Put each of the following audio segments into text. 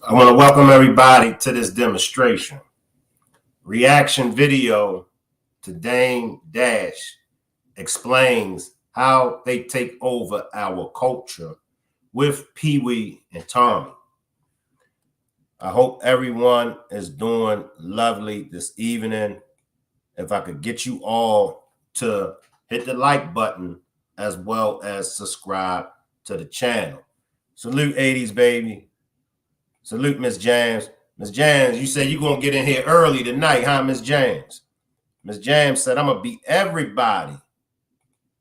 I want to welcome everybody to this demonstration. Reaction video to Dame Dash explains how they take over our culture with PWEE and Tommy. I hope everyone is doing lovely this evening. If I could get you all to hit the like button as well as subscribe to the channel. Salute 80s, baby. Salute Miss James. Miss James, you said you're going to get in here early tonight, huh, Miss James? Miss James said, I'm going to beat everybody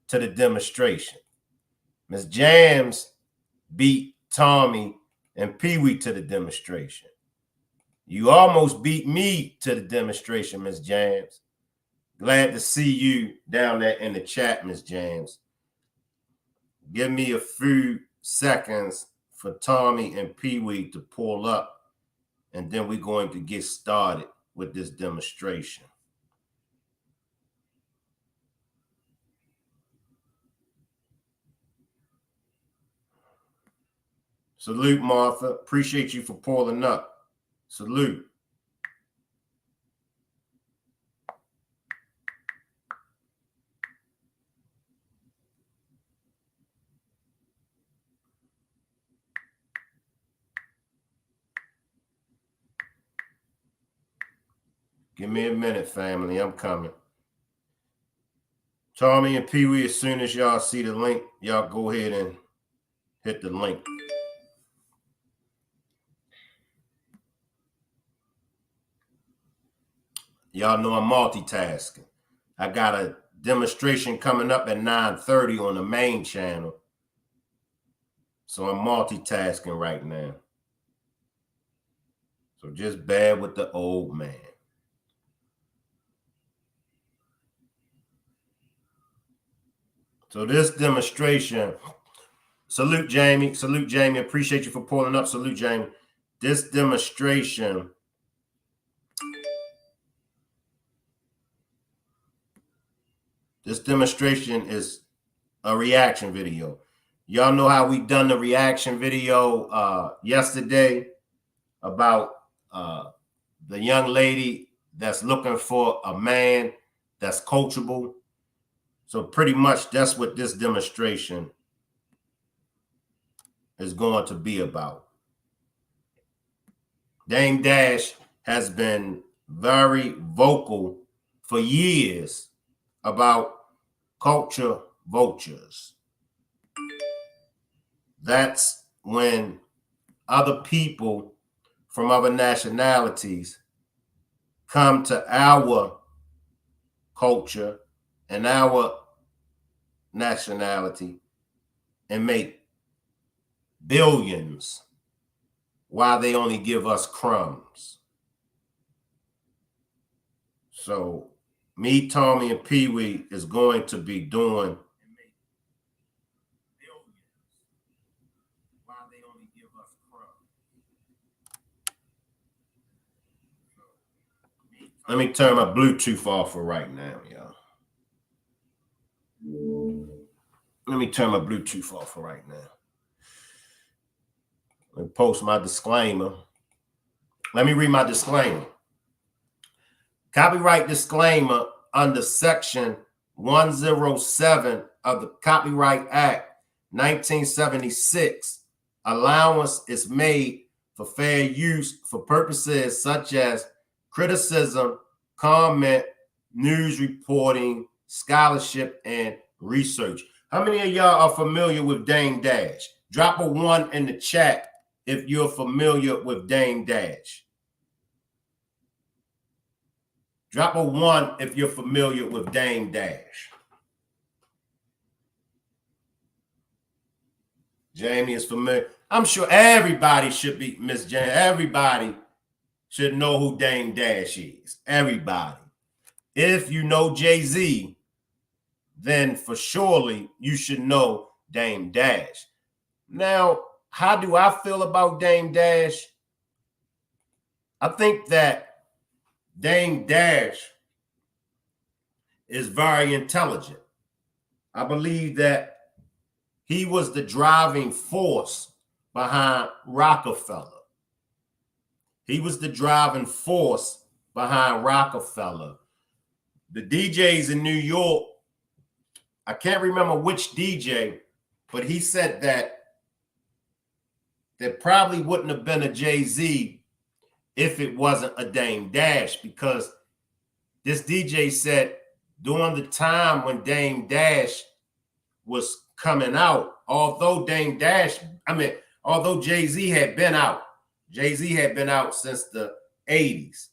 to the demonstration. Miss James beat Tommy and Pee-wee to the demonstration. You almost beat me to the demonstration, Miss James. Glad to see you down there in the chat, Miss James. Give me a few seconds for Tommy and Pee-wee to pull up, and then we're going to get started with this demonstration. Salute, Martha. Appreciate you for pulling up. Salute. Give me a minute, family. I'm coming. Tommy and Pee-wee, as soon as y'all see the link, y'all go ahead and hit the link. Y'all know I'm multitasking. I got a demonstration coming up at 9:30 on the main channel. So I'm multitasking right now. So just bear with the old man. So this demonstration, salute Jamie. Salute Jamie. Appreciate you for pulling up. Salute Jamie. This demonstration is a reaction video. Y'all know how we done the reaction video yesterday about the young lady that's looking for a man that's coachable. So pretty much that's what this demonstration is going to be about. Dame Dash has been very vocal for years about culture vultures. That's when other people from other nationalities come to our culture and our nationality and make billions while they only give us crumbs. So me, Tommy, and Pee-wee is going to be doing while they only give us crumbs. Let me turn my Bluetooth off for right now, y'all. Let me turn my Bluetooth off for right now. Let me post my disclaimer. Let me read my disclaimer. Copyright disclaimer under Section 107 of the Copyright Act 1976. Allowance is made for fair use for purposes such as criticism, comment, news reporting, scholarship, and research. How many of y'all are familiar with Dame Dash? Drop a 1 in the chat if you're familiar with Dame Dash. Drop a 1 if you're familiar with Dame Dash. Jamie is familiar. I'm sure everybody should be, Miss Jane. Everybody should know who Dame Dash is. Everybody. If you know Jay-Z, then for surely you should know Dame Dash. Now, how do I feel about Dame Dash? I think that Dame Dash is very intelligent. I believe that he was the driving force behind Rockefeller. He was the driving force behind Rockefeller. The DJs in New York, I can't remember which DJ, but he said that there probably wouldn't have been a Jay-Z if it wasn't a Dame Dash, because this DJ said during the time when Dame Dash was coming out, although Jay-Z had been out. Jay-Z had been out since the 80s.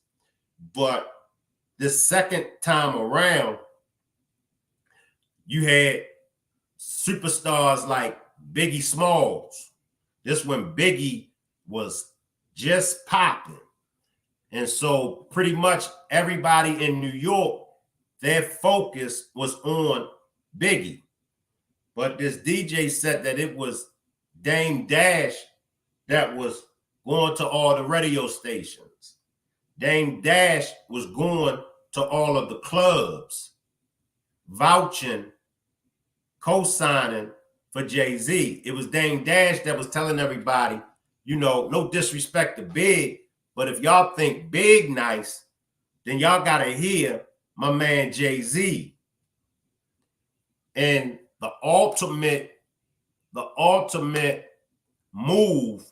But the second time around, you had superstars like Biggie Smalls. This when Biggie was just popping. And so pretty much everybody in New York, their focus was on Biggie. But this DJ said that it was Dame Dash that was going to all the radio stations. Dame Dash was going to all of the clubs, vouching, co-signing for Jay-Z. It was Dame Dash that was telling everybody, you know, no disrespect to Big, but if y'all think Big nice, then y'all got to hear my man Jay-Z. And the ultimate move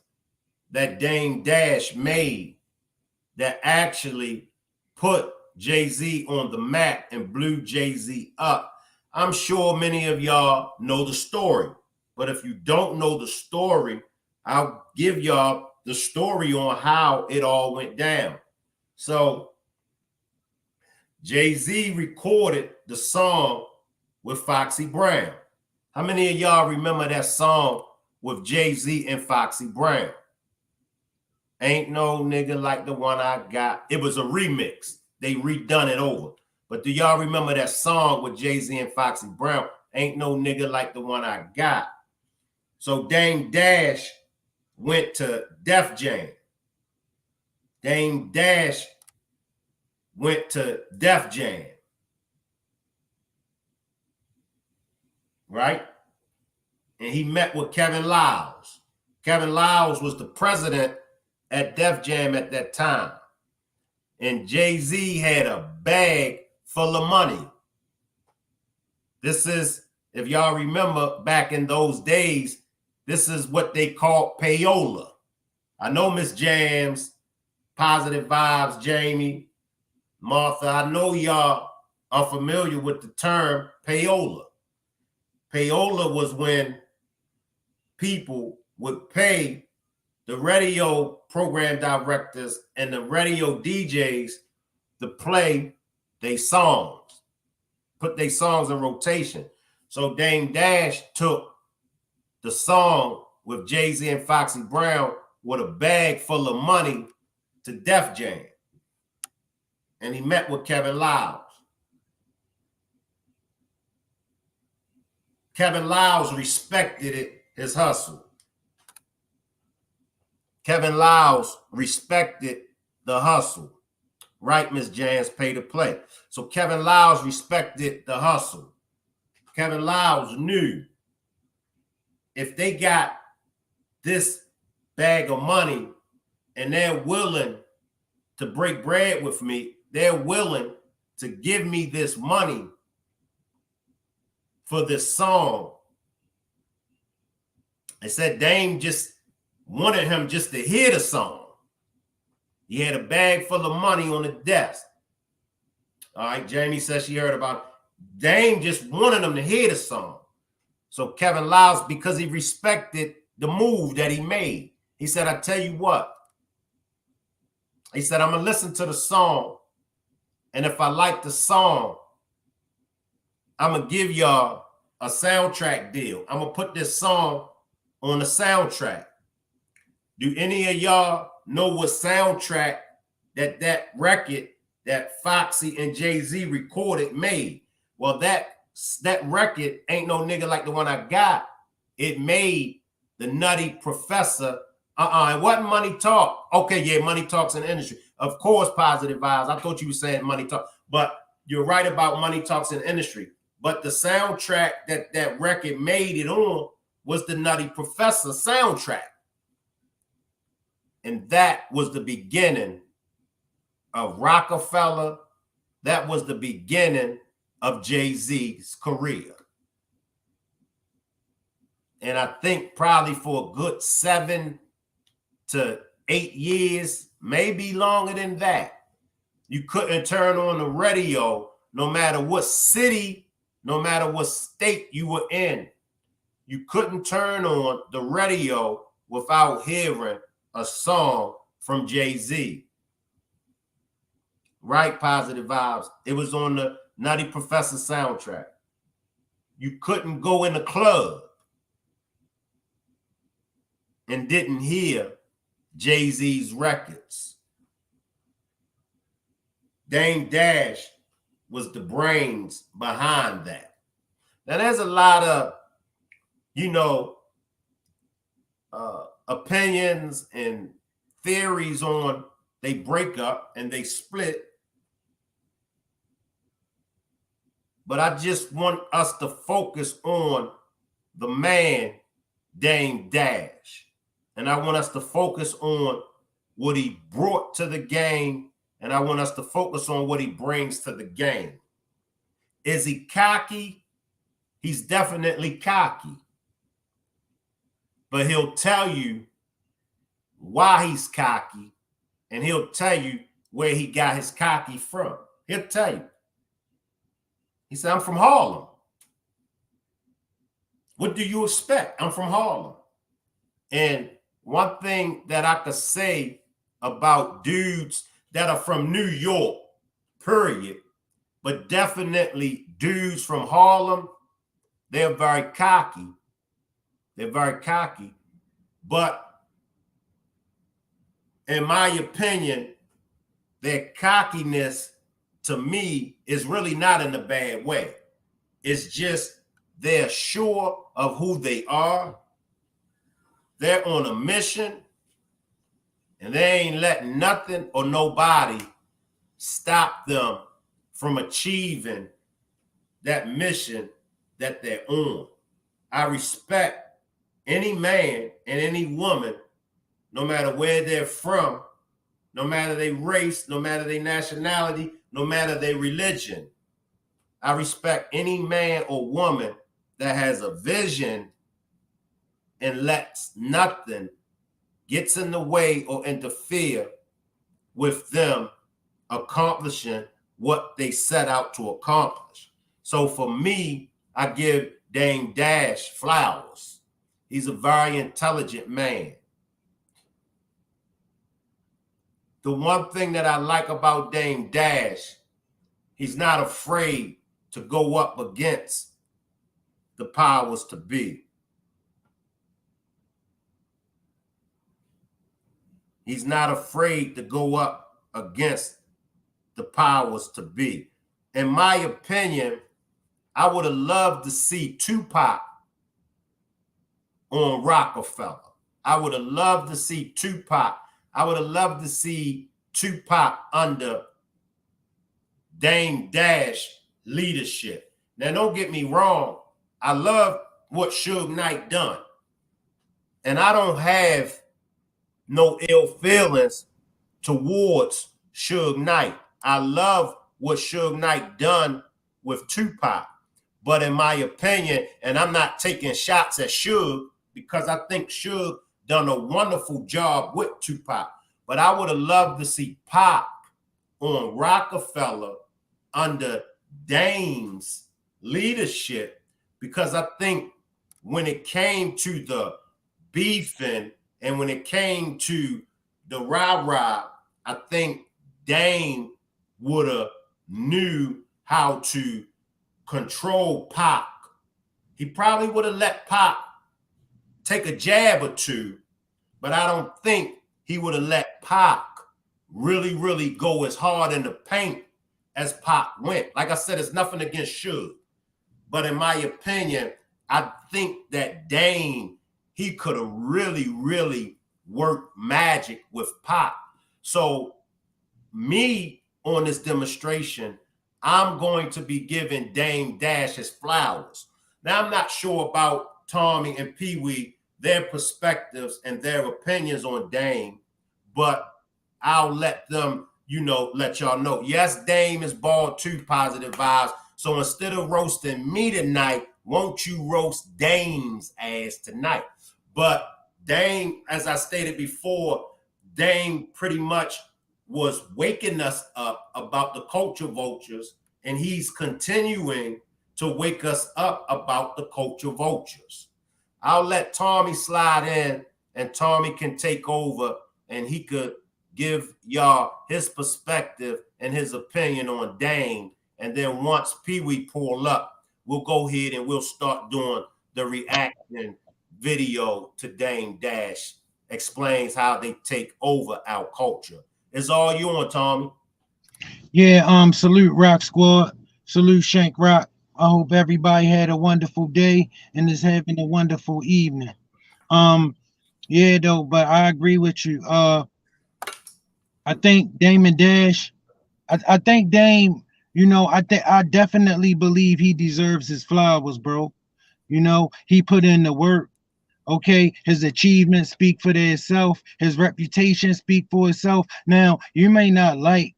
that Dame Dash made that actually put Jay-Z on the map and blew Jay-Z up. I'm sure many of y'all know the story, but if you don't know the story, I'll give y'all the story on how it all went down. So Jay-Z recorded the song with Foxy Brown. How many of y'all remember that song with Jay-Z and Foxy Brown? Ain't no nigga like the one I got. It was a remix. They redone it over. But do y'all remember that song with Jay-Z and Foxy Brown? Ain't no nigga like the one I got. So Dame Dash went to Def Jam. Dame Dash went to Def Jam. Right? And he met with Kevin Liles. Kevin Liles was the president at Def Jam at that time. And Jay-Z had a bag full of money. This is, if y'all remember back in those days, this is what they called payola. I know Miss Jams, Positive Vibes, Jamie, Martha, I know y'all are familiar with the term payola. Payola was when people would pay the radio program directors and the radio DJs to play their songs, put their songs in rotation. So Dame Dash took the song with Jay-Z and Foxy Brown with a bag full of money to Def Jam. And he met with Kevin Liles. Kevin Liles respected his hustle. Kevin Liles respected the hustle. Right, Miss Jans, pay to play. So Kevin Liles respected the hustle. Kevin Liles knew if they got this bag of money and they're willing to break bread with me, they're willing to give me this money for this song. They said Dame just wanted him just to hear the song. He had a bag full of money on the desk. All right, Jamie says she heard about it. Dame just wanted him to hear the song. So Kevin Liles, because he respected the move that he made, he said, I tell you what. He said, I'm going to listen to the song. And if I like the song, I'm going to give y'all a soundtrack deal. I'm going to put this song on the soundtrack. Do any of y'all know what soundtrack that record that Foxy and Jay-Z recorded made? Well, that record ain't no nigga like the one I got. It made the Nutty Professor. It wasn't Money Talk. Okay, yeah, Money Talks in the industry. Of course, Positive Vibes. I thought you were saying Money Talk, but you're right about Money Talks in the industry. But the soundtrack that record made it on was the Nutty Professor soundtrack. And that was the beginning of Rockefeller. That was the beginning of Jay-Z's career. And I think probably for a good 7 to 8 years, maybe longer than that, you couldn't turn on the radio no matter what city, no matter what state you were in. You couldn't turn on the radio without hearing a song from Jay-Z. Right, Positive Vibes. It was on the Nutty Professor soundtrack. You couldn't go in a club and didn't hear Jay-Z's records. Dame Dash was the brains behind that. Now, there's a lot of, opinions and theories on they break up and they split. But I just want us to focus on the man, Dame Dash. And I want us to focus on what he brought to the game. And I want us to focus on what he brings to the game. Is he cocky? He's definitely cocky. But he'll tell you why he's cocky, and he'll tell you where he got his cocky from. He'll tell you. He said, I'm from Harlem. What do you expect? I'm from Harlem. And one thing that I could say about dudes that are from New York, period, but definitely dudes from Harlem, they're very cocky. They're very cocky. But in my opinion, their cockiness to me is really not in a bad way. It's just they're sure of who they are. They're on a mission, and they ain't letting nothing or nobody stop them from achieving that mission that they're on. I respect any man and any woman, no matter where they're from, no matter their race, no matter their nationality, no matter their religion. I respect any man or woman that has a vision and lets nothing gets in the way or interfere with them accomplishing what they set out to accomplish. So for me, I give Dame Dash flowers. He's a very intelligent man. The one thing that I like about Dame Dash, he's not afraid to go up against the powers to be. He's not afraid to go up against the powers to be. In my opinion, I would have loved to see Tupac on Rockefeller. I would have loved to see Tupac. I would have loved to see Tupac under Dame Dash leadership. Now, don't get me wrong. I love what Suge Knight done. And I don't have no ill feelings towards Suge Knight. I love what Suge Knight done with Tupac. But in my opinion, and I'm not taking shots at Suge because I think Suge done a wonderful job with Tupac. But I would have loved to see Pac on Rockefeller under Dame's leadership, because I think when it came to the beefing and when it came to the rah-rah, I think Dame would have knew how to control Pac. He probably would have let Pac take a jab or two, but I don't think he would have let Pac really go as hard in the paint as Pac went. Like I said, it's nothing against Suge, but in my opinion, I think that Dame, he could have really worked magic with Pac. So me on this demonstration, I'm going to be giving Dame Dash his flowers. Now, I'm not sure about Tommy and PWEE, their perspectives and their opinions on Dame, but I'll let them, let y'all know. Yes, Dame is bald too, positive vibes. So instead of roasting me tonight, won't you roast Dame's ass tonight? But Dame, as I stated before, Dame pretty much was waking us up about the culture vultures, and he's continuing to wake us up about the culture vultures. I'll let Tommy slide in, and Tommy can take over, and he could give y'all his perspective and his opinion on Dame. And then once PWEE pull up, we'll go ahead and we'll start doing the reaction video to Dame Dash explains how they take over our culture. It's all you on, Tommy. Yeah, salute Rock Squad. Salute Shank Rock. I hope everybody had a wonderful day and is having a wonderful evening. Um, yeah, though, but I agree with you. I think Damon Dash, I think Dame, I definitely believe he deserves his flowers, bro. He put in the work. Okay, his achievements speak for themselves. His reputation speak for itself. Now, you may not like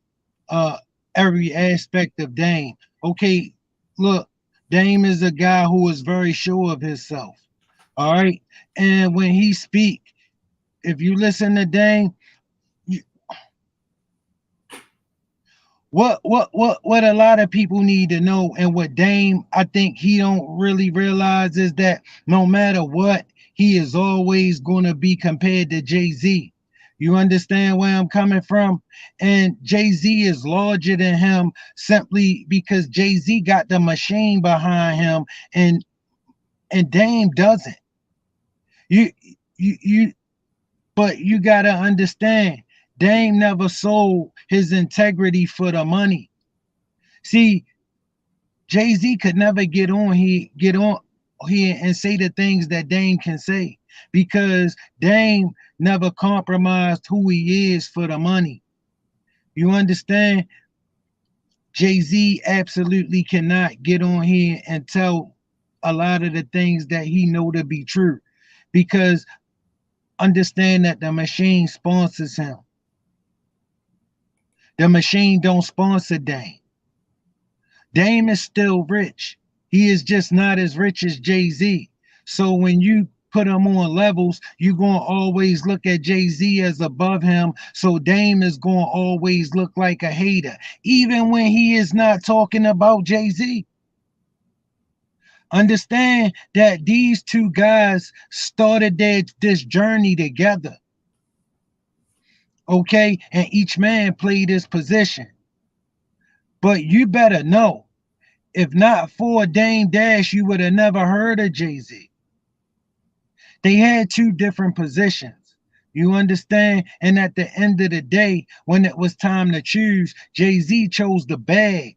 uh every aspect of Dame. Okay, look, Dame is a guy who is very sure of himself. All right, and when he speak, if you listen to Dame, you, what a lot of people need to know, and what Dame I think he don't really realize is that no matter what, he is always going to be compared to Jay-Z. You understand where I'm coming from? And Jay-Z is larger than him simply because Jay-Z got the machine behind him, and Dame doesn't. You you but you gotta understand, Dame never sold his integrity for the money. See, Jay-Z could never get on here and say the things that Dame can say because Dame never compromised who he is for the money. You understand? Jay-Z absolutely cannot get on here and tell a lot of the things that he know to be true because understand that the machine sponsors him. The machine don't sponsor Dame. Dame is still rich. He is just not as rich as Jay-Z. So when you put him on levels, you're going to always look at Jay-Z as above him. So Dame is going to always look like a hater, even when he is not talking about Jay-Z. Understand that these two guys started this journey together. Okay? And each man played his position. But you better know, if not for Dame Dash, you would have never heard of Jay-Z. They had two different positions. You understand? And at the end of the day, when it was time to choose, Jay-Z chose the bag.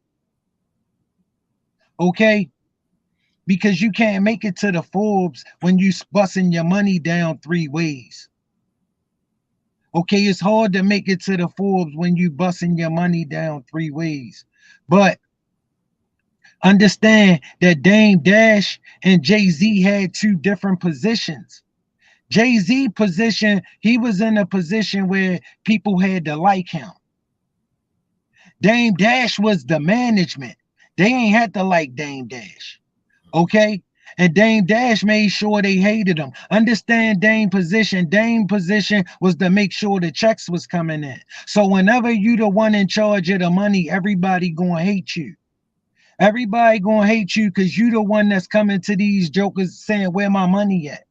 Okay? Because you can't make it to the Forbes when you busting your money down three ways. Okay, it's hard to make it to the Forbes when you busting your money down three ways. But understand that Dame Dash and Jay-Z had two different positions. Jay-Z position, he was in a position where people had to like him. Dame Dash was the management. They ain't had to like Dame Dash. Okay? And Dame Dash made sure they hated him. Understand Dame position. Dame position was to make sure the checks was coming in. So whenever you the one in charge of the money, everybody gonna hate you. Everybody gonna hate you because you the one that's coming to these jokers saying, where my money at?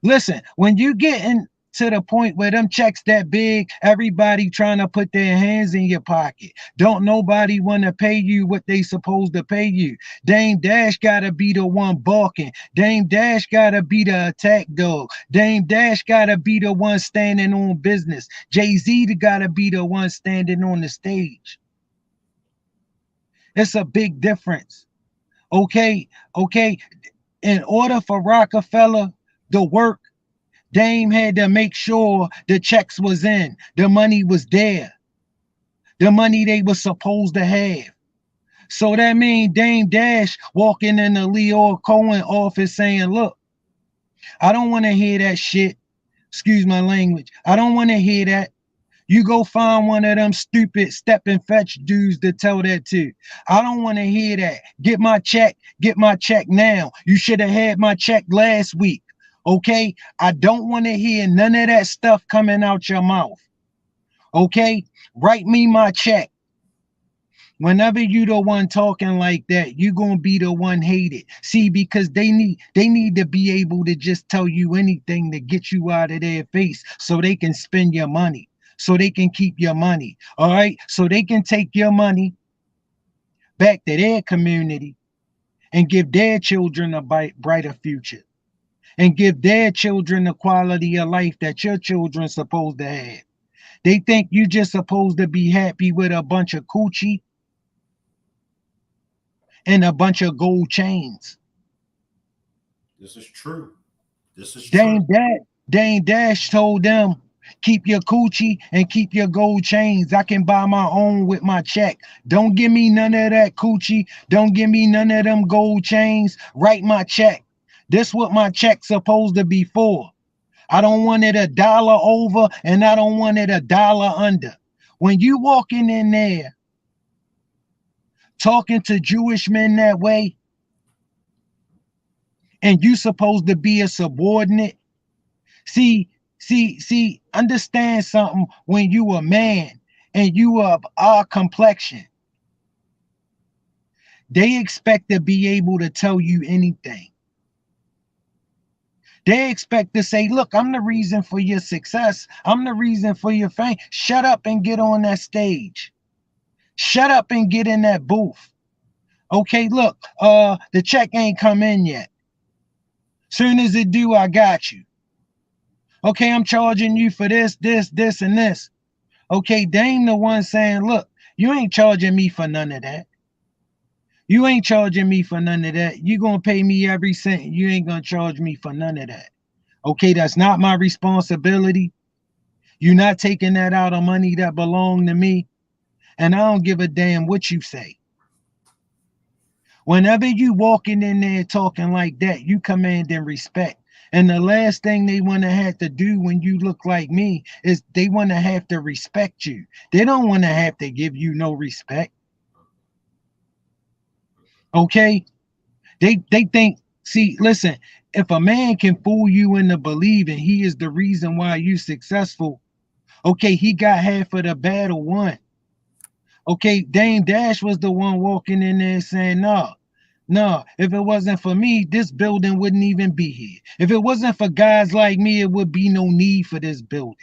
Listen, when you getting to the point where them checks that big, everybody trying to put their hands in your pocket. Don't nobody want to pay you what they supposed to pay you. Dame Dash gotta be the one barking. Dame Dash gotta be the attack dog. Dame Dash gotta be the one standing on business. Jay-Z gotta be the one standing on the stage. It's a big difference. Okay, okay. In order for Rockefeller to work, Dame had to make sure the checks was in, the money was there, the money they was supposed to have. So that means Dame Dash walking in the Leo Cohen office saying, look, I don't want to hear that shit. Excuse my language. I don't want to hear that. You go find one of them stupid step and fetch dudes to tell that to. I don't want to hear that. Get my check. Get my check now. You should have had my check last week. Okay? I don't want to hear none of that stuff coming out your mouth. Okay? Write me my check. Whenever you the one talking like that, you gonna be the one hated. See, because they need to be able to just tell you anything to get you out of their face so they can spend your money, so they can keep your money. All right, so they can take your money back to their community and give their children a brighter future and give their children the quality of life that your children supposed to have. They think you just supposed to be happy with a bunch of coochie and a bunch of gold chains. This is true. This is true. Dame Dash told them, keep your coochie and keep your gold chains. I can buy my own with my check. Don't give me none of that coochie. Don't give me none of them gold chains. Write my check. This what my check's supposed to be for. I don't want it $1 over and I don't want it $1 under. When you walking in there talking to Jewish men that way, and you supposed to be a subordinate. See, understand something. When you a man and you of our complexion, they expect to be able to tell you anything. They expect to say, look, I'm the reason for your success. I'm the reason for your fame. Shut up and get on that stage. Shut up and get in that booth. Okay, look, the check ain't come in yet. Soon as it do, I got you. Okay, I'm charging you for this, and this. Okay, Dame the one saying, look, you ain't charging me for none of that. You ain't charging me for none of that. You gonna pay me every cent. You ain't gonna charge me for none of that. Okay, that's not my responsibility. You're not taking that out of money that belong to me. And I don't give a damn what you say. Whenever you walking in there talking like that, you commanding respect. And the last thing they want to have to do when you look like me is they want to have to respect you. They don't want to have to give you no respect. Okay? They think, see, listen, if a man can fool you into believing he is the reason why you successful, okay, he got half of the battle won. Okay, Dame Dash was the one walking in there saying, no, if it wasn't for me, this building wouldn't even be here. If it wasn't for guys like me, it would be no need for this building.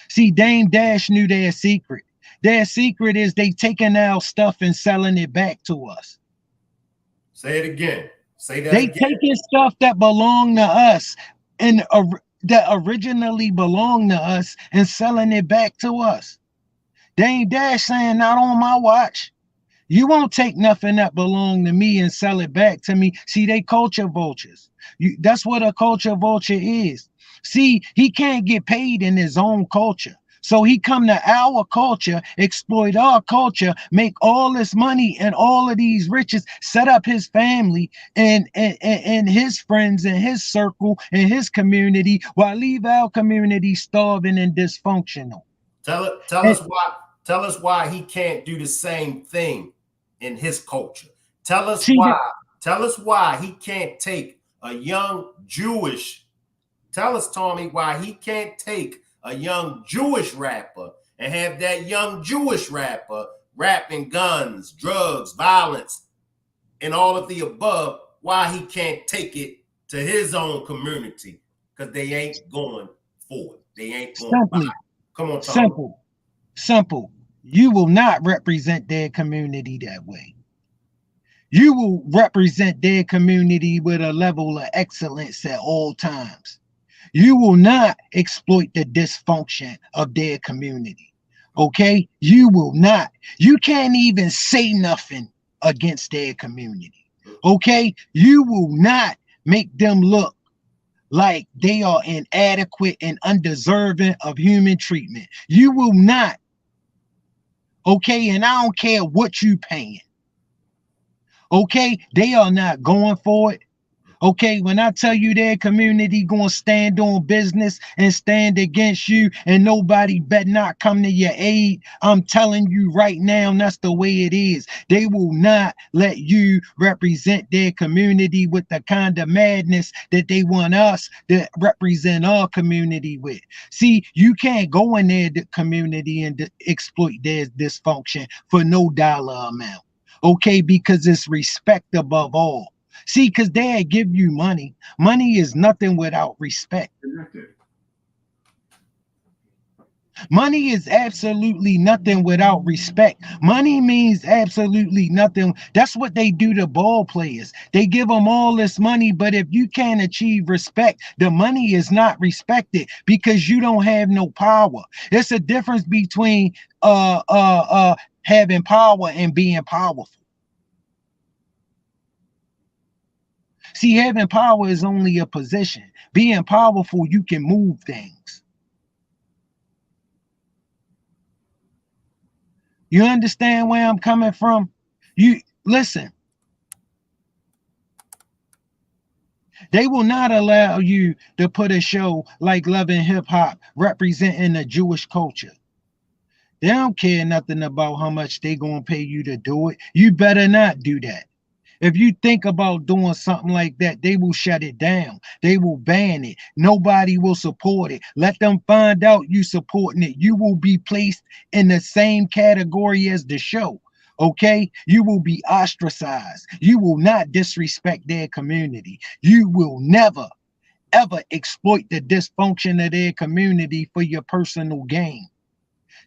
See, Dame Dash knew their secret. Their secret is they taking our stuff and selling it back to us. Say it again. Say that they again. taking stuff that belong to us and that originally belonged to us and selling it back to us. Dame Dash saying, not on my watch. You won't take nothing that belong to me and sell it back to me. See, they culture vultures. That's what a culture vulture is. See, he can't get paid in his own culture. So he come to our culture, exploit our culture, make all this money and all of these riches, set up his family and his friends and his circle and his community, while leave our community starving and dysfunctional. Tell us why he can't do the same thing in his culture. Tell us why he can't take a young Jewish. Tell us, Tommy, why he can't take a young Jewish rapper and have that young Jewish rapper rapping guns, drugs, violence, and all of the above. Why he can't take it to his own community? Because they ain't going for it. They ain't going. Simply, come on, Tommy. Simple. You will not represent their community that way. You will represent their community with a level of excellence at all times. You will not exploit the dysfunction of their community. Okay? You will not. You can't even say nothing against their community. Okay? You will not make them look like they are inadequate and undeserving of human treatment. You will not. Okay, and I don't care what you paying. Okay, they are not going for it. Okay, when I tell you their community gonna stand on business and stand against you, and nobody better not come to your aid, I'm telling you right now, that's the way it is. They will not let you represent their community with the kind of madness that they want us to represent our community with. See, you can't go in their community and exploit their dysfunction for no dollar amount. Okay, because it's respect above all. See, because they give you money. Money is nothing without respect. Money is absolutely nothing without respect. Money means absolutely nothing. That's what they do to ball players. They give them all this money, but if you can't achieve respect, the money is not respected because you don't have no power. It's a difference between having power and being powerful. See, having power is only a position. Being powerful, you can move things. You understand where I'm coming from? You listen, they will not allow you to put a show like Love and Hip Hop representing the Jewish culture. They don't care nothing about how much they gonna pay you to do it. You better not do that. If you think about doing something like that, they will shut it down. They will ban it. Nobody will support it. Let them find out you supporting it. You will be placed in the same category as the show. Okay? You will be ostracized. You will not disrespect their community. You will never, ever exploit the dysfunction of their community for your personal gain.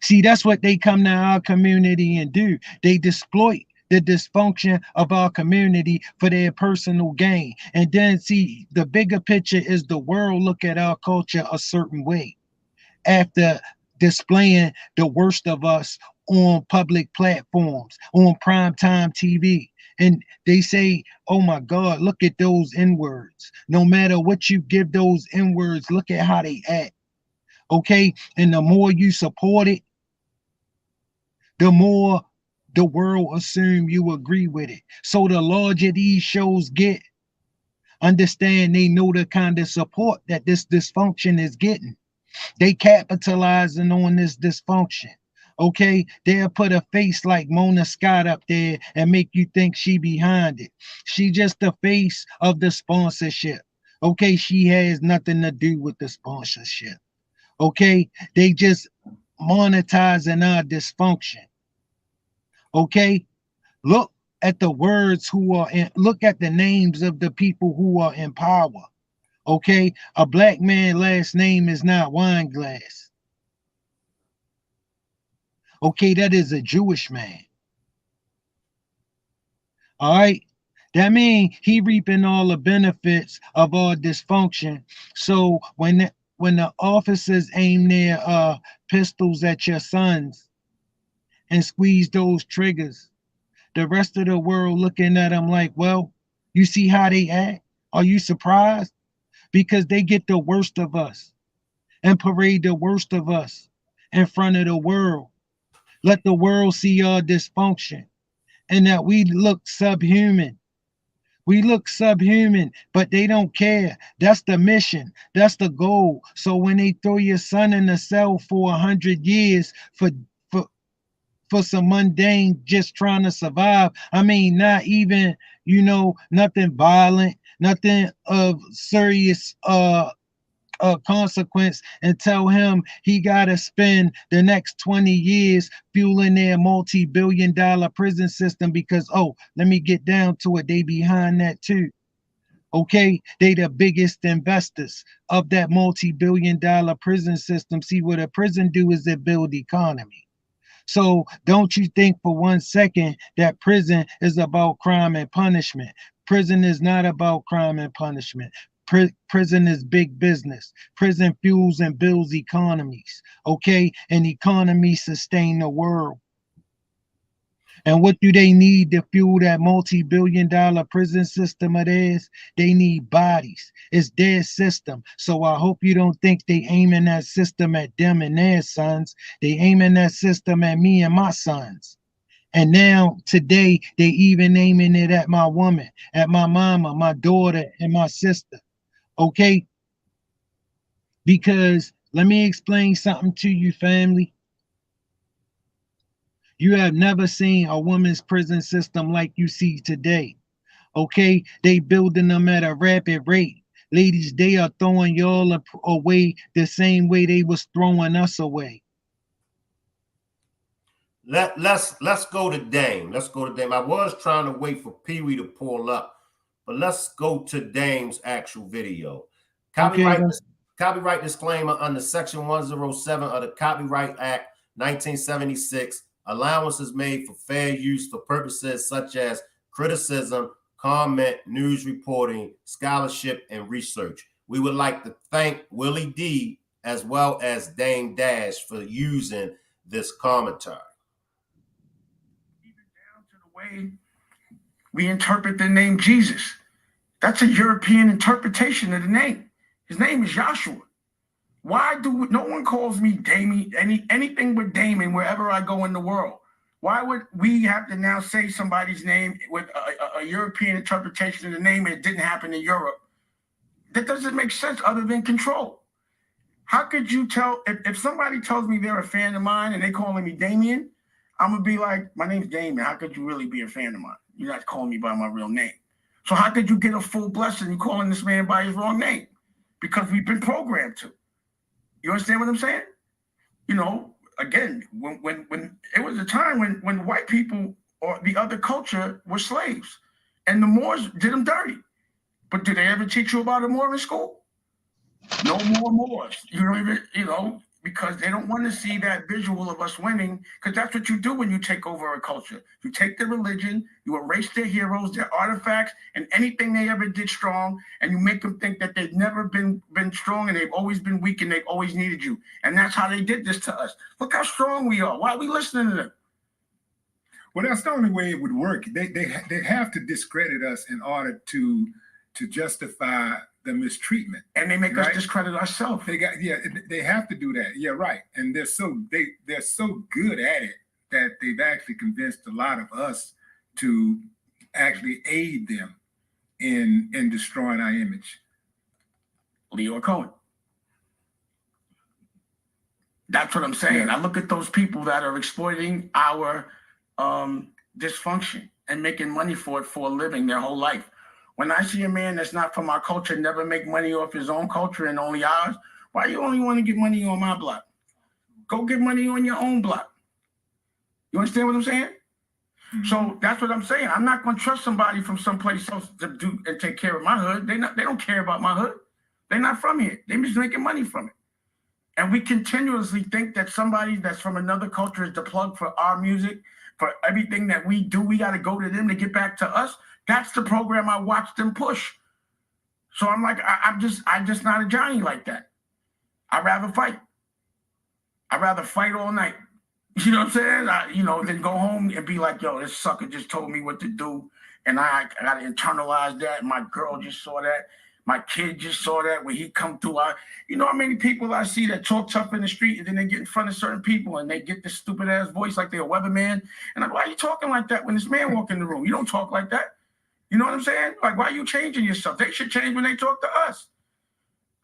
See, that's what they come to our community and do. They exploit the dysfunction of our community for their personal gain. And then see, the bigger picture is the world look at our culture a certain way after displaying the worst of us on public platforms, on primetime TV. And they say, oh my God, look at those N words. No matter what you give those N words, look at how they act. Okay. And the more you support it, the more the world assume you agree with it. So the larger these shows get, understand they know the kind of support that this dysfunction is getting. They capitalizing on this dysfunction. Okay, they'll put a face like Mona Scott up there and make you think she behind it. She just the face of the sponsorship. Okay, she has nothing to do with the sponsorship. Okay, they just monetizing our dysfunction. Okay, look at the words who are in, look at the names of the people who are in power. Okay, a black man last name is not Wineglass. Okay, that is a Jewish man. All right, that means he reaping all the benefits of all dysfunction. So when the officers aim their pistols at your sons and squeeze those triggers, the rest of the world looking at them like, well, you see how they act? Are you surprised? Because they get the worst of us and parade the worst of us in front of the world. Let the world see our dysfunction and that we look subhuman. We look subhuman, but they don't care. That's the mission. That's the goal. So when they throw your son in a cell for 100 years for for some mundane just trying to survive. I mean, not even, nothing violent, nothing of serious consequence, and tell him he got to spend the next 20 years fueling their multi-billion-dollar prison system because, oh, let me get down to it, they behind that too. Okay, they the biggest investors of that multi-billion-dollar prison system. See, what a prison do is it build economy. So don't you think for 1 second that prison is about crime and punishment. Prison is not about crime and punishment. Prison is big business. Prison fuels and builds economies. Okay, and economies sustain the world. And what do they need to fuel that multi-billion-dollar prison system of theirs? They need bodies. It's their system. So I hope you don't think they aiming that system at them and their sons. They aiming that system at me and my sons. And now today they even naming it at my woman, at my mama, my daughter, and my sister. Okay? Because let me explain something to you, family. You have never seen a woman's prison system like you see today. Okay? They building them at a rapid rate. Ladies, they are throwing y'all away the same way they was throwing us away. Let's go to Dame. Let's go to Dame. I was trying to wait for Pee-wee to pull up, but let's go to Dame's actual video. Copyright disclaimer under Section 107 of the Copyright Act 1976. Allowance is made for fair use for purposes such as criticism, comment, news reporting, scholarship, and research. We would like to thank Willie D as well as Dame Dash for using this commentary. Even down to the way we interpret the name Jesus. That's a European interpretation of the name. His name is Joshua. Why do no one calls me Damien, anything but Damien wherever I go in the world? Why would we have to now say somebody's name with a European interpretation of the name and it didn't happen in Europe? That doesn't make sense other than control. How could you tell, if somebody tells me they're a fan of mine and they calling me Damien, I'm gonna be like, my name's Damien. How could you really be a fan of mine? You're not calling me by my real name. So how could you get a full blessing and calling this man by his wrong name? Because we've been programmed to. You understand what I'm saying? You know, again, when it was a time when white people or the other culture were slaves and the Moors did them dirty. But did they ever teach you about a Moor in school? No more Moors. You don't even, you know, because they don't want to see that visual of us winning, because that's what you do when you take over a culture. You take their religion, you erase their heroes, their artifacts, and anything they ever did strong, and you make them think that they've never been strong and they've always been weak and they've always needed you. And that's how they did this to us. Look how strong we are. Why are we listening to them? Well, that's the only way it would work. They have to discredit us in order to justify the mistreatment, and they make us discredit ourselves. They have to do that. Yeah, right. And they're so good at it that they've actually convinced a lot of us to actually aid them in destroying our image. Leo Cohen. That's what I'm saying. Yeah. I look at those people that are exploiting our dysfunction and making money for it for a living their whole life. When I see a man that's not from our culture never make money off his own culture and only ours, why you only want to get money on my block? Go get money on your own block. You understand what I'm saying? Mm-hmm. So that's what I'm saying. I'm not going to trust somebody from someplace else to do and take care of my hood. They don't care about my hood. They're not from here. They're just making money from it. And we continuously think that somebody that's from another culture is the plug for our music, for everything that we do. We got to go to them to get back to us. That's the program I watched them push. So I'm like, I'm just not a Johnny like that. I'd rather fight. I'd rather fight all night. You know what I'm saying? Then go home and be like, yo, this sucker just told me what to do. And I got to internalize that. My girl just saw that. My kid just saw that when he come through. You know how many people I see that talk tough in the street and then they get in front of certain people and they get this stupid ass voice like they're a weatherman. And I'm like, why are you talking like that when this man walk in the room? You don't talk like that. You know what I'm saying? Like, why are you changing yourself? They should change when they talk to us.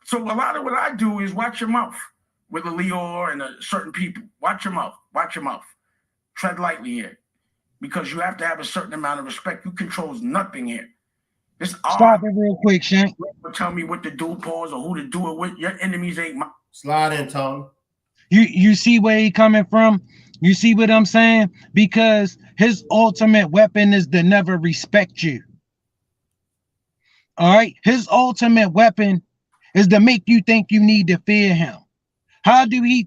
So a lot of what I do is watch your mouth with a Leor and certain people. Watch your mouth. Watch your mouth. Tread lightly here, because you have to have a certain amount of respect. You control nothing here. Stop it real quick, Shank. Tell me what to do, pause, or who to do it with. Your enemies ain't my. Slide in, Tony. You see where he coming from? You see what I'm saying? Because his ultimate weapon is to never respect you. All right, his ultimate weapon is to make you think you need to fear him. How do he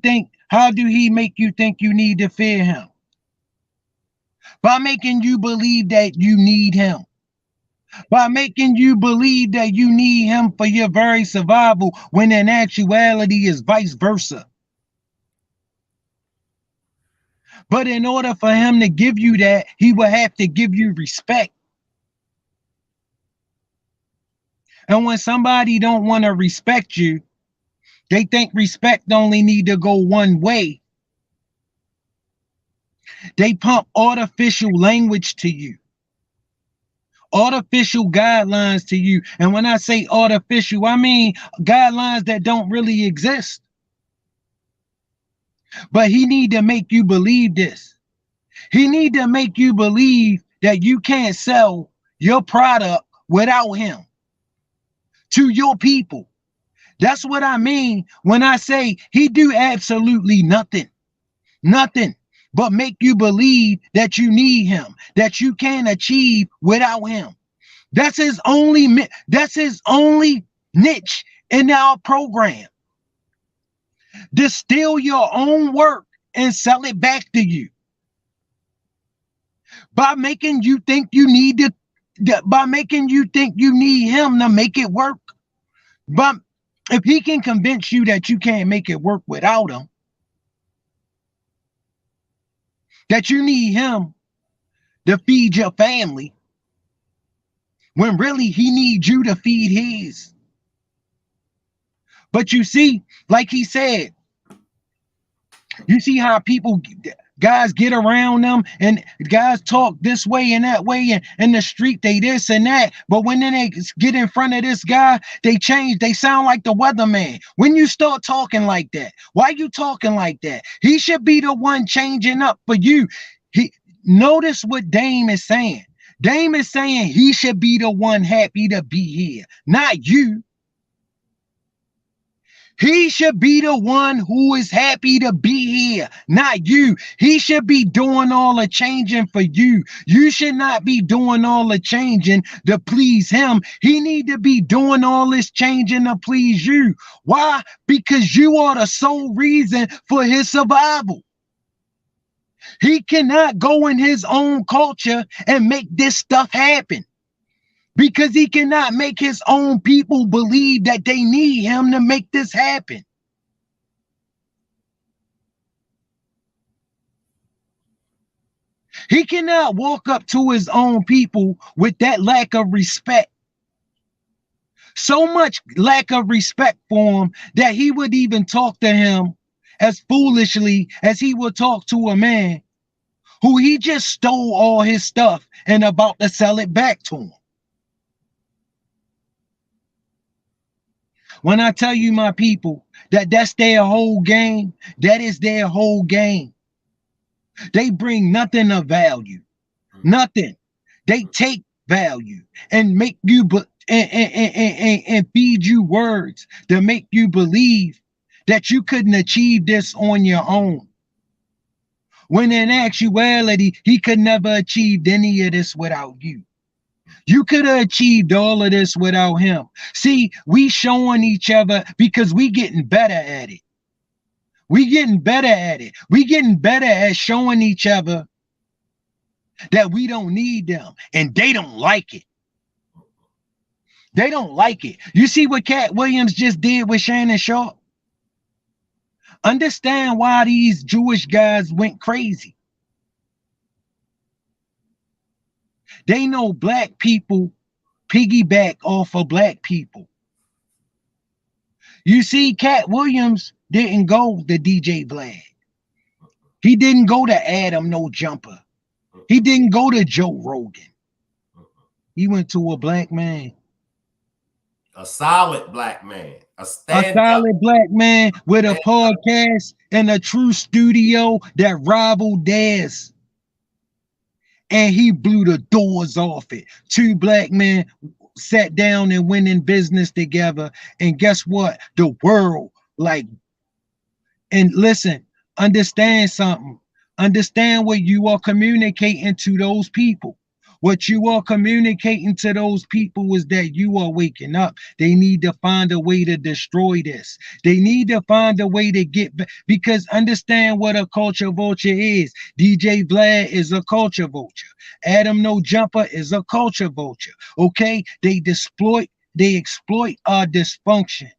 make you think you need to fear him? By making you believe that you need him. By making you believe that you need him for your very survival, when in actuality is vice versa. But in order for him to give you that, he will have to give you respect. And when somebody don't want to respect you, they think respect only need to go one way. They pump artificial language to you, artificial guidelines to you. And when I say artificial, I mean guidelines that don't really exist. But he need to make you believe this. He need to make you believe that you can't sell your product without him to your people. That's what I mean when I say he do absolutely nothing but make you believe that you need him, that you can achieve without him. That's his only niche in our program. Distill your own work and sell it back to you by making you think you need him to make it work. But if he can convince you that you can't make it work without him, that you need him to feed your family, when really he needs you to feed his. But you see, like he said, you see how guys get around them, and guys talk this way and that way, and in the street they this and that. But when then they get in front of this guy, they change. They sound like the weatherman. When you start talking like that, why you talking like that? He should be the one changing up for you. Notice what Dame is saying. Dame is saying he should be the one happy to be here, not you. He should be the one who is happy to be here, not you. He should be doing all the changing for you. You should not be doing all the changing to please him. He need to be doing all this changing to please you. Why? Because you are the sole reason for his survival. He cannot go in his own culture and make this stuff happen, because he cannot make his own people believe that they need him to make this happen. He cannot walk up to his own people with that lack of respect. So much lack of respect for him that he would even talk to him as foolishly as he would talk to a man who he just stole all his stuff and about to sell it back to him. When I tell you, my people, that that's their whole game, that is their whole game. They bring nothing of value, nothing. They take value and make you and feed you words to make you believe that you couldn't achieve this on your own. When in actuality, he could never achieve any of this without you. You could have achieved all of this without him. See, we showing each other because we getting better at it. We getting better at it. We getting better at showing each other that we don't need them, and they don't like it. They don't like it. You see what Cat Williams just did with Shannon Sharp? Understand why these Jewish guys went crazy. They know black people piggyback off of black people. You see, Cat Williams didn't go to DJ Vlad. He didn't go to Adam No Jumper. He didn't go to Joe Rogan. He went to a black man. A solid black man. A solid black man with a podcast and a true studio that rivaled theirs. And he blew the doors off it. Two black men sat down and went in business together. And guess what? The world, and listen, understand something. Understand what you are communicating to those people. What you are communicating to those people is that you are waking up. They need to find a way to destroy this. They need to find a way to get back, because understand what a culture vulture is. DJ Vlad is a culture vulture. Adam No Jumper is a culture vulture. Okay? They exploit our dysfunction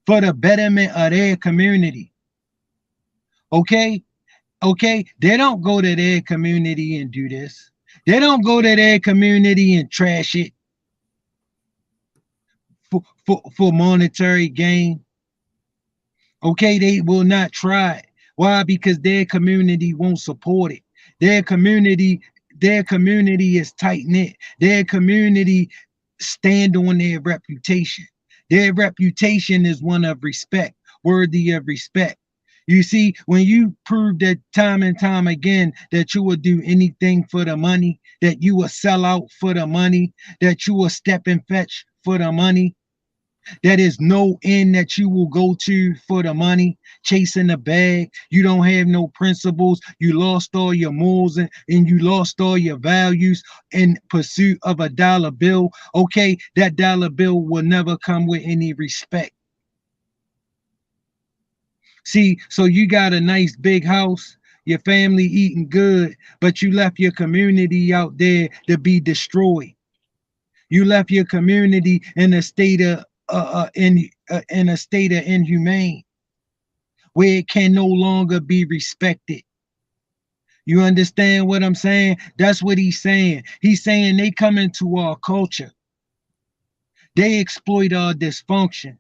for the betterment of their community. Okay? Okay? They don't go to their community and do this. They don't go to their community and trash it for monetary gain. Okay, they will not try it. Why? Because their community won't support it. Their community is tight knit. Their community stand on their reputation. Their reputation is one of respect, worthy of respect. You see, when you prove that time and time again that you will do anything for the money, that you will sell out for the money, that you will step and fetch for the money, that is no end that you will go to for the money, chasing the bag. You don't have no principles. You lost all your morals and you lost all your values in pursuit of a dollar bill. Okay, that dollar bill will never come with any respect. See, so you got a nice big house, your family eating good, but you left your community out there to be destroyed. You left your community in a state of in a state of inhumane, where it can no longer be respected. You understand what I'm saying? That's what he's saying. He's saying they come into our culture, they exploit our dysfunction,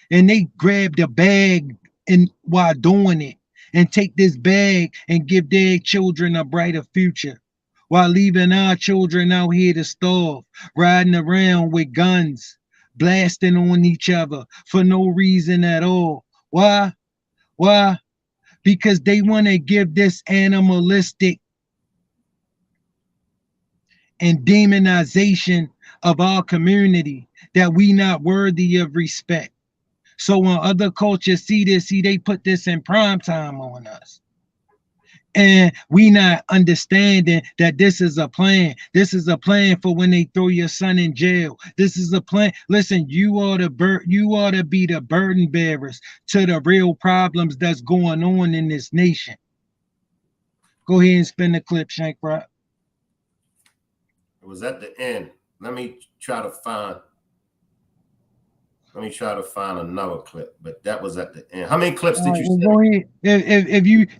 and they grab the bag and while doing it, and take this bag and give their children a brighter future, while leaving our children out here to starve, riding around with guns, blasting on each other for no reason at all. Why? Why? Because they want to give this animalistic and demonization of our community, that we not worthy of respect. So when other cultures see this, see they put this in prime time on us. And we not understanding that this is a plan. This is a plan for when they throw your son in jail. This is a plan. Listen, you ought to be the burden bearers to the real problems that's going on in this nation. Go ahead and spin the clip, Shank Rock. It was at the end. Let me try to find another clip, but that was at the end. How many clips did you say? Go ahead.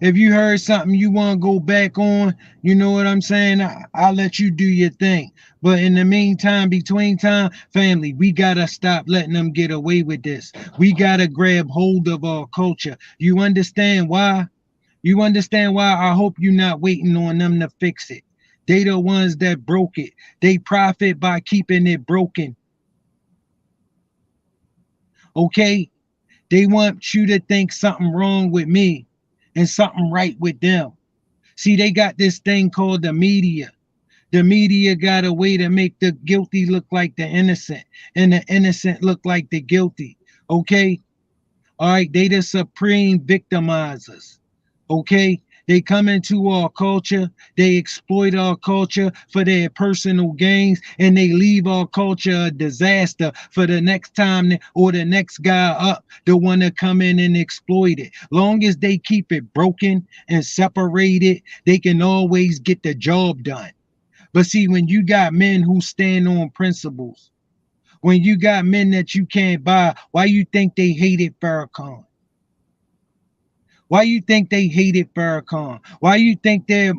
If you heard something you want to go back on, you know what I'm saying, I'll let you do your thing. But in the meantime, between time, family, we gotta stop letting them get away with this. We gotta grab hold of our culture. You understand why? You understand why? I hope you're not waiting on them to fix it. They the ones that broke it. They profit by keeping it broken. Okay? They want you to think something wrong with me and something right with them. See, they got this thing called the media. The media got a way to make the guilty look like the innocent and the innocent look like the guilty. Okay? All right, they the supreme victimizers. Okay? They come into our culture, they exploit our culture for their personal gains, and they leave our culture a disaster for the next time or the next guy up to want to come in and exploit it. Long as they keep it broken and separated, they can always get the job done. But see, when you got men who stand on principles, when you got men that you can't buy, why you think they hated Farrakhan? Why you think they hated Farrakhan? Why you think their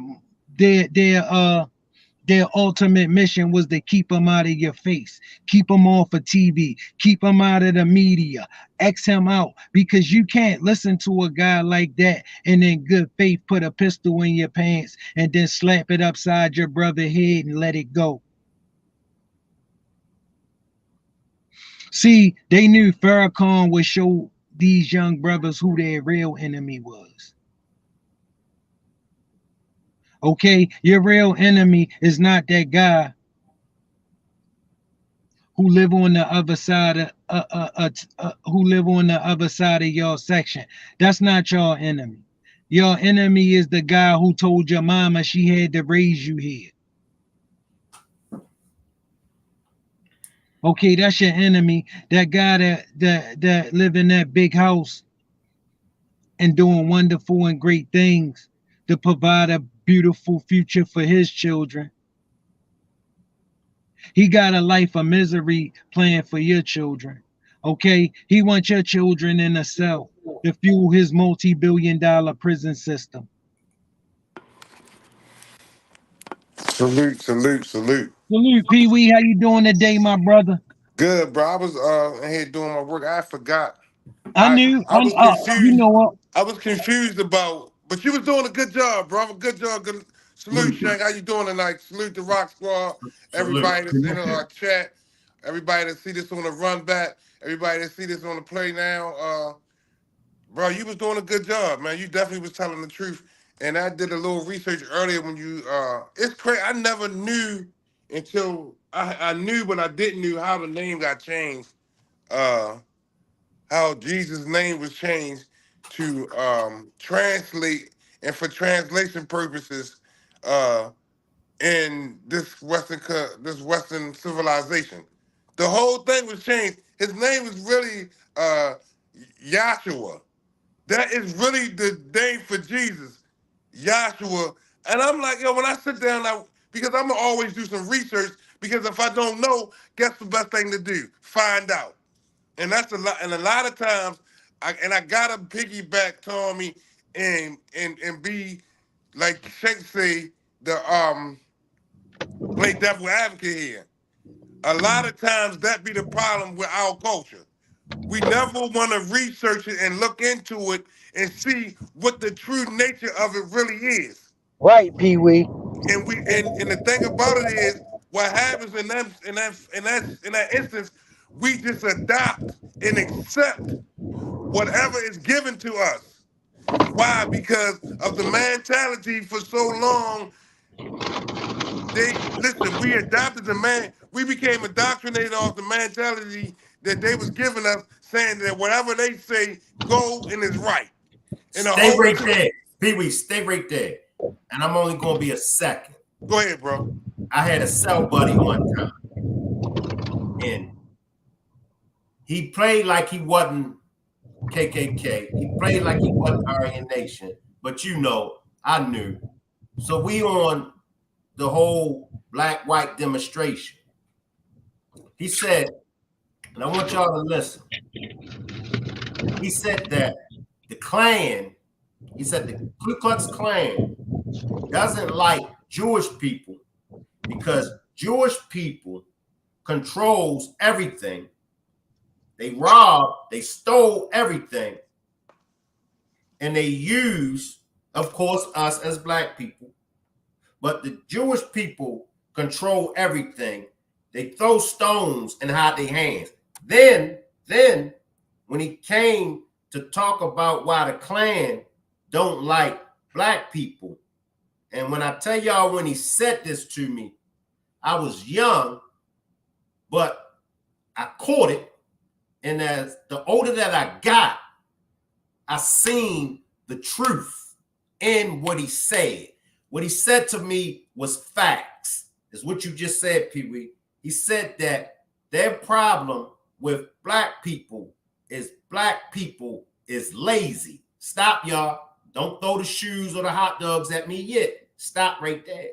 ultimate mission was to keep them out of your face, keep them off of TV, keep them out of the media, X him out, because you can't listen to a guy like that and in good faith put a pistol in your pants and then slap it upside your brother's head and let it go. See, they knew Farrakhan would show these young brothers who their real enemy was. Okay, your real enemy is not that guy who live on the other side of your section. That's not your enemy. Your enemy is the guy who told your mama she had to raise you here. Okay, that's your enemy. That guy that live in that big house and doing wonderful and great things to provide a beautiful future for his children. He got a life of misery planned for your children. Okay, he wants your children in a cell to fuel his multi-billion-dollar prison system. Salute, salute, salute. Salute, PWEE. How you doing today, my brother? Good, bro. I was in here doing my work. I forgot. I knew. I was You confused. know what? I was confused about But you was doing a good job, brother. Good job. Good salute, Shank. How you doing tonight? Salute the Rock Squad. Salute. Everybody that's in our chat. Everybody that see this on the run back. Everybody that see this on the play now. Bro, you was doing a good job, man. You definitely was telling the truth. And I did a little research earlier when you it's crazy. I never knew until I knew, but I didn't know how the name got changed. How Jesus' name was changed to translate and for translation purposes in this Western civilization. The whole thing was changed. His name was really Yahshua. That is really the name for Jesus, Yahshua. And I'm like, yo, when I sit down, because I'm gonna always do some research, because if I don't know, guess the best thing to do? Find out. And that's a lot. And a lot of times, I gotta piggyback Tommy and be like Shank say play devil advocate here. A lot of times that be the problem with our culture. We never want to research it and look into it and see what the true nature of it really is. Right, Pee Wee. And the thing about it is what happens in that instance, we just adopt and accept whatever is given to us. Why? Because of the mentality for so long. We adopted the man. We became indoctrinated off the mentality that they was giving us, saying that whatever they say go and is right. And the Stay whole right there. Pee Wee, stay right there. And I'm only going to be a second. Go ahead, bro. I had a cell buddy one time, and he played like he wasn't KKK. He played like he wasn't Aryan Nation. But you know, I knew. So we on the whole black-white demonstration. He said, and I want y'all to listen. He said that the Klan, he said the Ku Klux Klan doesn't like Jewish people because Jewish people controls everything. They robbed, they stole everything, and they use, of course, us as black people. But the Jewish people control everything. They throw stones and hide their hands. Then, when he came to talk about why the Klan don't like black people, and when I tell y'all when he said this to me, I was young, but I caught it. And as the older that I got, I seen the truth in what he said. What he said to me was facts. Is what you just said, Pee Wee. He said that their problem with black people is lazy. Stop, y'all. Don't throw the shoes or the hot dogs at me yet. Stop right there.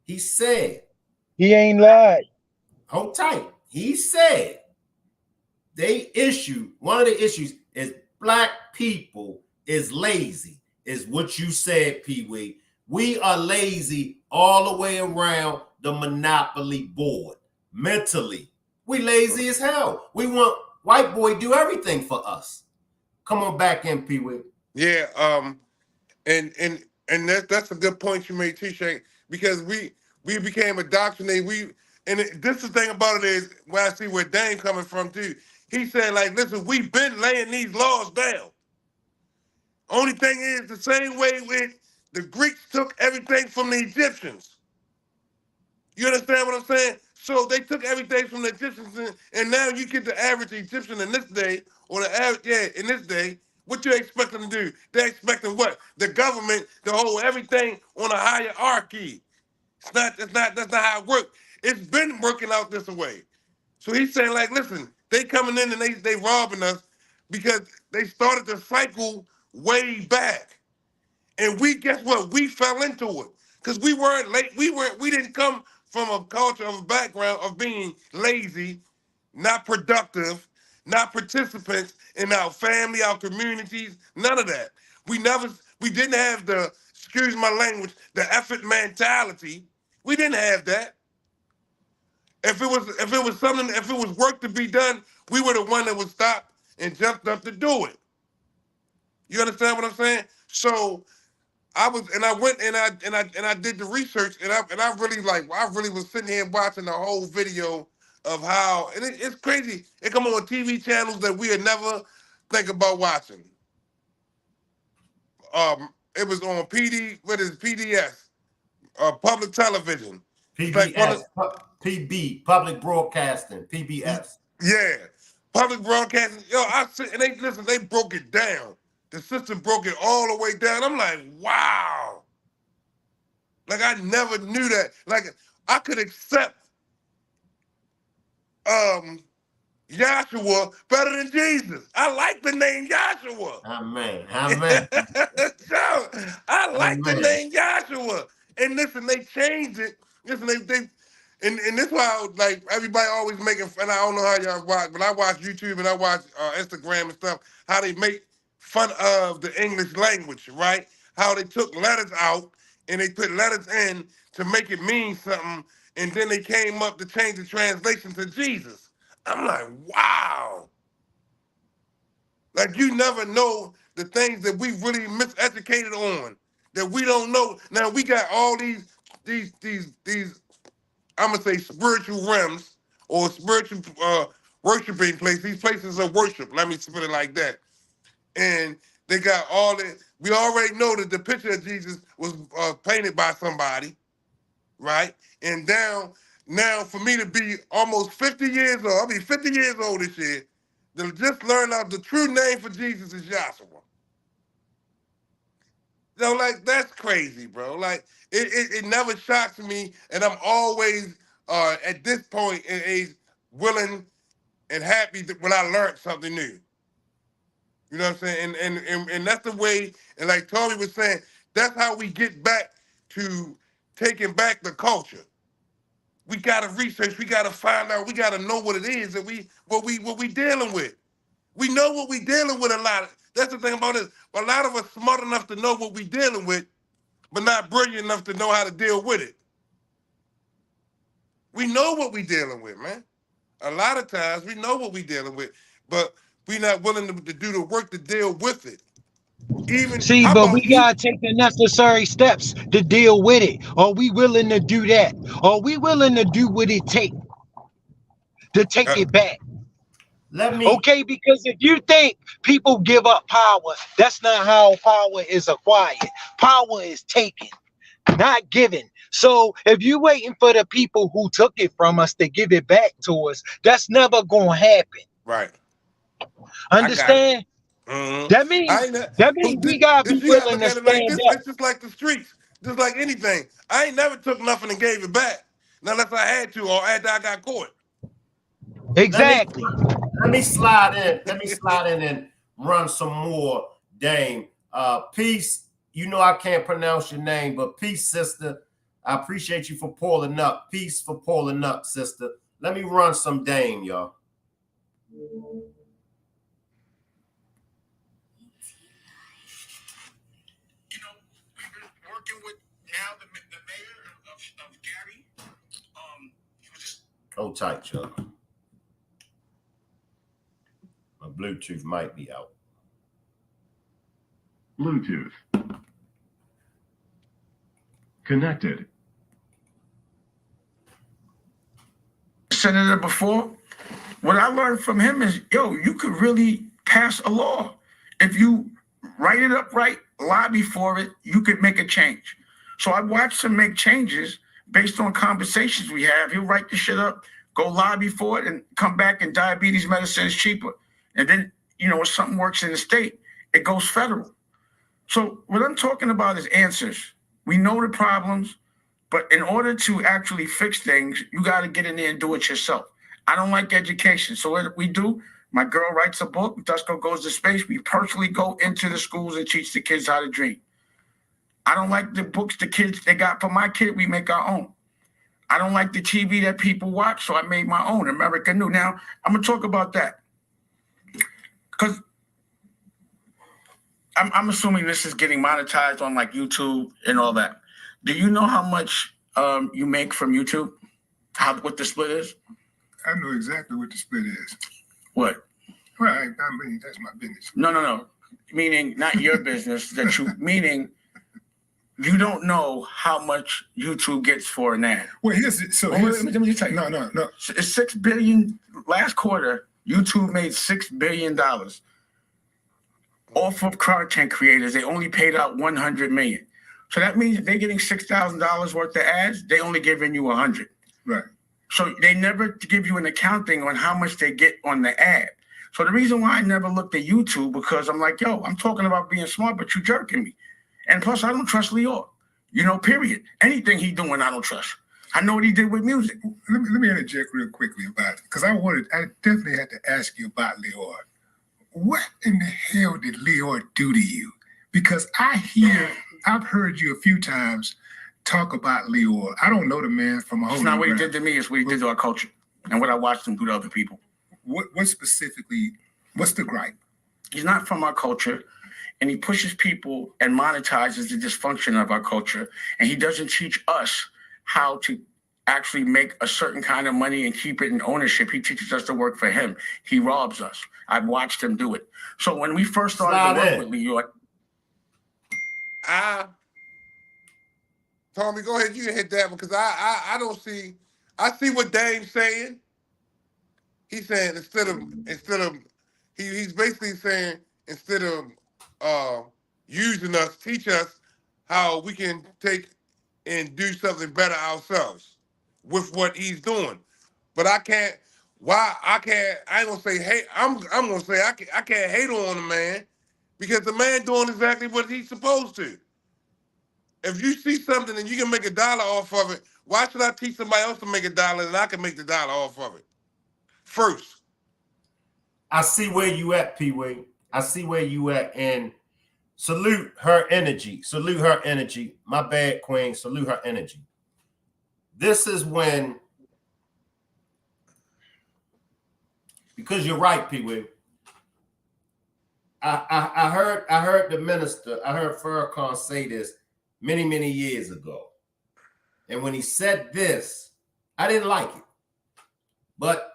He said. He ain't lied. Hold tight. He said one of the issues is black people is lazy, is what you said, Pee Wee. We are lazy all the way around the monopoly board. Mentally, we lazy as hell. We want white boy do everything for us. Come on back in, Pee Wee. Yeah, and that's a good point you made too, Shank, because we became indoctrinated. This is the thing about it is when I see where Dane coming from too. He said, like, listen, we've been laying these laws down. Only thing is the same way with the Greeks took everything from the Egyptians. You understand what I'm saying? So they took everything from the Egyptians, and now you get the average Egyptian in this day, or the average, in this day, what you expect them to do? They're expecting what? The government to hold everything on a hierarchy. That's not how it works. It's been working out this way. So he's saying, like, listen, they coming in and they robbing us because they started the cycle way back. And guess what? We fell into it. Because we weren't late. We didn't come from a culture of a background of being lazy, not productive, not participants in our family, our communities, none of that. We didn't have the, excuse my language, the effort mentality. We didn't have that. If it was work to be done, we were the one that would stop and jumped up to do it. You understand what I'm saying? So I went and I did the research, and I really was sitting here watching the whole video of how, and it's crazy. It come on TV channels that we would never think about watching. It was on PBS, public television. It's like one PBS, PB, public broadcasting, PBS. yeah, public broadcasting. Yo, I sit and they broke it down. The system broke it all the way down. I'm like, wow. Like I never knew that. Like I could accept Joshua better than Jesus. I like the name Joshua. Amen. Amen. So, I like the Amen. name Joshua. And listen, they changed it. Listen, and this why like everybody always making fun. I don't know how y'all watch, but I watch YouTube and I watch Instagram and stuff. How they make fun of the English language, right? How they took letters out and they put letters in to make it mean something, and then they came up to change the translation to Jesus. I'm like, wow. Like you never know the things that we really miseducated on, that we don't know. Now we got all these I'm gonna say spiritual realms or spiritual worshiping places. These places of worship. Let me put it like that. And they got all that. We already know that the picture of Jesus was painted by somebody, right? And now for me to be almost 50 years old, I'll be 50 years old this year, to just learn out the true name for Jesus is Joshua. So like that's crazy, bro. Like it never shocks me, and I'm always at this point in age willing and happy when I learned something new. You know what I'm saying? And that's the way, and like Tommy was saying, that's how we get back to taking back the culture. We gotta research, we gotta find out, we gotta know what it is that what we dealing with. We know what we dealing with a lot of. That's the thing about this. A lot of us smart enough to know what we dealing with, but not brilliant enough to know how to deal with it. We know what we dealing with, man. A lot of times we know what we dealing with, but we not willing to do the work to deal with it. Even See, how but we about you? gotta take the necessary steps to deal with it. Are we willing to do that? Are we willing to do what it takes to take it back? Let me. Okay, because if you think people give up power, that's not how power is acquired. Power is taken, not given. So if you're waiting for the people who took it from us to give it back to us, that's never gonna happen. Right. Understand? Mm-hmm. That means we gotta be You gotta willing look to at it like stand this. up. It's just like the streets, just like anything. I ain't never took nothing and gave it back, unless I had to or after I got caught. Exactly. Let me slide in. Let me slide in and run some more, Dame. Peace. You know I can't pronounce your name, but peace, sister. I appreciate you for pulling up. Peace for pulling up, sister. Let me run some Dame, y'all. Working with now the mayor of Gary. He was just Hold tight, y'all. My Bluetooth might be out. Bluetooth connected. Senator before. What I learned from him is, you could really pass a law if you write it up right, lobby for it. You could make a change. So I watched him make changes based on conversations we have. He'll write the shit up, go lobby for it, and come back and diabetes medicine is cheaper. And then, when something works in the state, it goes federal. So what I'm talking about is answers. We know the problems, but in order to actually fix things, you got to get in there and do it yourself. I don't like education. So what we do, my girl writes a book, Dusko Goes to Space. We personally go into the schools and teach the kids how to dream. I don't like the books the kids they got for my kid. We make our own. I don't like the TV that people watch, so I made my own, America New. Now, I'm going to talk about that. Because I'm assuming this is getting monetized on like YouTube and all that. Do you know how much you make from YouTube? What the split is? I know exactly what the split is. What? Well, I mean, that's my business. No. Meaning not your business, meaning you don't know how much YouTube gets for an ad. Well, let me tell you. No. It's $6 billion. Last quarter, YouTube made $6 billion off of content creators. They only paid out $100 million. So that means if they're getting $6,000 worth of ads, they only giving you 100. Right. So they never give you an accounting on how much they get on the ad. So the reason why I never looked at YouTube, because I'm like, yo, I'm talking about being smart, but you jerking me. And plus, I don't trust Leo. Period. Anything he doing, I don't trust. I know what he did with music. Let me interject real quickly about it, because I definitely had to ask you about Leo. What in the hell did Leo do to you? Because I've heard you a few times talk about Leo. I don't know the man from a whole. It's not what he did to me. It's what he did to our culture and what I watched him do to other people. What specifically? What's the gripe? He's not from our culture, and he pushes people and monetizes the dysfunction of our culture. And he doesn't teach us how to actually make a certain kind of money and keep it in ownership. He teaches us to work for him. He robs us. I've watched him do it. So when we first started to work with Leo, Tommy, go ahead. You can hit that one, because I don't see. I see what Dame's saying. He's saying instead of he's basically saying instead of using us, teach us how we can take and do something better ourselves with what he's doing. But I can't. Why I can't? I ain't gonna say hate. I'm gonna say I can't hate on the man, because the man doing exactly what he's supposed to. If you see something and you can make $1 off of it, why should I teach somebody else to make $1 and I can make the $1 off of it first? I see where you at, PWEE. I see where you at, and salute her energy. Salute her energy. My bad, Queen. Salute her energy. This is when, because you're right, PWEE. I heard the minister, I heard Farrakhan say this many years ago. And when he said this, I didn't like it. But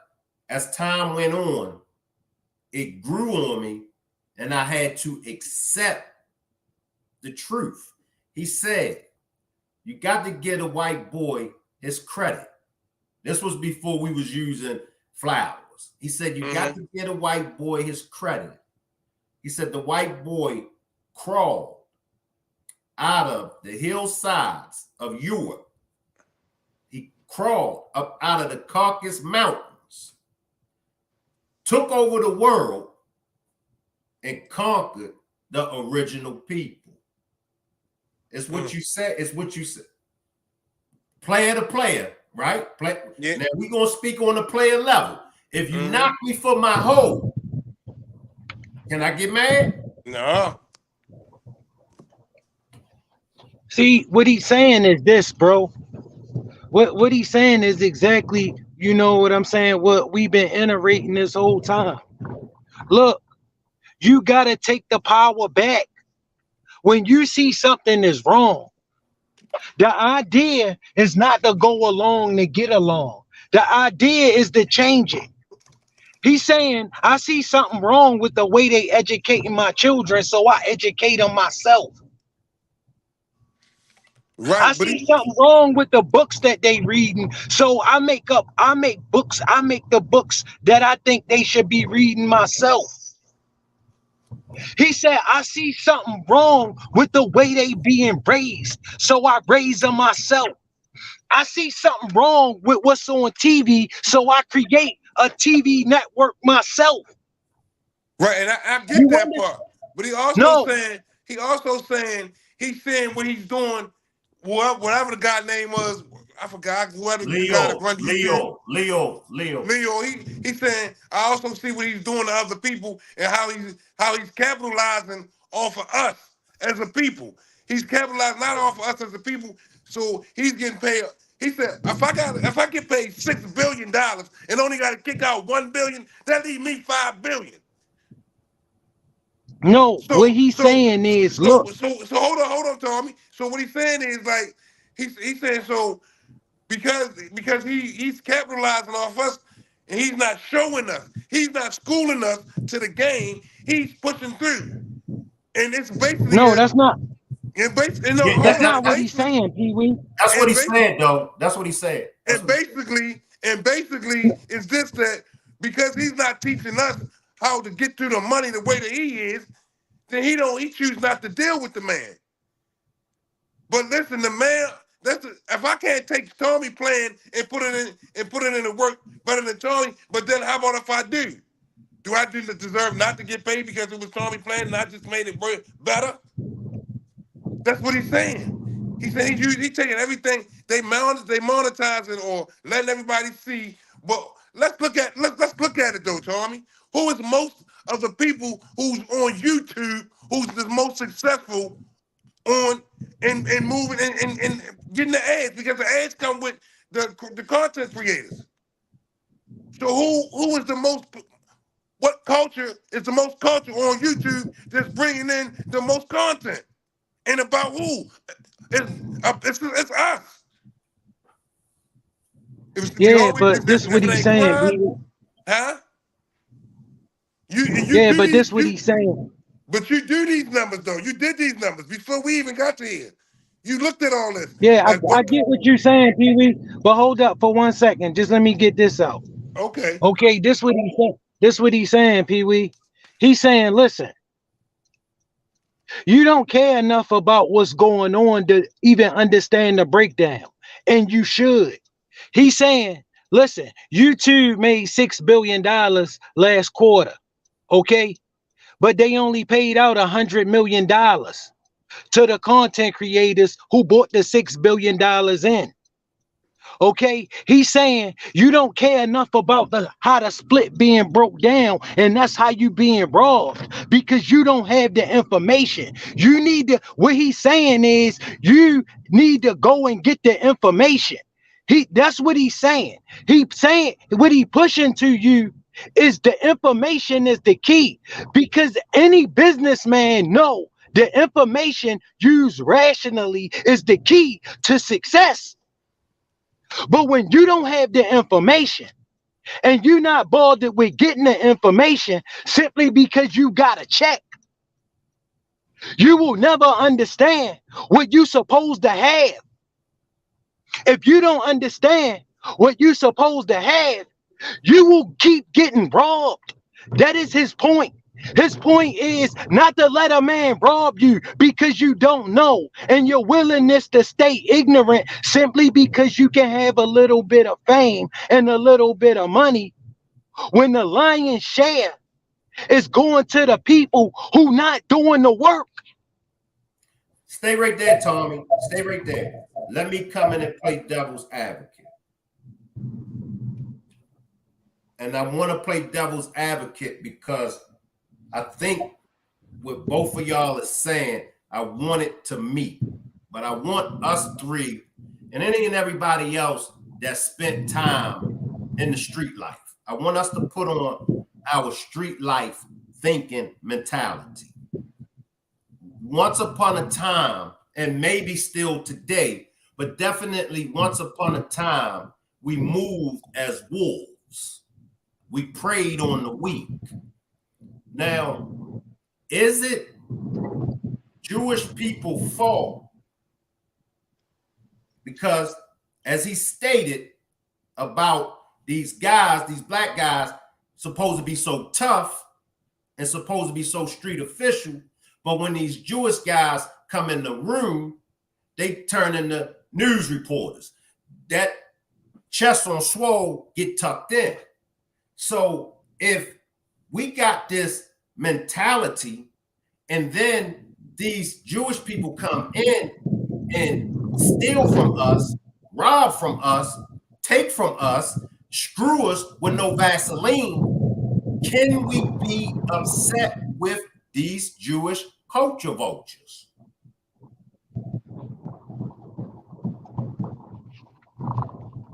as time went on, it grew on me, and I had to accept the truth. He said, you got to get a white boy his credit. This was before we was using flowers. He said, you got to get a white boy his credit. He said, the white boy crawled out of the hillsides of Europe. He crawled up out of the Caucasus Mountains, took over the world, and conquered the original people. It's what you said. It's what you said. Player to player, right? Yeah. Now we're gonna speak on the player level. If you knock me for my hoe, can I get mad? No. See, what he's saying is this, bro. What he's saying is exactly, you know what I'm saying, what we've been iterating this whole time. Look, you got to take the power back. When you see something is wrong, the idea is not to go along to get along. The idea is to change it. He's saying, I see something wrong with the way they educating my children, so I educate them myself. Right, I see something wrong with the books that they reading, so I make the books that I think they should be reading myself. He said, I see something wrong with the way they being raised, so I raise them myself. I see something wrong with what's on TV, so I create a TV network myself. Right, and I get that part, but he's saying what he's doing. Whatever the guy name was, I forgot. Whoever the guy that runs Leo. He's saying I also see what he's doing to other people and how he's capitalizing off of us as a people. He's capitalizing not off of us as a people, so he's getting paid. He said, if I get paid $6 billion and only got to kick out $1 billion, that leaves me $5 billion. No, what he's saying is, look. So hold on, Tommy. So what he's saying is like he's saying so because he's capitalizing off us and he's not showing us, he's not schooling us to the game. He's pushing through, and it's basically that's not. And basically, no, Yeah, hold That's on. not what he's saying, Pee Wee. that's what And he bas- said, though. That's what he said. That's and what he said. basically, it's just that because he's not teaching us how to get to the money the way that he is, then he choose not to deal with the man. But listen, the man, if I can't take Tommy plan and put it in the work better than Tommy, but then how about if I do? Do I deserve not to get paid because it was Tommy plan and I just made it work better? That's what he's saying. He said he's taking everything they monetizing or letting everybody see. But let's look at it though, Tommy. Who is most of the people who's on YouTube who's the most successful on and moving and getting the ads, because the ads come with the content creators. So who is the most, what culture is the most culture on YouTube that's bringing in the most content? And about who? It's us. Yeah, but this what If it he's ain't saying, crime, Pee Wee. huh? You Yeah, do but these this what he's saying. but you do these numbers though. You did these numbers before we even got to here. You looked at all this. Yeah, Like I what? get what you're saying, Pee Wee. But hold up for 1 second. Just let me get this out. Okay. Okay, this what he's saying. This what he's saying, Pee Wee. He's saying, listen, you don't care enough about what's going on to even understand the breakdown, and you should. He's saying, listen, YouTube made $6 billion last quarter, okay, but they only paid out $100 million to the content creators who bought the $6 billion in. Okay, he's saying you don't care enough about the how the split being broke down, and that's how you being robbed because you don't have the information. You need to. What he's saying is you need to go and get the information. That's what he's saying. He's saying what he pushing to you is the information is the key because any businessman know the information used rationally is the key to success. But when you don't have the information and you're not bothered with getting the information simply because you got a check, you will never understand what you're supposed to have. If you don't understand what you're supposed to have, you will keep getting robbed. That is his point. His point is not to let a man rob you because you don't know and your willingness to stay ignorant simply because you can have a little bit of fame and a little bit of money when the lion's share is going to the people who not doing the work. Stay right there, Tommy. Stay right there. Let me come in and play devil's advocate. And I want to play devil's advocate because I think what both of y'all are saying, I want it to meet. But I want us three and any and everybody else that spent time in the street life. I want us to put on our street life thinking mentality. Once upon a time, and maybe still today, but definitely once upon a time, we moved as wolves. We preyed on the weak. Now, is it Jewish people's fault? Because as he stated about these guys, these black guys, supposed to be so tough and supposed to be so street official, but when these Jewish guys come in the room, they turn into news reporters. That chest on swole get tucked in. So if we got this mentality and then these Jewish people come in and steal from us, rob from us, take from us, screw us with no Vaseline, can we be upset with these Jewish culture vultures?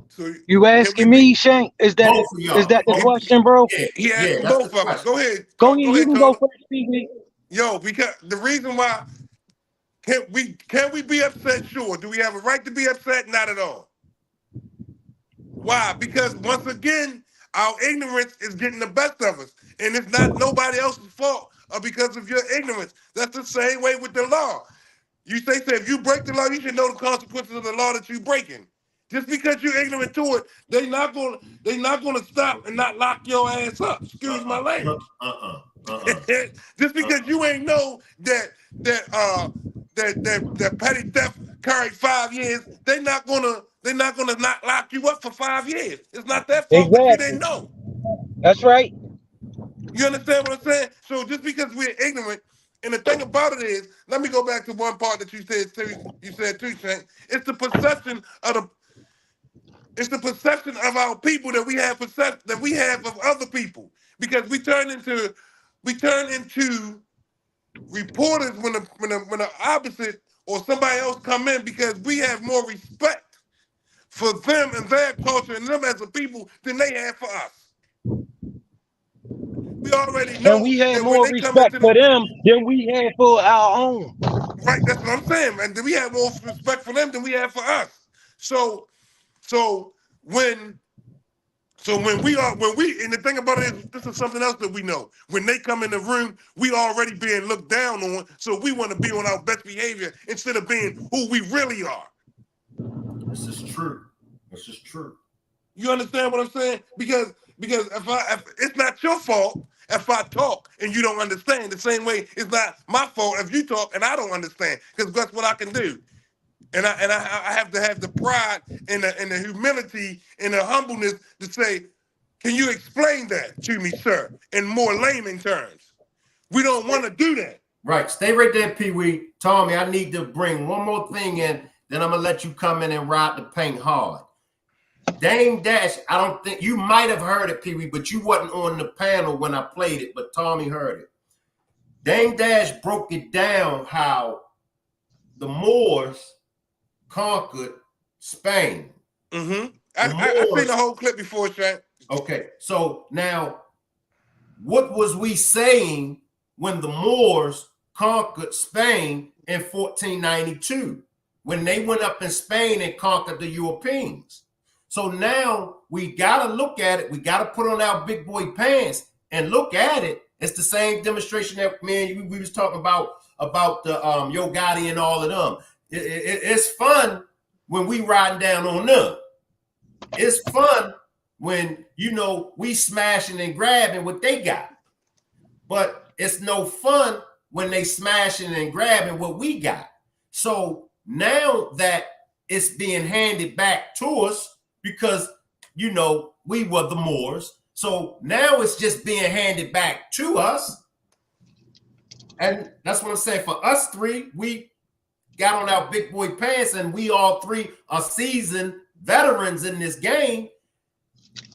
So You can we asking be? me, Shank? Both of Is y'all. that the question, bro? Yeah, He yeah, asking that's both the of them. question. Go ahead. Go Go ahead, you ahead, can go Tom. first, Pee. Yo, because the reason why can we be upset? Sure. Do we have a right to be upset? Not at all. Why? Because once again, our ignorance is getting the best of us. And it's not nobody else's fault or because of your ignorance. That's the same way with the law. You say if you break the law, you should know the consequences of the law that you're breaking. Just because you're ignorant to it, they not gonna stop and not lock your ass up. Excuse my language. Just because you ain't know that petty theft carried 5 years, they're not gonna not lock you up for 5 years. It's not their fault that you Exactly. didn't know. That's right. You understand what I'm saying? So just because we're ignorant, and the thing about it is, let me go back to one part that you said too. You said too, Shank. It's the perception of our people that we have of other people, because we turn into reporters when the opposite or somebody else come in, because we have more respect for them and their culture and them as a people than they have for us. We already And know we had that when more they come respect into for the them than we had for our own. right, that's what I'm saying, man. We have more respect for them than we have for us. So when and the thing about it is, this is something else that we know. When they come in the room, we already being looked down on, so we want to be on our best behavior instead of being who we really are. This is true. This is true. You understand what I'm saying? Because if it's not your fault if I talk and you don't understand, the same way it's not my fault if you talk and I don't understand, because that's what I can do. And I have to have the pride and the humility and the humbleness to say, can you explain that to me, sir, in more layman terms? We don't want to do that. Right. Stay right there, Pee-wee. Tommy, I need to bring one more thing in, then I'm going to let you come in and ride the paint hard. Dame Dash, I don't think you might have heard it, Pee-wee, but you wasn't on the panel when I played it, but Tommy heard it. Dame Dash broke it down how the Moors conquered Spain. Mm-hmm. I've seen the whole clip before, Shaq. Okay, so now what was we saying when the Moors conquered Spain in 1492, when they went up in Spain and conquered the Europeans? So now we got to look at it. We got to put on our big boy pants and look at it. It's the same demonstration that, man, we was talking about the Yo Gotti and all of them. It's fun when we riding down on them. It's fun when, you know, we smashing and grabbing what they got. But it's no fun when they smashing and grabbing what we got. So now that it's being handed back to us, because, you know, we were the Moors. So now it's just being handed back to us. And that's what I'm saying. For us three, we got on our big boy pants, and we all three are seasoned veterans in this game.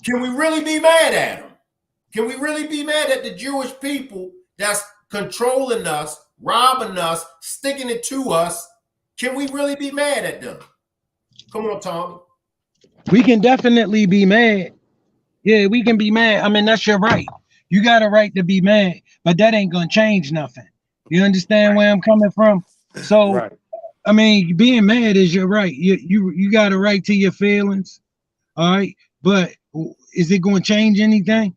Can we really be mad at them? Can we really be mad at the Jewish people that's controlling us, robbing us, sticking it to us? Can we really be mad at them? Come on, Tommy. We can definitely be mad. Yeah, we can be mad. I mean, that's your right. You got a right to be mad, but that ain't gonna change nothing. You understand where I'm coming from? So, Right. I mean, being mad is your right. You got a right to your feelings, all right. But is it going to change anything?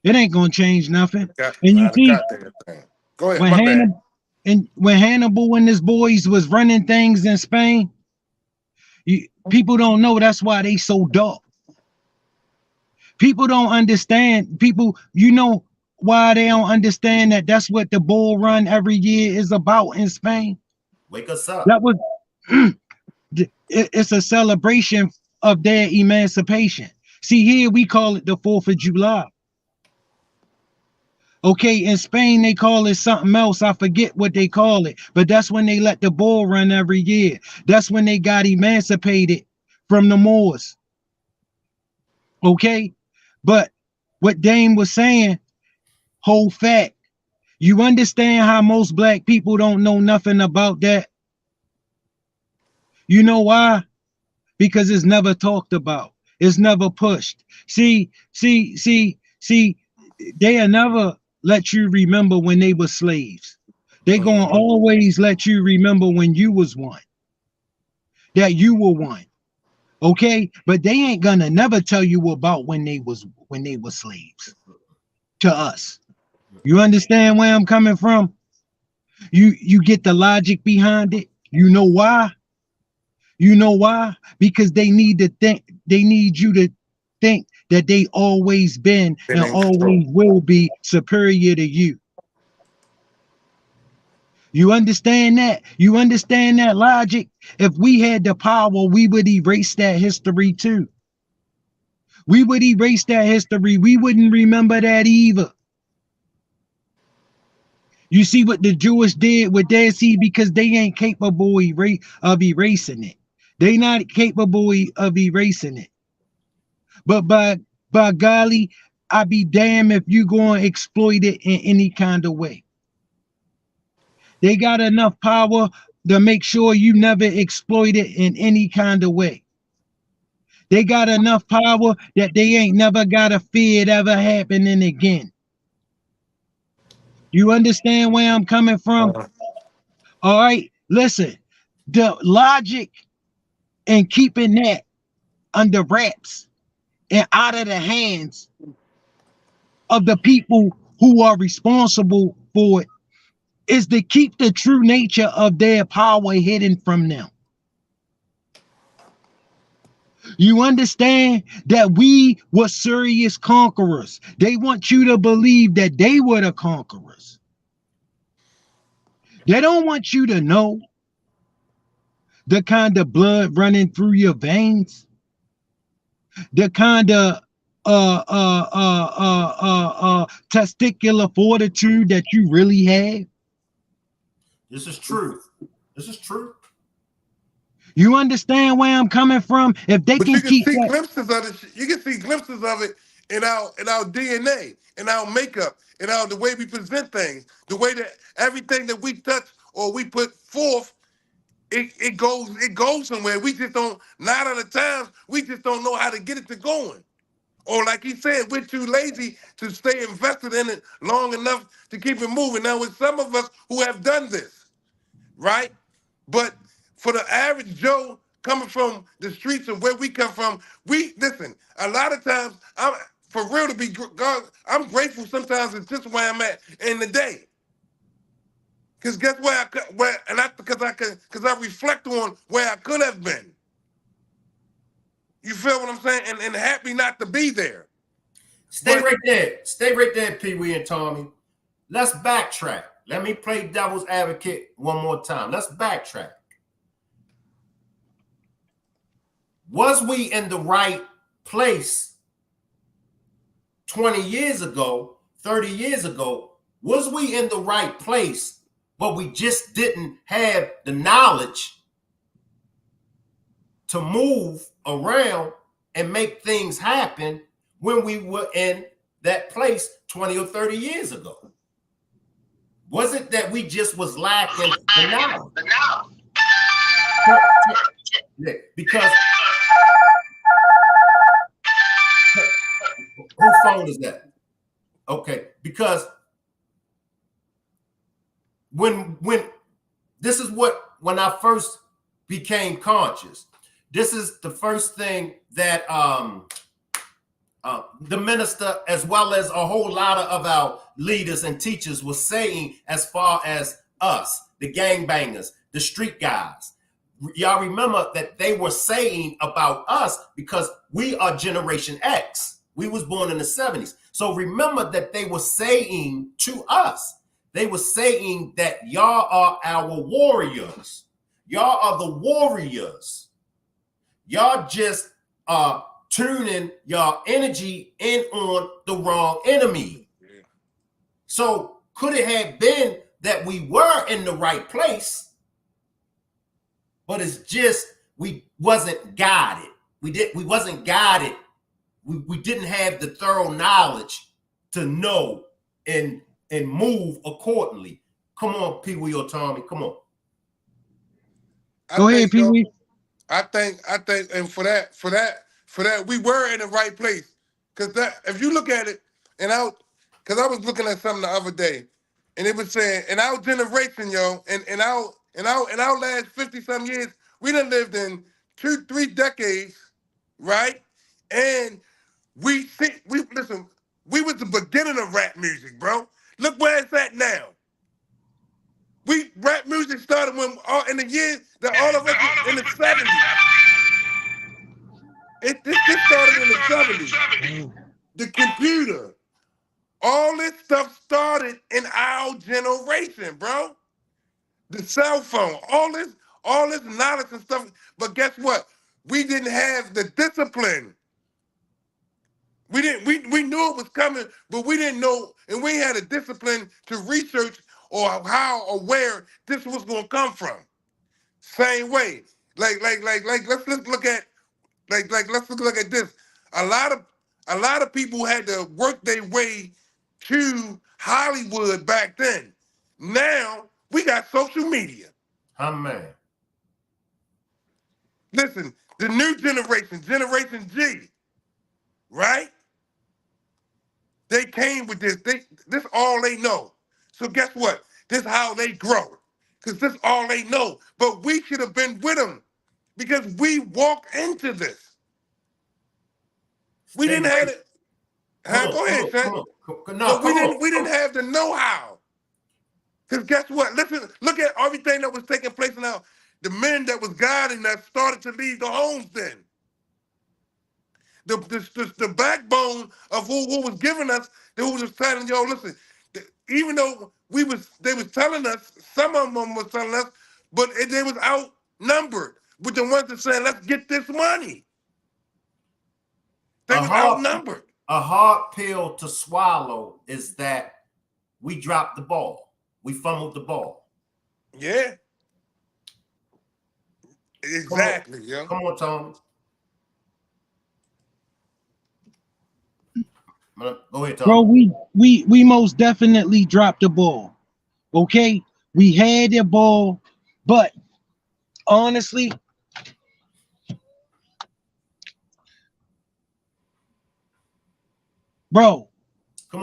It ain't going to change nothing. And you see, go ahead. When Hannibal and his boys was running things in Spain, people don't know that's why they so dark. People don't understand. People, you know why they don't understand that that's what the bull run every year is about in Spain? Wake us up. That was it's a celebration of their emancipation. See, here we call it the 4th of July. Okay, in Spain they call it something else. I forget what they call it, but that's when they let the bull run every year. That's when they got emancipated from the Moors. Okay, but what Dame was saying, whole fact. You understand how most black people don't know nothing about that? You know why? Because it's never talked about. It's never pushed. See, they'll never let you remember when they were slaves. They gonna always let you remember when you was one. That you were one. Okay? But they ain't gonna never tell you about when they were slaves to us. You understand where I'm coming from? You get the logic behind it? You know why? You know why? Because they need to think, they need you to think that they always been Been and in control. always will be superior to you. You understand that? You understand that logic? If we had the power, we would erase that history too. We would erase that history. We wouldn't remember that either. You see what the Jewish did with their seed because they ain't capable of erasing it. They not capable of erasing it. But by golly, I be damned if you going to exploit it in any kind of way. They got enough power to make sure you never exploit it in any kind of way. They got enough power that they ain't never got to fear it ever happening again. You understand where I'm coming from? All right, listen, the logic and keeping that under wraps and out of the hands of the people who are responsible for it is to keep the true nature of their power hidden from them. You understand that we were serious conquerors. They want you to believe that they were the conquerors. They don't want you to know the kind of blood running through your veins, the kind of testicular fortitude that you really have. This is truth. This is true. You understand where I'm coming from? If they But can you can keep see that, glimpses of it. You can see glimpses of it in our DNA, in our makeup, in the way we present things, the way that everything that we touch or we put forth, it goes somewhere. We just don't. Not of the times we just don't know how to get it to going. Or like he said, we're too lazy to stay invested in it long enough to keep it moving. Now, with some of us who have done this, right? But for the average Joe coming from the streets of where we come from, we listen. A lot of times, I'm for real to be God. I'm grateful sometimes it's just where I'm at in the day. Cause guess where and I because I reflect on where I could have been. You feel what I'm saying? And happy not to be there. Stay But right there. Stay right there, Pee Wee and Tommy. Let's backtrack. Let me play devil's advocate one more time. Let's backtrack. Was we in the right place 20 years ago, 30 years ago? Was we in the right place, but we just didn't have the knowledge to move around and make things happen when we were in that place 20 or 30 years ago? Was it that we just was lacking the knowledge? Because whose phone is that? Okay, because when this is when I first became conscious, this is the first thing that the minister, as well as a whole lot of our leaders and teachers, was saying as far as us, the gangbangers, the street guys. Y'all remember that they were saying about us because we are Generation X. We was born in the 70s. So remember that they were saying to us, they were saying that y'all are our warriors. Y'all are the warriors. Y'all just tuning your energy in on the wrong enemy. So could it have been that we were in the right place, but it's just we wasn't guided. We wasn't guided. We didn't have the thorough knowledge to know and move accordingly. Come on, Pee Wee or Tommy. Come on. go ahead, Pee Wee. I think, and for that, we were in the right place. Cause that, if you look at it, cause I was looking at something the other day, and it was saying, in our generation, yo, in our last 50-some years, we done lived in 2-3 decades, right? And listen, we was the beginning of rap music, bro. Look where it's at now. Rap music started when in the years that all of us in the 70s. This started in the 70s. The computer. All this stuff started in our generation, bro. The cell phone, all this knowledge and stuff. But guess what? We didn't have the discipline. We knew it was coming, but we didn't know, and we had a discipline to research or how or where this was gonna come from. Same way. Like let's look at let's look at this. A lot of people had to work their way to Hollywood back then. Now we got social media. Man. Listen, the new generation, Generation G, right? They came with this. This all they know. So guess what? This how they grow. Because this all they know. But we should have been with them because we walked into this. We didn't have it. Go ahead, son. No, we didn't have the know-how. Because guess what? Listen, look at everything that was taking place now. The men that was guiding us started to leave the homes then. The backbone of who was giving us, who was telling, yo, listen, even though they was telling us, some of them was telling us, but they was outnumbered with the ones that said, let's get this money. They was outnumbered. A hard pill to swallow is that we dropped the ball. We fumbled the ball. Yeah. Exactly, yo. Come on, Tom. Go ahead, Tom. Bro, we most definitely dropped the ball. Okay? We had the ball, but honestly, bro,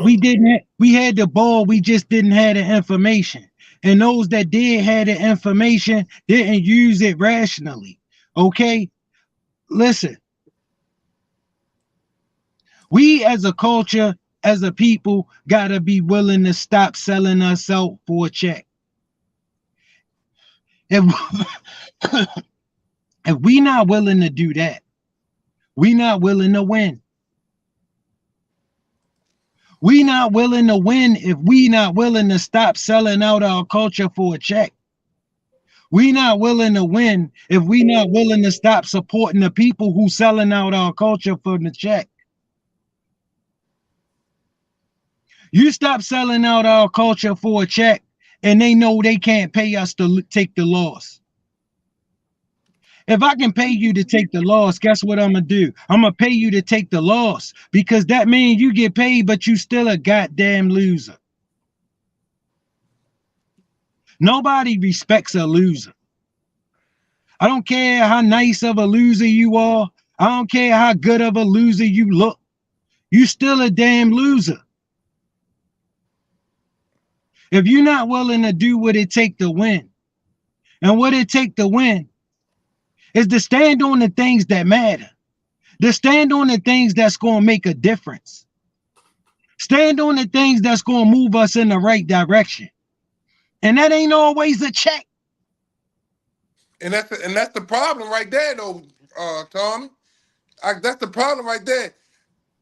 we had the ball, we just didn't have the information. And those that did have the information didn't use it rationally. Okay? Listen. We as a culture, as a people, gotta be willing to stop selling us out for a check. If if we not willing to do that, we not willing to win. We not willing to win if we not willing to stop selling out our culture for a check. We not willing to win if we not willing to stop supporting the people who selling out our culture for the check. You stop selling out our culture for a check and they know they can't pay us to take the loss. If I can pay you to take the loss, guess what I'm going to do? I'm going to pay you to take the loss because that means you get paid, but you still a goddamn loser. Nobody respects a loser. I don't care how nice of a loser you are. I don't care how good of a loser you look. You still a damn loser. If you're not willing to do what it take to win, and what it take to win is to stand on the things that matter, to stand on the things that's going to make a difference, stand on the things that's going to move us in the right direction, and that ain't always a check. And that's the problem right there, though, Tommy. That's the problem right there.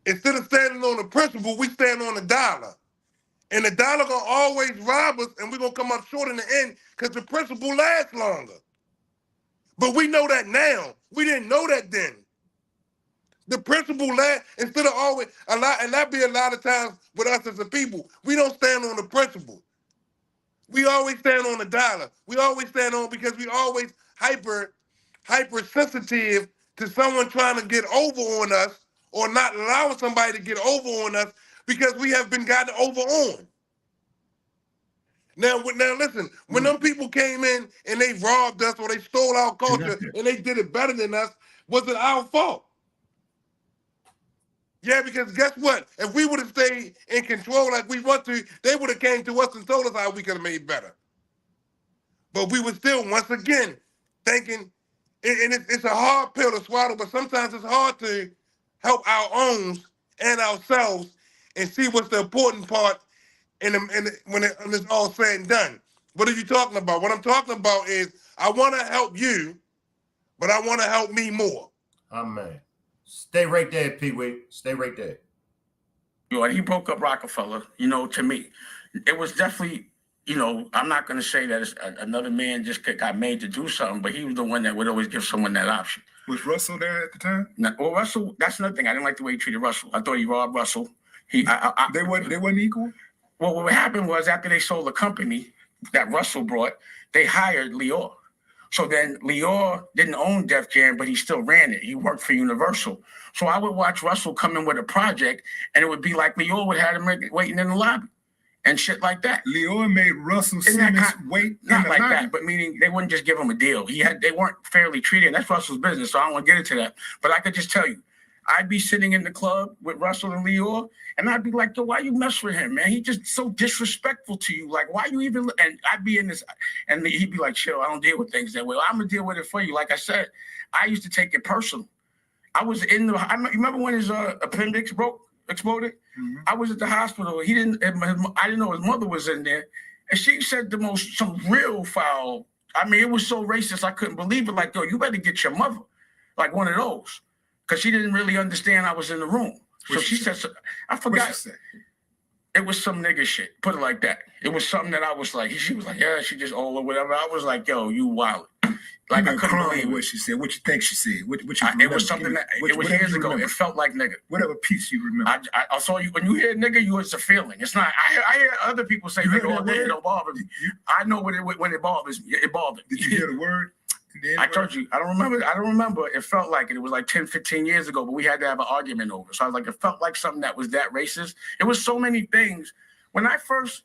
Instead of standing on the principle, we stand on the dollar. And the dollar gonna always rob us, and we're gonna come up short in the end because the principle lasts longer. But we know that now. We didn't know that then. The principle lasts instead of always a lot, and that be a lot of times with us as a people. We don't stand on the principle. We always stand on the dollar. We always stand on because we always hyper sensitive to someone trying to get over on us or not allowing somebody to get over on us because we have been gotten over on. Now listen, when them people came in and they robbed us or they stole our culture and they did it better than us, was it our fault? Yeah, because guess what? If we would have stayed in control like we want to, they would have came to us and told us how we could have made better. But we were still, once again, thinking, and it's a hard pill to swallow, but sometimes it's hard to help our own and ourselves and see what's the important part when it's all said and done. What are you talking about? What I'm talking about is I want to help you, but I want to help me more. Amen. Stay right there, PWEE. Stay right there. He broke up Rockefeller, to me. It was definitely, I'm not going to say that it's another man just got made to do something, but he was the one that would always give someone that option. Was Russell there at the time? No, well, Russell, that's another thing. I didn't like the way he treated Russell. I thought he robbed Russell. They wasn't equal? Well, what happened was after they sold the company that Russell brought, they hired Lior. So then Lior didn't own Def Jam, but he still ran it. He worked for Universal. So I would watch Russell come in with a project, and it would be like Lior would have him waiting in the lobby and shit like that. Lior made Russell Simmons wait not like that, but meaning they wouldn't just give him a deal. They weren't fairly treated, and that's Russell's business, so I don't want to get into that. But I could just tell you, I'd be sitting in the club with Russell and Lior, and I'd be like, yo, why you mess with him, man? He just so disrespectful to you. Like, why you even, and I'd be in this, and he'd be like, chill, I don't deal with things that way. I'm going to deal with it for you. Like I said, I used to take it personal. I was you remember when his appendix exploded? Mm-hmm. I was at the hospital. I didn't know his mother was in there. And she said some real foul. I mean, it was so racist, I couldn't believe it. Like, yo, you better get your mother. Like one of those. Because she didn't really understand I was in the room. So she said, I forgot. It was some nigga shit. Put it like that. It was something that I was like, she was like, yeah, she just old or whatever. I was like, yo, you wild. Like, I couldn't believe what she said. What you think she said? It was something that, it was years ago. It felt like nigga. Whatever piece you remember. I saw you, when you hear nigga, it's a feeling. It's not, I hear other people say nigga all day, it don't bother me. I know when it bothers me. It bothered me. Did you hear the word? I told you, I don't remember. It felt like it. It was like 10, 15 years ago, but we had to have an argument over. So I was like, it felt like something that was that racist. It was so many things. When I first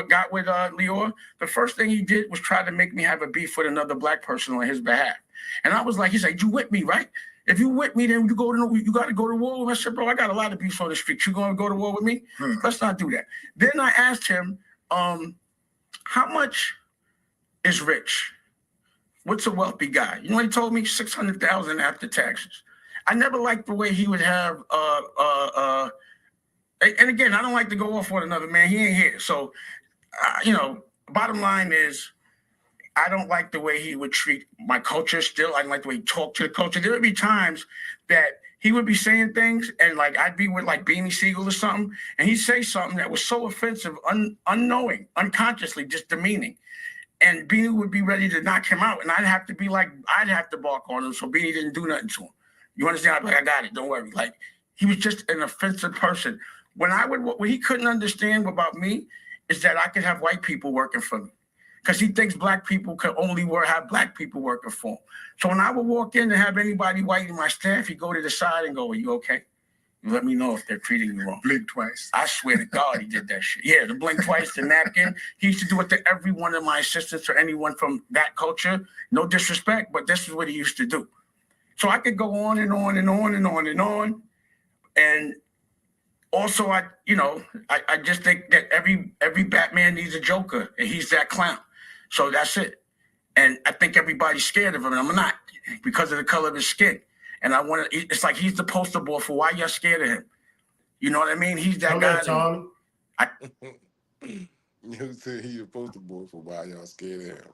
got with Lior, the first thing he did was try to make me have a beef with another black person on his behalf. And I was like, he's like, you with me, right? If you with me, then you got to go to war with me. I said, bro, I got a lot of beefs on the street. You going to go to war with me? Let's not do that. Then I asked him, how much is rich? What's a wealthy guy? You know what he told me? $600,000 after taxes. I never liked the way he would have, and again, I don't like to go off on another man. He ain't here. So, bottom line is, I don't like the way he would treat my culture still. I don't like the way he talked to the culture. There would be times that he would be saying things, and like I'd be with like Beanie Siegel or something, and he'd say something that was so offensive, unknowing, unconsciously, just demeaning. And Beanie would be ready to knock him out, and I'd have to bark on him so Beanie didn't do nothing to him. You understand? I'd be like, I got it, don't worry. Like, he was just an offensive person. What he couldn't understand about me is that I could have white people working for me, because he thinks black people could only have black people working for him. So when I would walk in and have anybody white in my staff, he'd go to the side and go, are you okay? You let me know if they're treating you wrong. Blink twice. I swear to God, he did that shit. Yeah, the blink twice, the napkin. He used to do it to every one of my assistants or anyone from that culture. No disrespect, but this is what he used to do. So I could go on and on and on and on and on. And also, I just think that every Batman needs a Joker, and he's that clown. So that's it. And I think everybody's scared of him, and I'm not, because of the color of his skin. And it's like he's the poster boy for why you're scared of him. You know what I mean? He's that guy. Tommy. You said he's the poster boy for why y'all scared of him.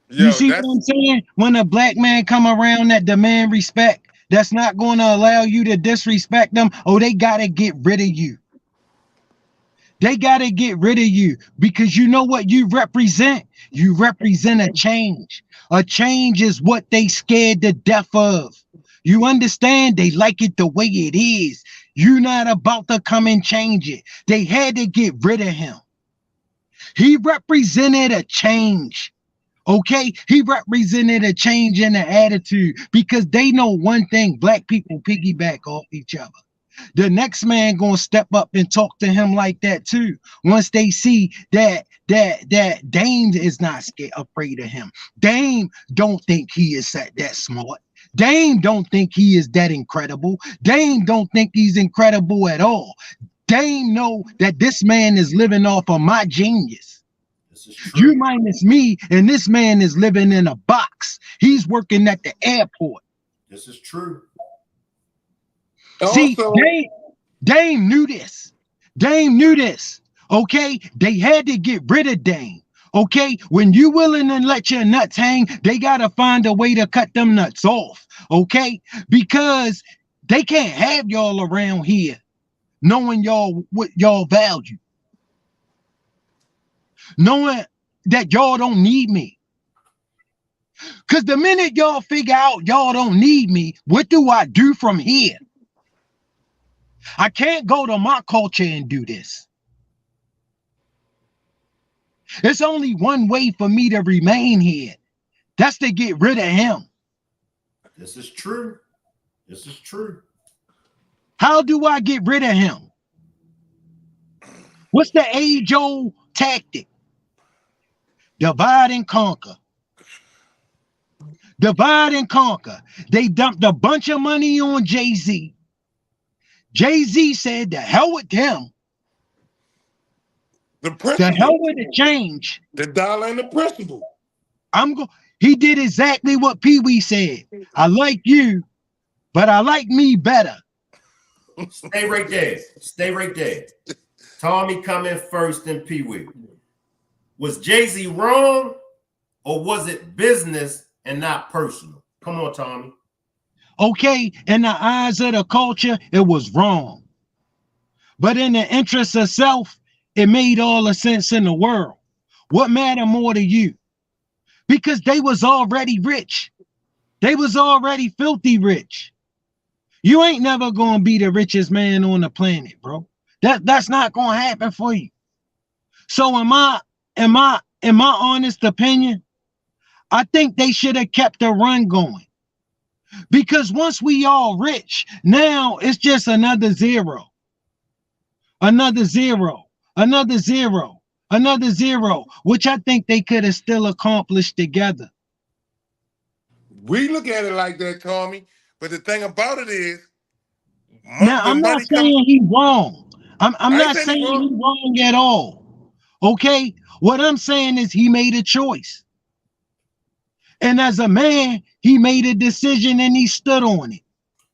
You see what I'm saying? When a black man come around that demand respect, that's not going to allow you to disrespect them. Oh, they got to get rid of you. They got to get rid of you, because you know what you represent? You represent a change. A change is what they scared to death of. You understand? They like it the way it is. You're not about to come and change it. They had to get rid of him. He represented a change. Okay, he represented a change in the attitude, because they know one thing: black people piggyback off each other. The next man gonna step up and talk to him like that too. Once they see that Dame is not afraid of him. Dame don't think he is that smart. Dame don't think he is that incredible. Dame don't think he's incredible at all. Dame know that this man is living off of my genius. You minus me, and this man is living in a box. He's working at the airport. This is true. See, Dame knew this. Dame knew this. Okay, they had to get rid of Dame. Okay, when you willing to let your nuts hang, they gotta find a way to cut them nuts off. Okay, because they can't have y'all around here knowing y'all what y'all value, knowing that y'all don't need me. Because the minute y'all figure out y'all don't need me, what do I do from here? I can't go to my culture and do this. It's only one way for me to remain here. That's to get rid of him. This is true. This is true. How do I get rid of him? What's the age-old tactic? Divide and conquer. Divide and conquer. They dumped a bunch of money on Jay-Z. Jay-Z said, the hell with him. The The principle. hell with the change. The dollar and the principle. He did exactly what PWEE said. I like you, but I like me better. Stay right there. Stay right there. Tommy coming first in Pee-wee. Was Jay-Z wrong, or was it business and not personal? Come on, Tommy. Okay, in the eyes of the culture, it was wrong. But in the interest of self, it made all the sense in the world. What mattered more to you? Because they was already rich. They was already filthy rich. You ain't never gonna be the richest man on the planet, bro. That's not gonna happen for you. So in my honest opinion, I think they should have kept the run going. Because once we all rich, now it's just another zero. Another zero. Another zero. Another zero. Which I think they could have still accomplished together. We look at it like that, Tommy. But the thing about it is, Now, when I'm not money comes, saying he's wrong. I'm I ain't not saying saying he's wrong. he's wrong at all. Okay? What I'm saying is he made a choice. And as a man, he made a decision and he stood on it.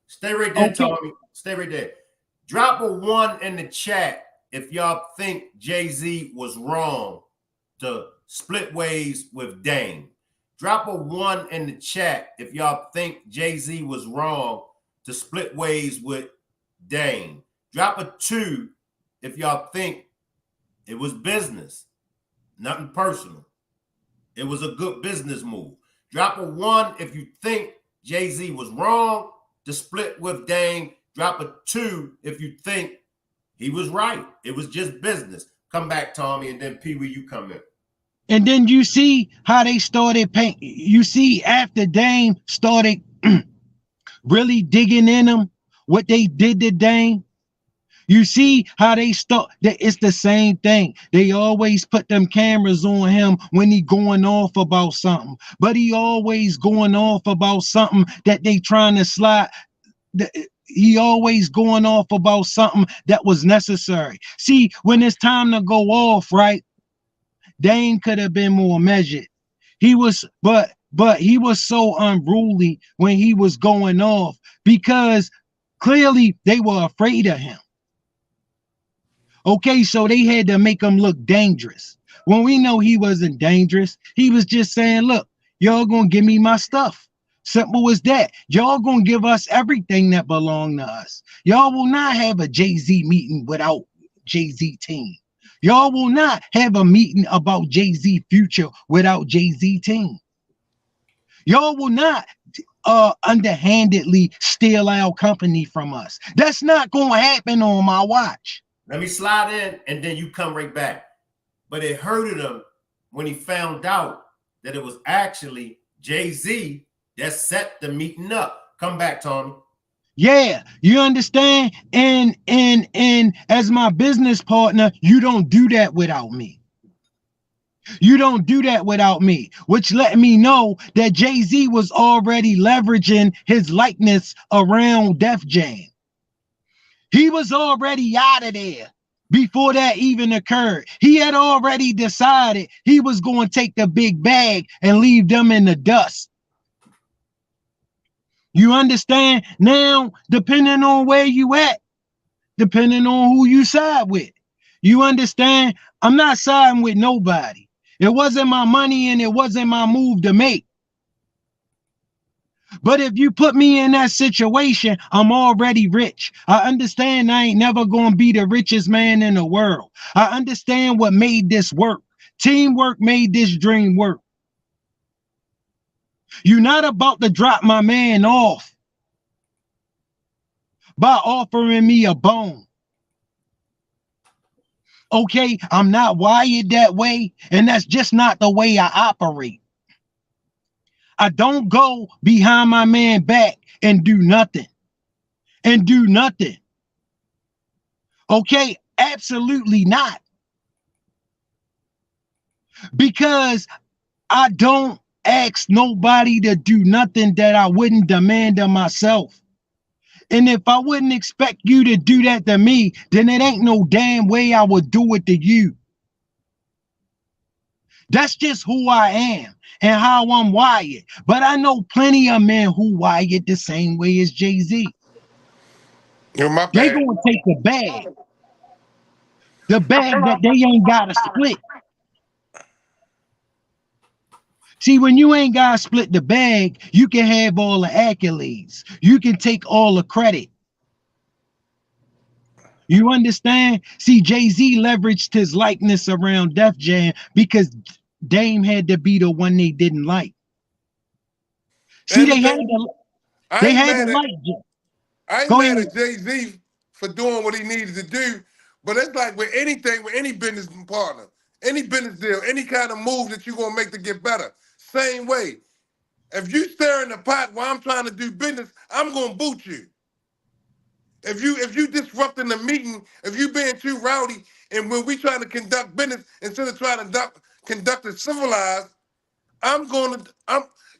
Stay right there, Okay. Tommy. Stay right there. Drop a 1 in the chat if y'all think Jay-Z was wrong to split ways with Dame. Drop a 1 in the chat if y'all think Jay-Z was wrong to split ways with Dame. Drop a 2 if y'all think it was business, nothing personal. It was a good business move. Drop a 1 if you think Jay-Z was wrong to split with Dame. Drop a 2 if you think he was right. It was just business. Come back, Tommy, and then Pee-wee, you come in. And then you see how they started paying. You see after Dame started really digging in them, what they did to Dame. You see how they start. It's the same thing. They always put them cameras on him when he going off about something. But he always going off about something that they trying to slide. He always going off about something that was necessary. See, when it's time to go off, right? Dame could have been more measured. He was, but he was so unruly when he was going off because clearly they were afraid of him. Okay, so they had to make him look dangerous. When we know he wasn't dangerous, he was just saying, look, y'all gonna give me my stuff. Simple as that. Y'all gonna give us everything that belong to us. Y'all will not have a Jay-Z meeting without Jay-Z team. Y'all will not have a meeting about Jay-Z future without Jay-Z team. Y'all will not underhandedly steal our company from us. That's not gonna happen on my watch. Let me slide in and then you come right back. But it hurted him when he found out that it was actually Jay-Z that set the meeting up. Come back, Tommy. Yeah, you understand? And as my business partner, you don't do that without me. You don't do that without me, which let me know that Jay-Z was already leveraging his likeness around Def Jam. He was already out of there before that even occurred. He had already decided he was going to take the big bag and leave them in the dust. You understand? Now, depending on where you at, depending on who you side with, You understand? I'm not siding with nobody. It wasn't my money and it wasn't my move to make. But if you put me in that situation, I'm already rich. I understand I ain't never going to be the richest man in the world. I understand what made this work. Teamwork made this dream work. You're not about to drop my man off by offering me a bone. Okay, I'm not wired that way, and that's just not the way I operate. I don't go behind my man back and do nothing. Okay, absolutely not. Because I don't ask nobody to do nothing that I wouldn't demand of myself. And if I wouldn't expect you to do that to me, then it ain't no damn way I would do it to you. That's just who I am and how I'm wired. But I know plenty of men who wired the same way as Jay-Z. My They bad. gonna take the bag that they ain't gotta split. See, when you ain't gotta split the bag, you can have all the accolades. You can take all the credit. You understand? See, Jay-Z leveraged his likeness around Def Jam because Dame had to be the one they didn't like. See, And the they had thing, to I ain't mad at like Jay. I ain't Go mad ahead. at Jay-Z for doing what he needed to do, but it's like with anything, with any business partner, any business deal, any kind of move that you're gonna make to get better. Same way. If you stir in the pot while I'm trying to do business, I'm gonna boot you. If you disrupting the meeting, if you being too rowdy, and when we trying to conduct business instead of trying to conduct it civilized,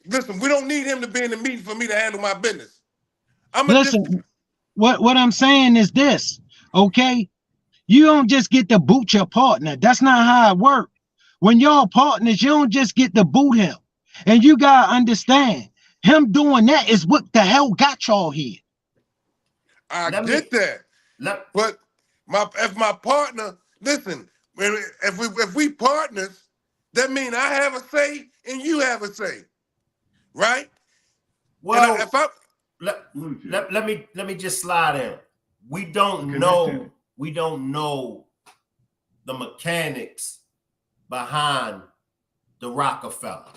listen, we don't need him to be in the meeting for me to handle my business. Listen, what I'm saying is this, okay? You don't just get to boot your partner. That's not how it works. When y'all partners, you don't just get to boot him. And you gotta understand, him doing that is what the hell got y'all here. I get that. But if my partner, listen, if we partners, that means I have a say and you have a say, right? Well, and if I let me just slide in. We don't know the mechanics behind the Rockefeller.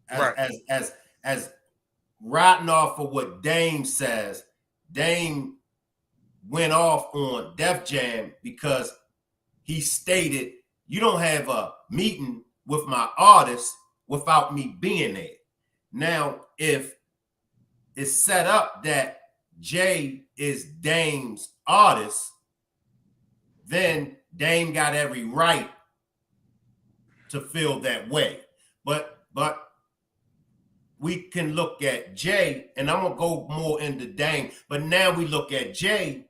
As riding off of what Dame says, Dame went off on Def Jam because he stated, you don't have a meeting with my artist without me being there. Now, if it's set up that Jay is Dame's artist, then Dame got every right to feel that way. But we can look at Jay, and I'm gonna go more into Dame, but now we look at Jay.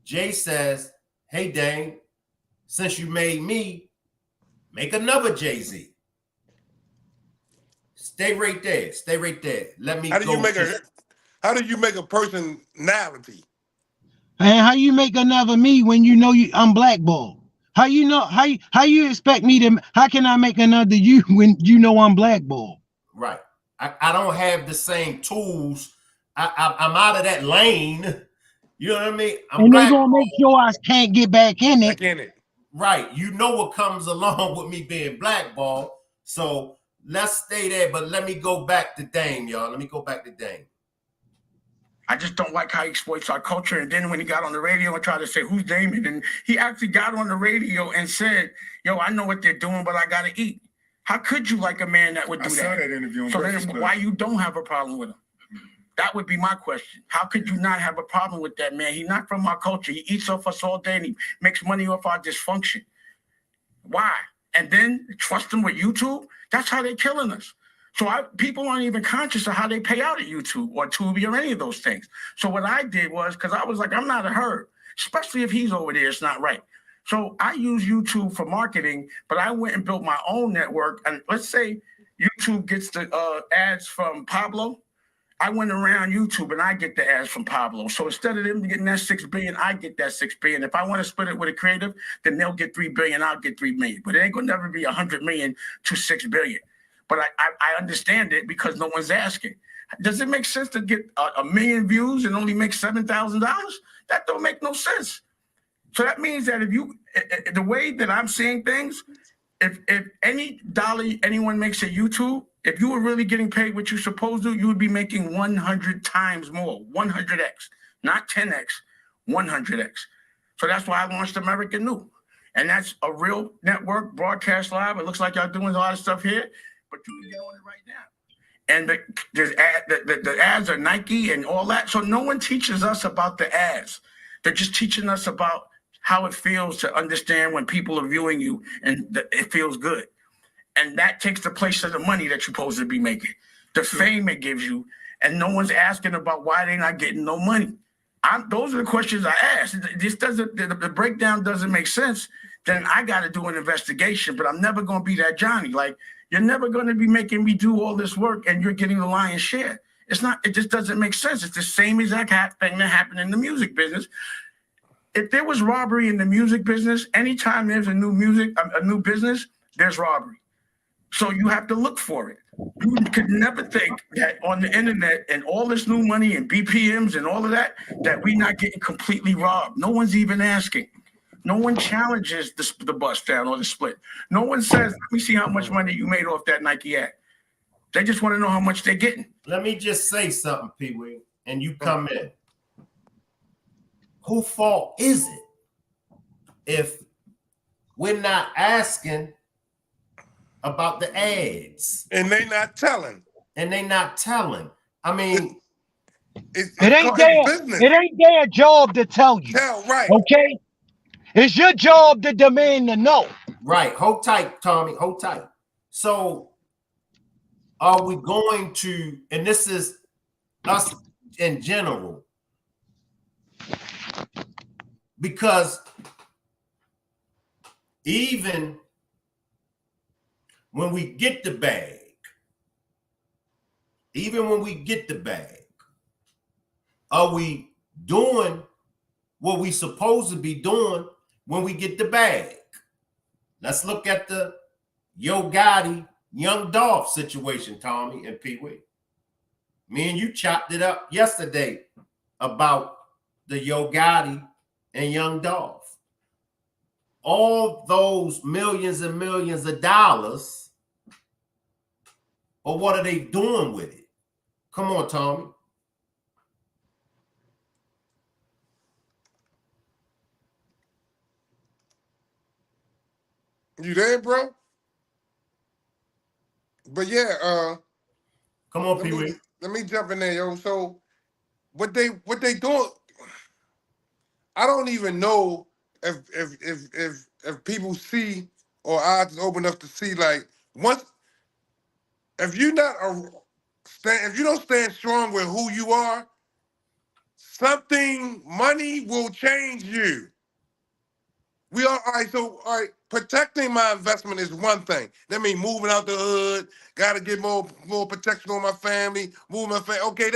Jay says, hey Dame, since you made me, make another Jay-Z. Stay right there. Let me how do you make a personality? And how you make another me when you know I'm blackballed? How you know how you expect me to how can I make another you when you know I'm blackballed? Right. I don't have the same tools. I'm out of that lane. You know what I mean? And they're gonna make sure I can't get back in it. Right. You know what comes along with me being blackballed. So let's stay there. But let me go back to Dame, y'all. Let me go back to Dame. I just don't like how he exploits our culture. And then when he got on the radio and tried to say, who's Damon? And he actually got on the radio and said, yo, I know what they're doing, but I got to eat. How could you like a man that would do that? I saw that interview on So Breakfast then Club. why you don't have a problem with him? That would be my question. How could you not have a problem with that man? He's not from our culture. He eats off us all day and he makes money off our dysfunction. Why? And then trust him with YouTube? That's how they're killing us. So people aren't even conscious of how they pay out at YouTube or Tubi or any of those things. So what I did was, because I was like, I'm not a herd, especially if he's over there, it's not right. So I use YouTube for marketing, but I went and built my own network. And let's say YouTube gets the ads from Pablo, I went around YouTube and I get the ads from Pablo. So instead of them getting that $6 billion, I get that $6 billion. If I want to split it with a creative, then they'll get $3 billion, I'll get $3 million. But it ain't gonna never be $100 million to $6 billion. But I understand it because no one's asking. Does it make sense to get a million views and only make $7,000? That don't make no sense. So that means that if you, the way that I'm seeing things, if any dollar anyone makes at YouTube, if you were really getting paid what you're supposed to, you would be making 100 times more, 100x, not 10x, 100x. So that's why I launched American New. And that's a real network, broadcast live. It looks like y'all doing a lot of stuff here, but you can get on it right now. And the ads are Nike and all that. So no one teaches us about the ads. They're just teaching us about how it feels to understand when people are viewing you and it feels good. And that takes the place of the money that you're supposed to be making, the fame it gives you. And no one's asking about why they're not getting no money. Those are the questions I ask. This doesn't, the breakdown doesn't make sense. Then I got to do an investigation, but I'm never going to be that Johnny. Like, you're never going to be making me do all this work and you're getting the lion's share. It's not, it just doesn't make sense. It's the same exact thing that happened in the music business. If there was robbery in the music business, anytime there's a new business, there's robbery. So you have to look for it. You could never think that on the internet and all this new money and BPMs and all of that, that we're not getting completely robbed. No one's even asking. No one challenges the bust down or the split. No one says, let me see how much money you made off that Nike ad. They just want to know how much they're getting. Let me just say something, Pee-wee, and you come in. Whose fault is it if we're not asking about the ads? And they not telling. I mean, it ain't their job to tell you. Right. Okay? It's your job to demand to know. Right. Hold tight, Tommy. Hold tight. So are we going to, and this is us in general, because even when we get the bag, are we doing what we supposed to be doing when we get the bag? Let's look at the Yo Gotti, Young Dolph situation, Tommy and Pee-wee. Me and you chopped it up yesterday about the Yo Gotti and Young Dolph. All those millions and millions of dollars, but what are they doing with it? Come on, Tommy. You there, bro? But yeah, come on, Pee-wee. Let me jump in there, yo. So what they doing? I don't even know if people see or eyes open enough to see, like, once if you don't stand strong with who you are, money will change you. All right, protecting my investment is one thing. That means moving out the hood, gotta get more protection on my family, moving my family. Okay,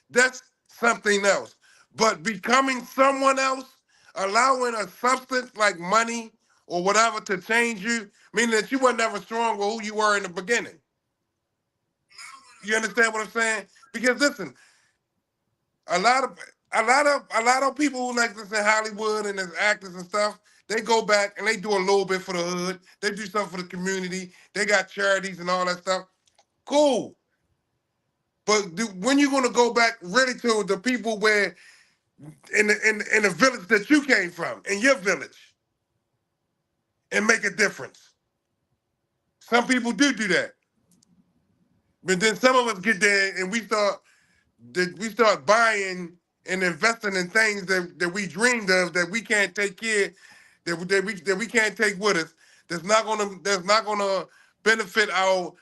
that's something else. But becoming someone else, allowing a substance like money or whatever to change you, meaning that you were never strong with who you were in the beginning. You understand what I'm saying? Because listen, a lot of people who like this in Hollywood and as actors and stuff, they go back and they do a little bit for the hood. They do something for the community. They got charities and all that stuff. Cool. But when you gonna go back really to the people where in the village that you came from, in your village, and make a difference? Some people do that. But then some of us get there and we start buying and investing in things that we dreamed of that we can't take care, that we can't take with us. That's not gonna benefit our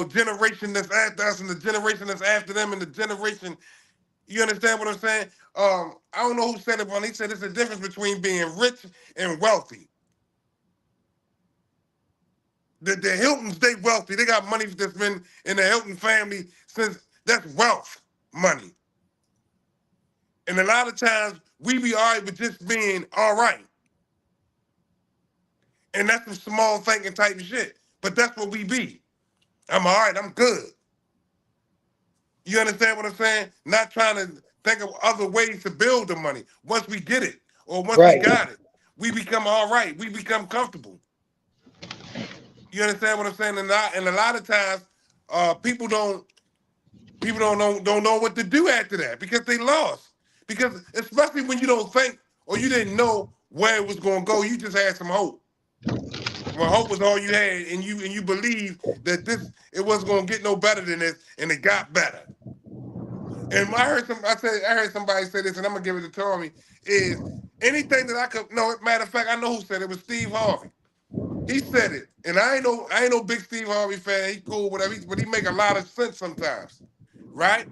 generation that's after us and the generation that's after them and the generation. You understand what I'm saying? I don't know who said it, but he said it's a difference between being rich and wealthy. The Hiltons, they wealthy. They got money that's been in the Hilton family since. That's wealth. money. And a lot of times we be all right with just being all right. And that's some small thinking type of shit. But that's what we be. I'm all right, I'm good. You understand what I'm saying? Not trying to think of other ways to build the money. Once we get it, or once we Right. got it, we become all right. We become comfortable. You understand what I'm saying? And a lot of times, people don't know what to do after that because they lost. Because especially when you don't think or you didn't know where it was going to go, you just had some hope. Well, hope was all you had, and you believed that it wasn't going to get no better than this, and it got better. And I heard somebody say this, and I'm gonna give it to Tommy. Is anything that I could? No, matter of fact, I know who said it. It was Steve Harvey. He said it, and I ain't no big Steve Harvey fan. He cool, whatever, but he make a lot of sense sometimes, right?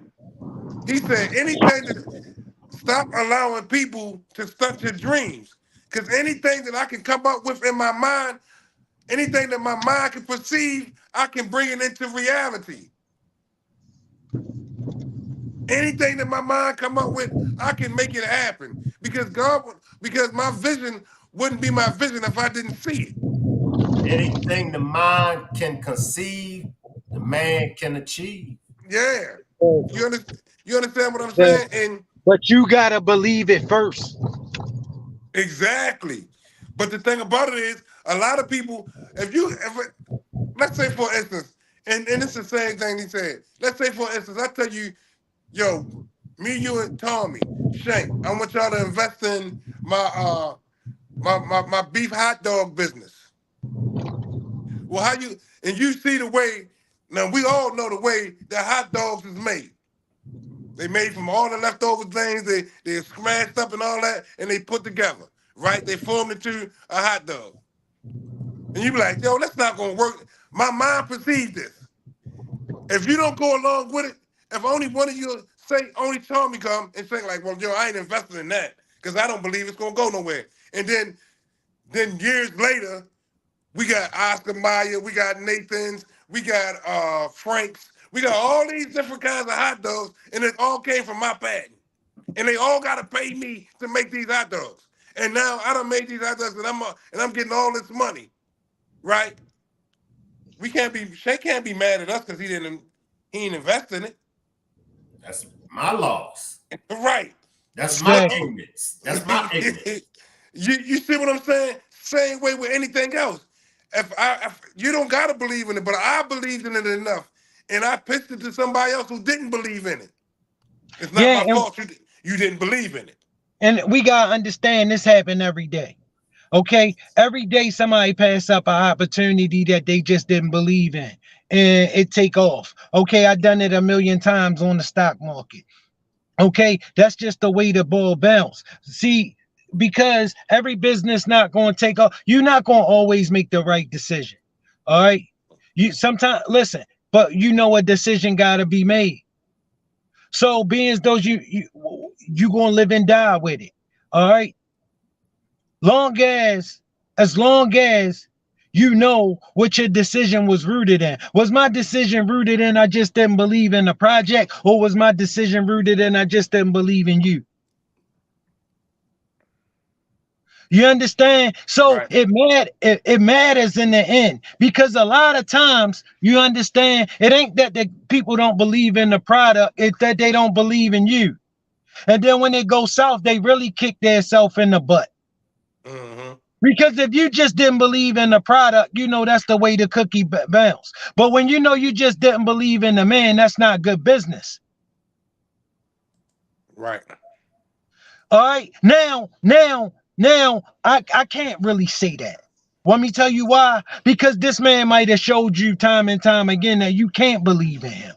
He said anything that stop allowing people to stunt your dreams, because anything that I can come up with in my mind, anything that my mind can perceive, I can bring it into reality. Anything that my mind come up with, I can make it happen because my vision wouldn't be my vision if I didn't see it. Anything the mind can conceive, the man can achieve. Yeah, you understand what I'm Yeah. saying? And But you gotta believe it first. exactly. But the thing about it is, a lot of people, let's say for instance, and it's the same thing he said. Let's say for instance, I tell you, yo, me, you, and Tommy, Shank, I want y'all to invest in my my beef hot dog business. Well, you see the way, now we all know the way that hot dogs is made. They made from all the leftover things, they smashed up and all that, and they put together, right? They formed into a hot dog. And you be like, yo, that's not gonna work. My mind perceives this. If you don't go along with it, if only one of you only Tommy come and say like, well, yo, I ain't investing in that because I don't believe it's gonna go nowhere. And then years later, we got Oscar Mayer, we got Nathan's, we got Frank's, we got all these different kinds of hot dogs, and it all came from my patent. And they all gotta pay me to make these hot dogs. And now I done made these hot dogs, and I'm getting all this money, right? Shay can't be mad at us because he ain't invest in it. That's my loss. Right. That's my ignorance. That's my ignorance. You see what I'm saying? Same way with anything else. If you don't gotta believe in it, but I believed in it enough, and I pitched it to somebody else who didn't believe in it. It's not my fault you didn't believe in it. And we gotta understand this happen every day. Okay, every day somebody pass up an opportunity that they just didn't believe in, and it take off. Okay, I done it a million times on the stock market. Okay, that's just the way the ball bounce. See, because every business not going to take off, you're not going to always make the right decision. All right, you sometimes listen, but you know a decision got to be made. So being as though you gonna live and die with it. All right, as long as you know what your decision was rooted in. Was my decision rooted in I just didn't believe in the project, or was my decision rooted in I just didn't believe in you? You understand? So Right. it matters in the end, because a lot of times, you understand, it ain't that the people don't believe in the product, it's that they don't believe in you. And then when it goes south, they really kick themselves in the butt. Mm-hmm. Because if you just didn't believe in the product, you know that's the way the cookie bounce. But when you know you just didn't believe in the man, that's not good business. Right. All right. Now, I can't really say that. Want me to tell you why? Because this man might have showed you time and time again that you can't believe in him.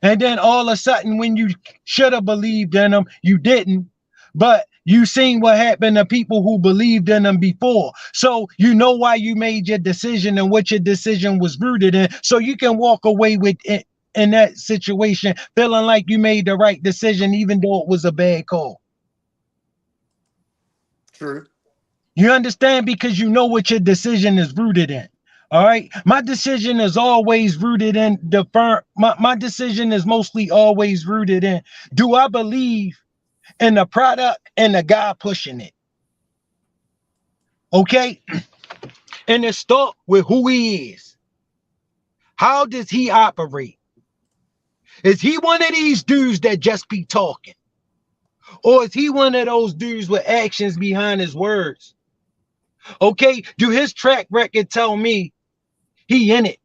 And then all of a sudden, when you should have believed in him, you didn't. But you seen what happened to people who believed in them before. So you know why you made your decision and what your decision was rooted in. So you can walk away with it in that situation feeling like you made the right decision, even though it was a bad call. True. You understand? Because you know what your decision is rooted in. All right. My decision is always rooted in the firm. My decision is mostly always rooted in, do I believe in the product and the guy pushing it? Okay. And it start with who he is. How does he operate? Is he one of these dudes that just be talking? Or is he one of those dudes with actions behind his words? Okay. Do his track record tell me he in it?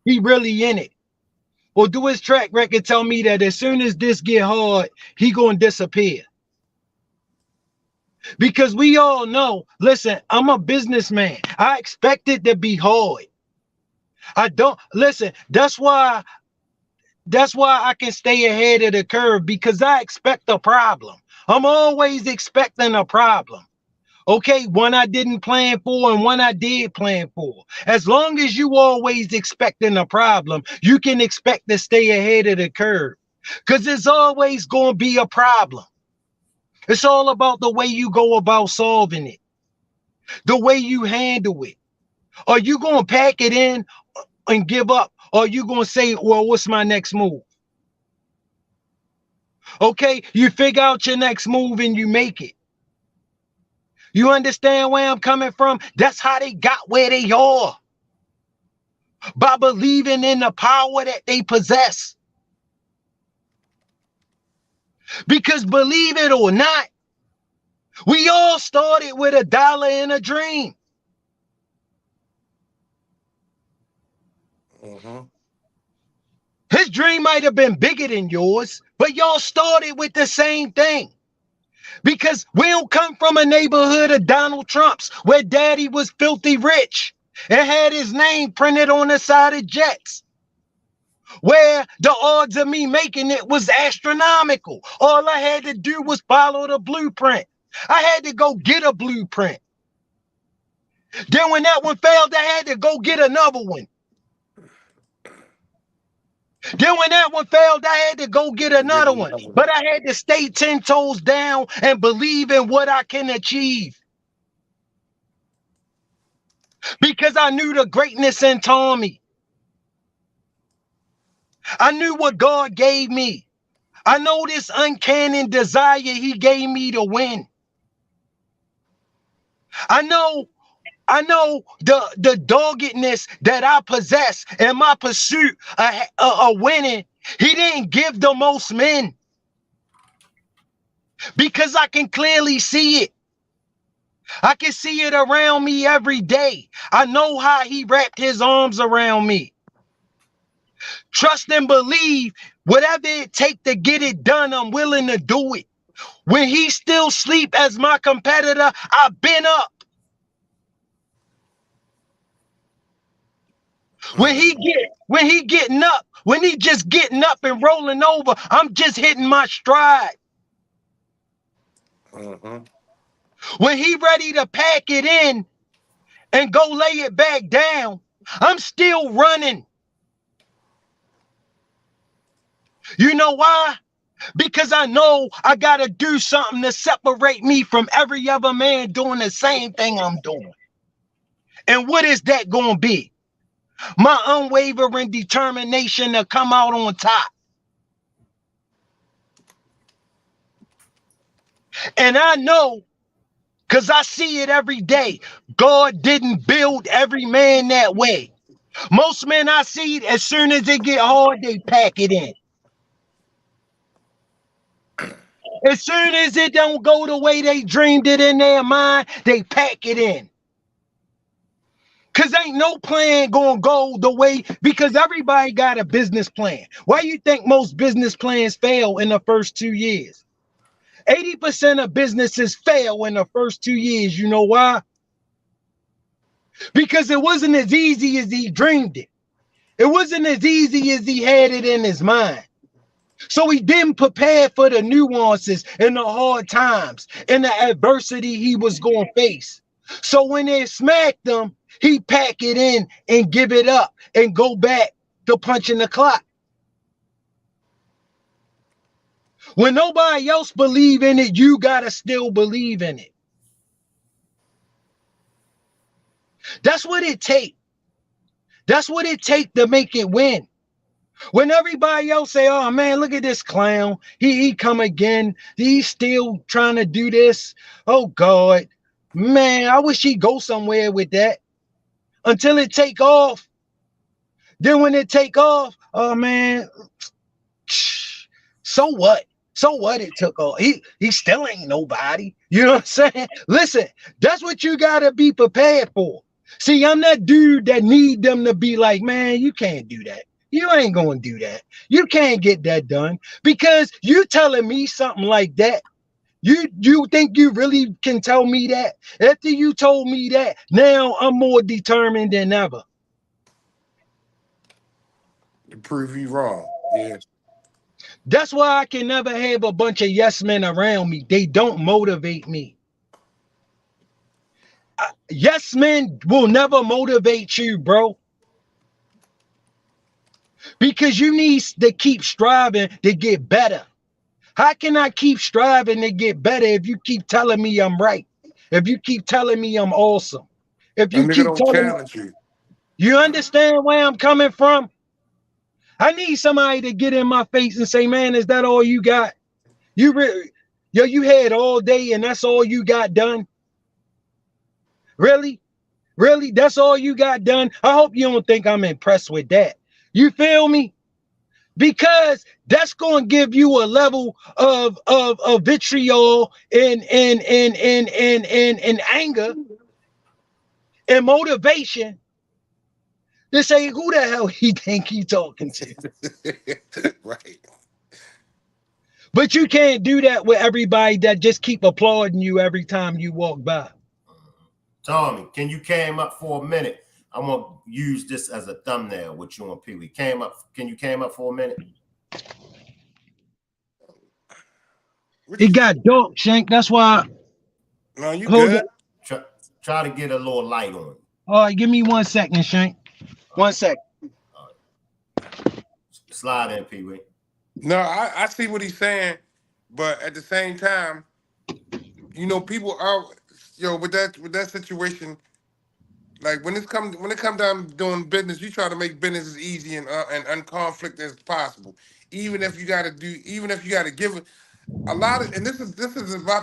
He really in it? Or do his track record tell me that as soon as this get hard, he gonna disappear? Because we all know, listen, I'm a businessman. I expect it to be hard. I don't listen. That's why I can stay ahead of the curve, because I expect a problem. I'm always expecting a problem. Okay, one I didn't plan for and one I did plan for. As long as you always expecting a problem, you can expect to stay ahead of the curve, because there's always going to be a problem. It's all about the way you go about solving it, the way you handle it. Are you going to pack it in and give up? Or are you going to say, well, what's my next move? Okay, you figure out your next move and you make it. You understand where I'm coming from? That's how they got where they are. By believing in the power that they possess. Because believe it or not, we all started with $1 and a dream. His dream might have been bigger than yours, but y'all started with the same thing. Because we don't come from a neighborhood of Donald Trump's where daddy was filthy rich and had his name printed on the side of jets, where the odds of me making it was astronomical. All I had to do was follow the blueprint. I had to go get a blueprint. Then when that one failed, I had to go get another one. Then when that one failed, I had to go get another one. But I had to stay 10 toes down and believe in what I can achieve. Because I knew the greatness in Tommy. I knew what God gave me. I know this uncanny desire he gave me to win. I know the doggedness that I possess in my pursuit of winning. He didn't give the most men, because I can clearly see it. I can see it around me every day. I know how he wrapped his arms around me. Trust and believe, whatever it takes to get it done, I'm willing to do it. When he still sleep as my competitor, I've been up. When he just getting up and rolling over, I'm just hitting my stride. When he ready to pack it in and go lay it back down, I'm still running. You know why? Because I know I got to do something to separate me from every other man doing the same thing I'm doing. And what is that going to be? My unwavering determination to come out on top. And I know, because I see it every day, God didn't build every man that way. Most men I see, as soon as it get hard, they pack it in. As soon as it don't go the way they dreamed it in their mind, they pack it in. Because ain't no plan going to go the way, because everybody got a business plan. Why you think most business plans fail in the first 2 years? 80% of businesses fail in the first 2 years. You know why? Because it wasn't as easy as he dreamed it. It wasn't as easy as he had it in his mind. So he didn't prepare for the nuances and the hard times and the adversity he was going to face. So when they smacked him, he pack it in and give it up and go back to punching the clock. When nobody else believe in it, you got to still believe in it. That's what it takes. That's what it takes to make it win. When everybody else say, oh man, look at this clown. He come again. He's still trying to do this. Oh God. Man, I wish he'd go somewhere with that until it take off. Then when it take off, oh man, so what? So what it took off? He still ain't nobody. You know what I'm saying? Listen, that's what you gotta be prepared for. See, I'm that dude that need them to be like, man, you can't do that. You ain't gonna do that. You can't get that done because you telling me something like that. You think you really can tell me that? After you told me that, now I'm more determined than ever. To prove you wrong. Yeah. That's why I can never have a bunch of yes men around me. They don't motivate me. Yes men will never motivate you, bro. Because you need to keep striving to get better. How can I keep striving to get better if you keep telling me I'm right? If you keep telling me I'm awesome? If A you nigga keep don't telling me, challenge you. you understand where I'm coming from? I need somebody to get in my face and say, man, is that all you got? You really, yo, you had all day and that's all you got done? Really? Really? That's all you got done? I hope you don't think I'm impressed with that. You feel me? Because that's going to give you a level of vitriol and anger and motivation to say, who the hell he think he talking to? Right. But you can't do that with everybody that just keep applauding you every time you walk by. Tommy, can you came up for a minute? I want to use this as a thumbnail with you and Pee-wee. Can you came up for a minute? It got dark, Shank. That's why. No, you Hold good. on. Try to get a little light on it. All right, give me 1 second, Shank. 1 second. Slide in, Pee-wee. No, I see what he's saying, but at the same time, you know, people are with that situation. Like when it come down to doing business, you try to make business as easy and unconflict as possible. Even if you got to give it a lot of, and this is my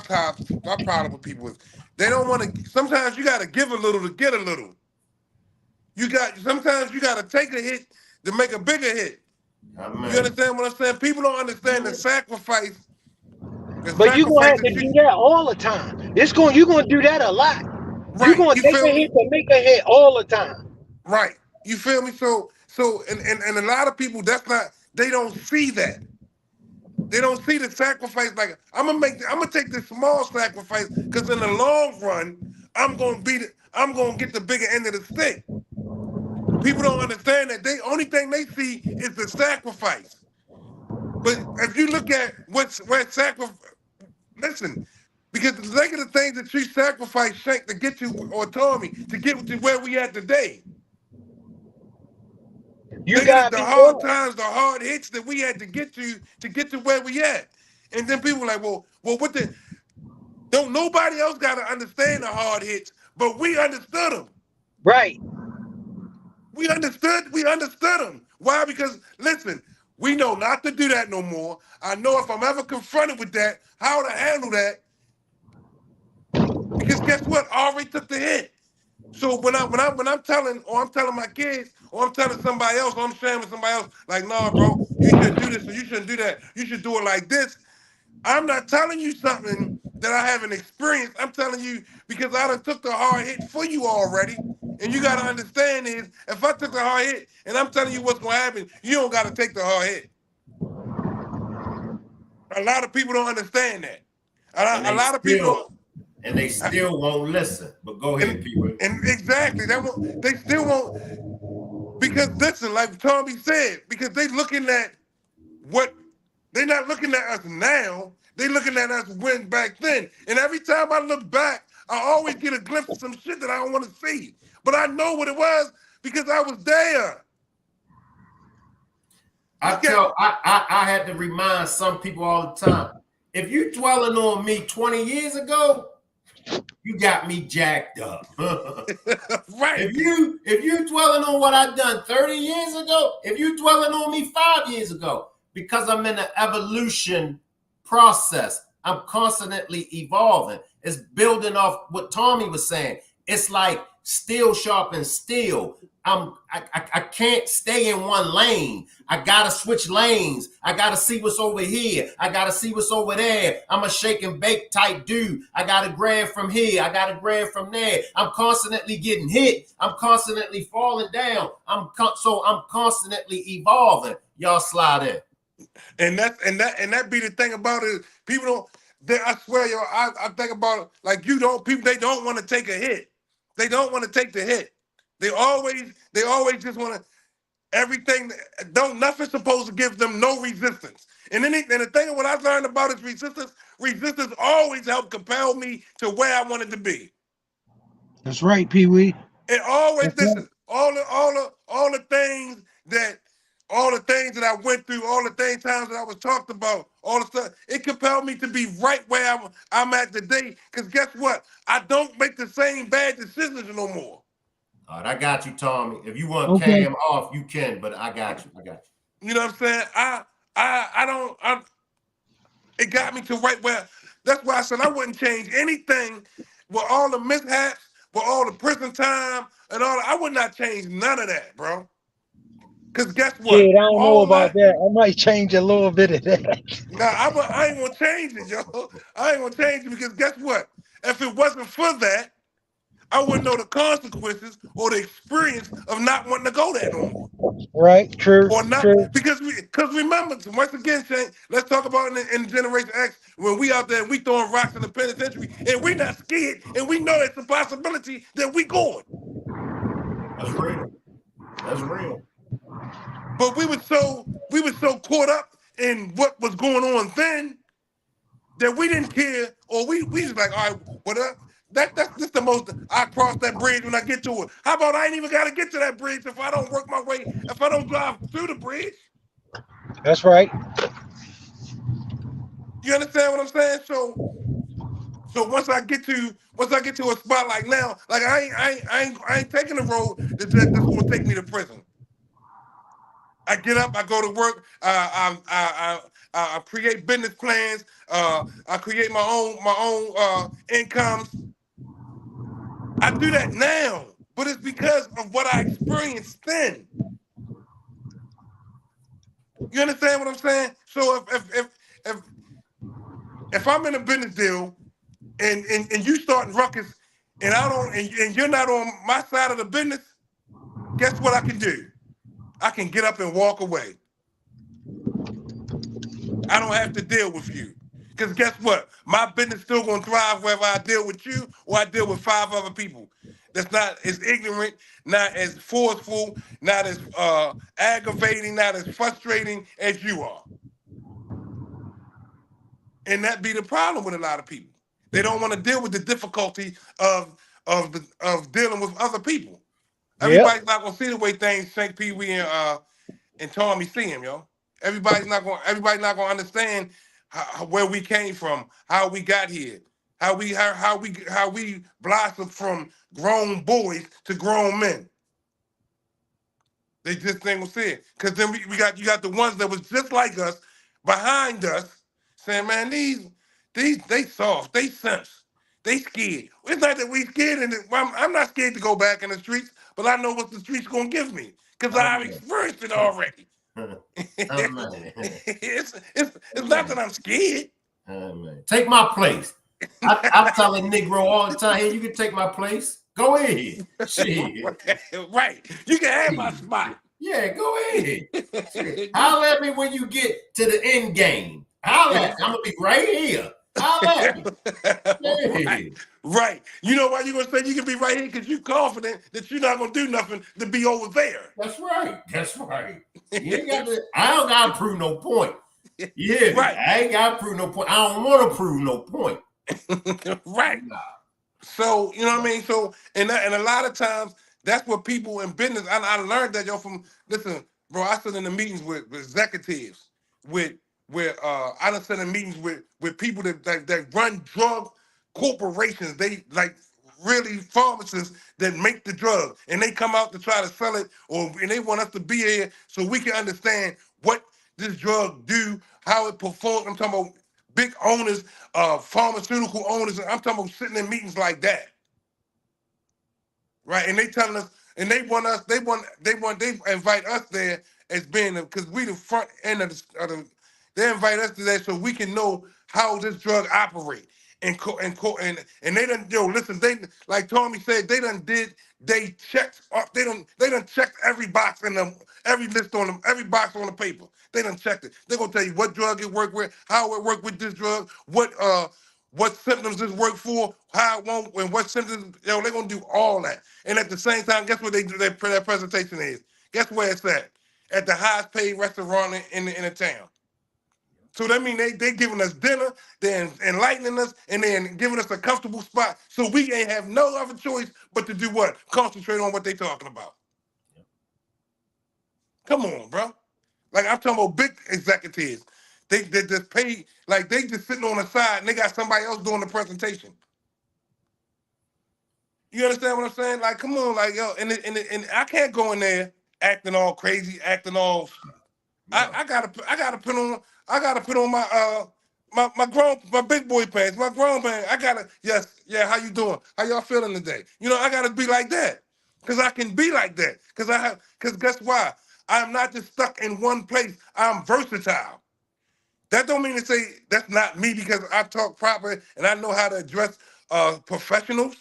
problem with people is they don't want to. Sometimes you got to give a little to get a little. Sometimes you got to take a hit to make a bigger hit. Amen. You understand what I'm saying? People don't understand the sacrifice. The But you're gonna sacrifice have to that do that all the time. You're gonna do that a lot. You're right. gonna You take feel a me? hit to make a hit all the time. Right. You feel me? And a lot of people they don't see that. They don't see the sacrifice. Like I'm gonna take this small sacrifice because in the long run, I'm gonna get the bigger end of the stick. People don't understand that. They only thing they see is the sacrifice. But if you look at where sacrifice, listen, because look at the things that you sacrifice, Shank, to get you, or Tommy, to get to where we at today. You Think of gotta the be hard honest. times, the hard hits that we had to get to where we at. And then people like, well, what the don't nobody else gotta understand the hard hits, but we understood them. Right. We understood them. Why? Because listen, we know not to do that no more. I know if I'm ever confronted with that, how to handle that. Because guess what? I already took the hit. So when I'm telling my kids or I'm telling somebody else or I'm sharing with somebody else, like, nah, bro, you shouldn't do this or you shouldn't do that. You should do it like this. I'm not telling you something that I haven't experienced. I'm telling you because I done took the hard hit for you already. And you gotta understand is if I took the hard hit and I'm telling you what's gonna happen, you don't gotta take the hard hit. A lot of people don't understand that. A lot of people don't. And they still won't listen. But go ahead, Pee-wee. And exactly, they still won't. Because listen, like Tommy said, because they looking at what they're not looking at us now. They looking at us when back then. And every time I look back, I always get a glimpse of some shit that I don't want to see. But I know what it was because I was there. I had to remind some people all the time. If you dwelling on me 20 years ago, You got me jacked up. Right. If you dwelling on what I done 30 years ago, if you dwelling on me 5 years ago, because I'm in an evolution process, I'm constantly evolving. It's building off what Tommy was saying. It's like steel sharpens steel. I can't stay in one lane. I gotta switch lanes. I gotta see what's over here. I gotta see what's over there. I'm a shake and bake type dude. I gotta grab from here. I gotta grab from there. I'm constantly getting hit. I'm constantly falling down. I'm constantly evolving. Y'all slide in. And that be the thing about it. People don't. I swear, yo, I think about it, like you don't. People, they don't want to take a hit. They don't want to take the hit. They always just want to everything. Don't nothing's supposed to give them no resistance. And the thing of what I've learned about is resistance. Resistance always helped compel me to where I wanted to be. That's right, PWEE. It always That's listen. All the things that I went through, all the times that I was talked about, all the stuff, it compelled me to be right where I'm at today. Because guess what? I don't make the same bad decisions no more. All right, I got you, Tommy. If you want Okay. Cam off, you can, but I got you. You know what I'm saying? It got me to right where. That's why I said I wouldn't change anything with all the mishaps, with all the prison time and all. I would not change none of that, bro. Because guess what? Kid, I don't know All about that. I might change a little bit of that. Nah, I ain't gonna change it, yo. I ain't gonna change it because guess what? If it wasn't for that, I wouldn't know the consequences or the experience of not wanting to go there no more. Right? True. Or not True. because remember, once again, Shane, let's talk about in Generation X when we out there and we throwing rocks in the penitentiary and we not scared and we know it's a possibility that we going. That's real. That's real. But we were so caught up in what was going on then that we didn't care, or we just like, all right, whatever. That's just the most. I cross that bridge when I get to it. How about I ain't even got to get to that bridge if I don't work my way, if I don't drive through the bridge? That's right. You understand what I'm saying? So once I get to a spot like now, like I ain't taking the road that's gonna take me to prison. I get up, I go to work, I create business plans, I create my own incomes. I do that now, but it's because of what I experienced then. You understand what I'm saying? So if I'm in a business deal and you starting ruckus and and you're not on my side of the business, guess what I can do? I can get up and walk away. I don't have to deal with you. Because guess what? My business still gonna thrive whether I deal with you or I deal with 5 other people. That's not as ignorant, not as forceful, not as aggravating, not as frustrating as you are. And that be the problem with a lot of people. They don't want to deal with the difficulty of dealing with other people. Yep. Everybody's not gonna see the way things St. Pee Wee and Tommy see him, yo. Everybody's not gonna understand where we came from, how we got here, how we blossomed from grown boys to grown men. They just ain't gonna see it. Cause then you got the ones that was just like us behind us saying, man, these they soft, they simps, they scared. It's not that we scared, and I'm not scared to go back in the streets, but I know what the streets gonna give me because I've experienced it already. It's not that I'm scared. Take my place. I tell a Negro all the time, hey, you can take my place. Go ahead. Shit. Right. You can have my spot. Yeah, go ahead. Holler at me when you get to the end game. Holler at me. I'm going to be right here. Holler at me. Right. Right. You know why you're going to say you can be right here? Because you're confident that you're not going to do nothing to be over there. That's right. That's right. You ain't got to, I don't got to prove no point. Yeah, right. I ain't got to prove no point. I don't want to prove no point. Right. Nah. So, you know what I mean? So, and a lot of times, that's what people in business, I learned that, yo, listen, bro, I sit in the meetings with executives, I done sit in meetings with people that run corporations, they like really pharmacists that make the drug, and they come out to try to sell it, and they want us to be here so we can understand what this drug do, how it performs. I'm talking about big owners, pharmaceutical owners. I'm talking about sitting in meetings like that, right? And they telling us, and they invite us there as being, because we the front end of they invite us to that so we can know how this drug operate. And they done, listen, they, like Tommy said, they checked off, they done checked every box in them, every list on them, every box on the paper. They done checked it. They're gonna tell you what drug it work with, how it work with this drug, what symptoms this work for, how it won't, and what symptoms, they're gonna do all that. And at the same time, guess what they do, their presentation is? Guess where it's at? At the highest paid restaurant in the town. So that means they giving us dinner, they're enlightening us, and then giving us a comfortable spot. So we ain't have no other choice but to do what? Concentrate on what they talking about. Come on, bro. Like, I'm talking about big executives. They just pay, like they just sitting on the side and they got somebody else doing the presentation. You understand what I'm saying? Like, come on, like, yo, and I can't go in there acting all crazy, acting all. I gotta put on my big boy pants, my grown man. How you doing? How y'all feeling today? I gotta be like that. Cause I can be like that. Cause guess why? I'm not just stuck in one place. I'm versatile. That don't mean to say that's not me, because I talk proper and I know how to address professionals.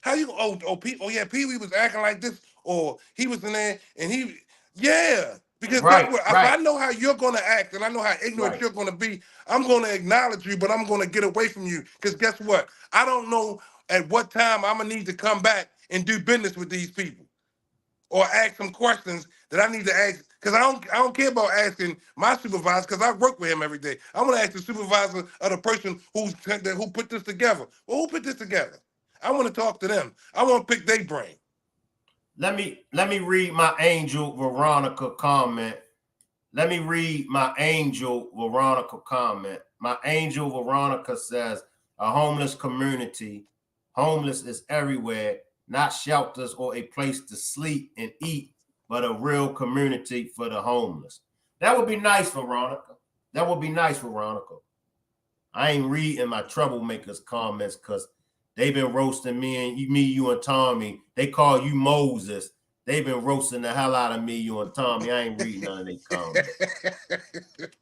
How you yeah, Pee Wee was acting like this, or he was in there and because guess what? If I know how you're gonna act and I know how ignorant you're gonna be, I'm gonna acknowledge you, but I'm gonna get away from you. Because guess what? I don't know at what time I'm gonna need to come back and do business with these people, or ask some questions that I need to ask. Because I don't care about asking my supervisor, because I work with him every day. I want to ask the supervisor of the person who put this together. Well, who put this together? I want to talk to them. I want to pick their brain. Let me read my angel Veronica comment. My angel Veronica says, a homeless community. Homeless is everywhere, not shelters or a place to sleep and eat, but a real community for the homeless. That would be nice, Veronica. That would be nice, Veronica. I ain't reading my troublemakers comments because they've been roasting me, you and Tommy. They call you Moses. They've been roasting the hell out of me, you and Tommy. I ain't reading none of their comments.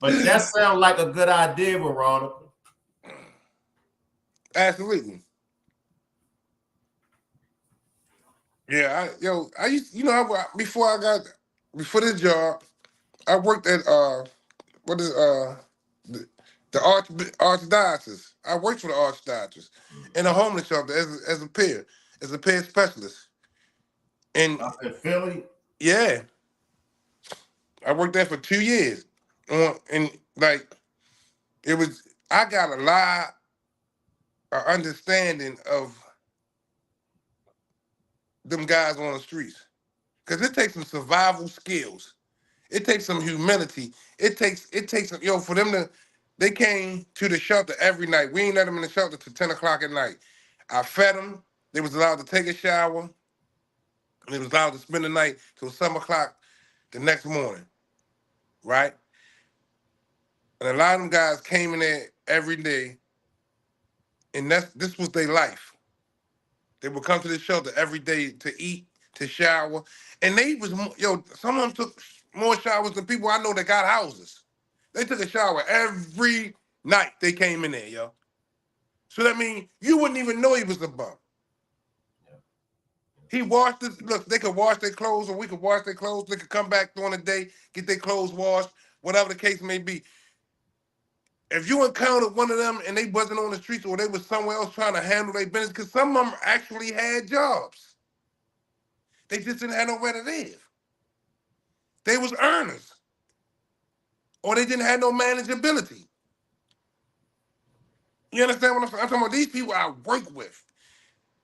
But that sounds like a good idea, Veronica. Absolutely. Yeah, I used, before this job, I worked at the Archdiocese. I worked for the Archdiocese in a homeless shelter as a peer specialist. And up in Philly? Yeah. I worked there for 2 years. And like, I got a lot of understanding of them guys on the streets. Because it takes some survival skills. It takes some humility. It takes for them they came to the shelter every night. We ain't let them in the shelter till 10 o'clock at night. I fed them. They was allowed to take a shower. And they was allowed to spend the night till 7 o'clock the next morning. Right? And a lot of them guys came in there every day, and this was their life. They would come to the shelter every day to eat, to shower, and some of them took more showers than people I know that got houses. They took a shower every night they came in there, yo. So that means you wouldn't even know he was a bum. He washed it. Look, they could wash their clothes, or we could wash their clothes. They could come back during the day, get their clothes washed, whatever the case may be. If you encountered one of them and they wasn't on the streets, or they was somewhere else trying to handle their business, because some of them actually had jobs. They just didn't have nowhere to live. They was earners. Or they didn't have no manageability. You understand what I'm saying? I'm talking about these people I work with.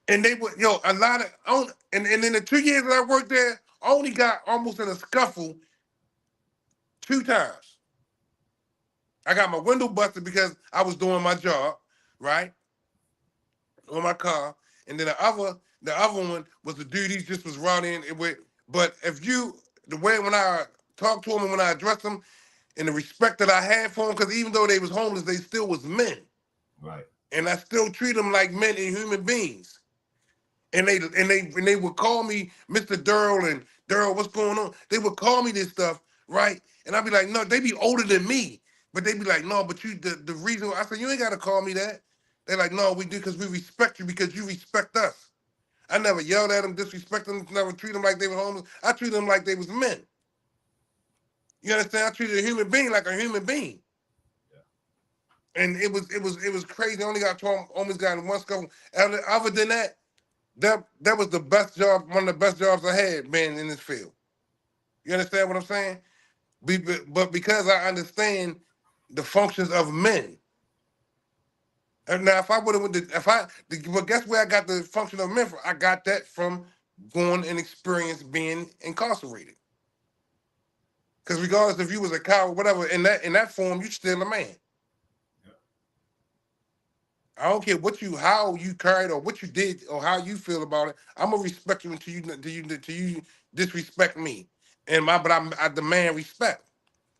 And they would, a lot of, and in the 2 years that I worked there, I only got almost in a scuffle 2 times. I got my window busted because I was doing my job. right, on my car, and then the other one was the dude he just was routing it with. But if you the way when I talked to him and when I addressed him, and the respect that I had for them, because even though they was homeless, they still was men. Right. And I still treat them like men and human beings. And they would call me Mr. Durrell and Durrell, what's going on? They would call me this stuff, right? And I'd be like, no, they be older than me. But they be like, no, but you the reason I said, you ain't gotta call me that. They're like, no, we do because we respect you because you respect us. I never yelled at them, disrespect them, never treat them like they were homeless. I treat them like they was men. You understand? I treated a human being like a human being. And it was crazy. I only got almost got in one scuffle. Other than that, that was the best job, one of the best jobs I had being in this field. You understand what I'm saying? But because I understand the functions of men. And now if I would have but guess where I got the function of men from? I got that from going and experience being incarcerated. Because regardless if you was a coward, whatever, in that form, you still a man. I don't care how you carried or what you did or how you feel about it. I'm gonna respect you until you disrespect me. But I demand respect.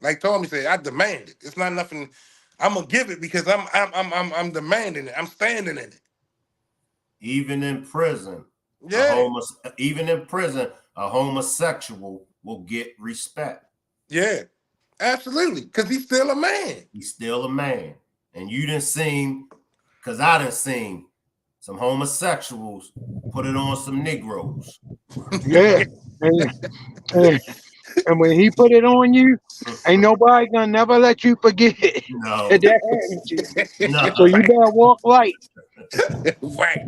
Like Tommy said, I demand it. It's not nothing. I'm gonna give it because I'm demanding it. I'm standing in it. Even in prison, Yeah. A homosexual will get respect. Yeah, absolutely. Because he's still a man. He's still a man. And you done seen, because I done seen some homosexuals put it on some Negroes. Yeah. And when he put it on you, ain't nobody gonna never let you forget No. that happened to you. No. So you better walk light. Right.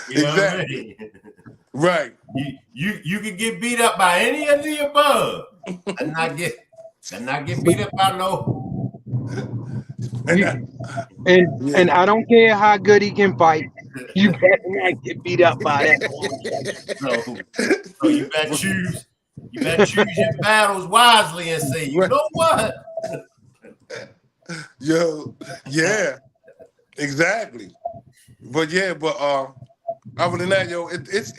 You know Exactly. what I mean? Right. You could get beat up by any of the above and not get beat up by no. And I don't care how good he can fight. You better not get beat up by that. So you better choose your battles wisely and say, you know what? Yo, yeah, exactly. But other than that, yo, it's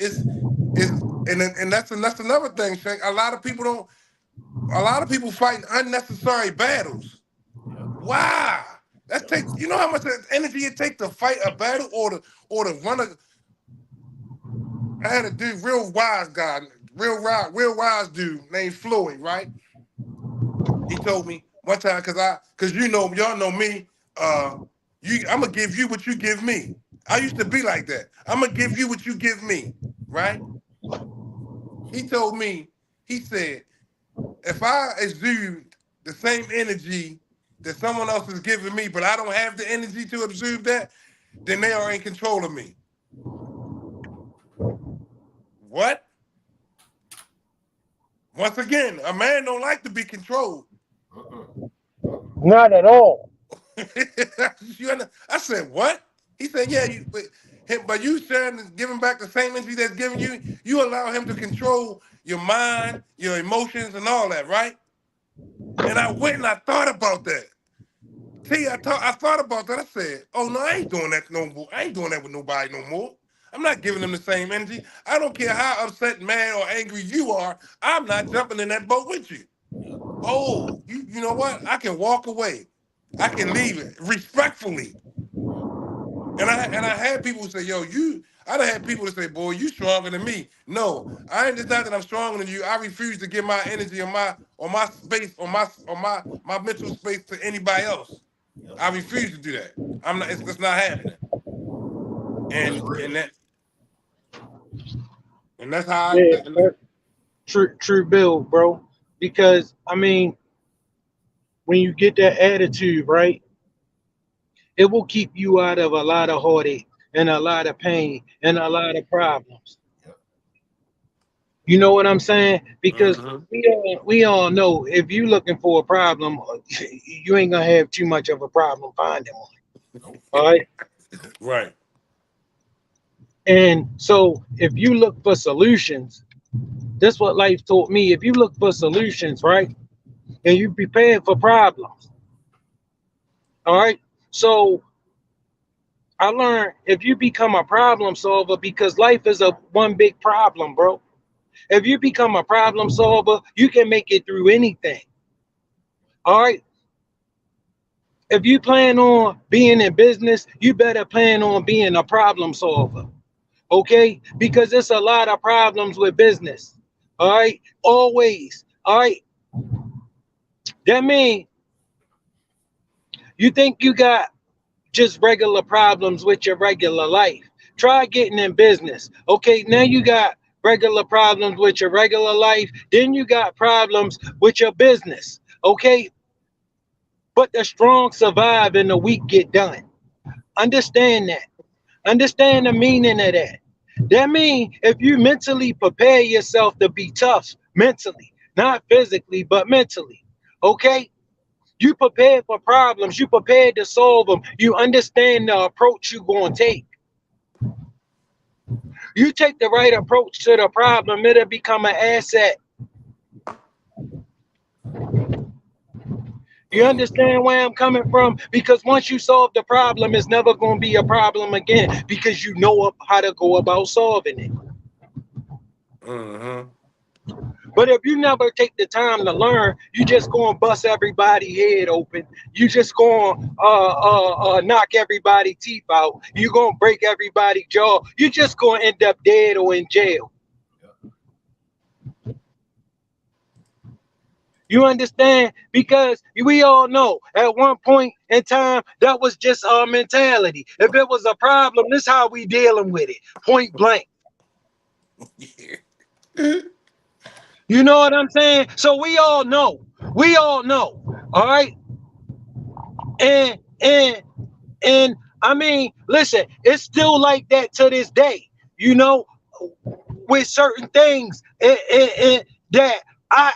and that's another thing, Shank. A lot of people fighting unnecessary battles. Why? You know how much energy it takes to fight a battle or to run a. I had a dude, real wise wise dude named Floyd, right? He told me one time because y'all know me. I'm gonna give you what you give me. I used to be like that. I'm gonna give you what you give me, right? He told me, he said, if I exude the same energy that someone else is giving me, but I don't have the energy to absorb that, then they are in control of me. What? Once again, a man don't like to be controlled. Not at all. I said, what? He said, yeah, but you sharing giving back the same energy that's giving you, you allow him to control your mind, your emotions, and all that, right? And I went and I thought about that. I thought about that. I said, oh no, I ain't doing that no more. I ain't doing that with nobody no more. I'm not giving them the same energy. I don't care how upset, mad, or angry you are. I'm not jumping in that boat with you. Oh, you know what? I can walk away. I can leave it respectfully. And I had people say, yo, I done had people to say, boy, you stronger than me. No, it's not that I'm stronger than you. I refuse to give my energy or my space or my mental space to anybody else. I refuse to do that. It's not happening. And that's how True bill, bro. Because I mean, when you get that attitude, right, it will keep you out of a lot of heartache and a lot of pain and a lot of problems. You know what I'm saying? Because we all know if you're looking for a problem, you ain't gonna have too much of a problem finding one. All right. Right. And so if you look for solutions, that's what life taught me. If you look for solutions, right, and you prepared for problems, all right. So I learned if you become a problem solver, because life is a one big problem, bro. If you become a problem solver, you can make it through anything. All right. If you plan on being in business, you better plan on being a problem solver. Okay? Because there's a lot of problems with business. All right. Always. All right. That means you think you got just regular problems with your regular life. Try getting in business. Okay, now you got regular problems with your regular life, then you got problems with your business. Okay, but the strong survive and the weak get done. Understand that. Understand the meaning of that. That means if you mentally prepare yourself to be tough mentally, not physically, but mentally, okay? You prepared for problems. You prepared to solve them. You understand the approach you're going to take. You take the right approach to the problem, it'll become an asset. You understand where I'm coming from? Because once you solve the problem, it's never going to be a problem again because you know how to go about solving it. Mm-hmm. But if you never take the time to learn, you just going to bust everybody's head open. You just going to knock everybody's teeth out. You going to break everybody's jaw. You just going to end up dead or in jail. You understand? Because we all know at one point in time, that was just our mentality. If it was a problem, this is how we dealing with it. Point blank. You know what I'm saying? So we all know. We all know. All right. And I mean, listen, it's still like that to this day. You know, with certain things that I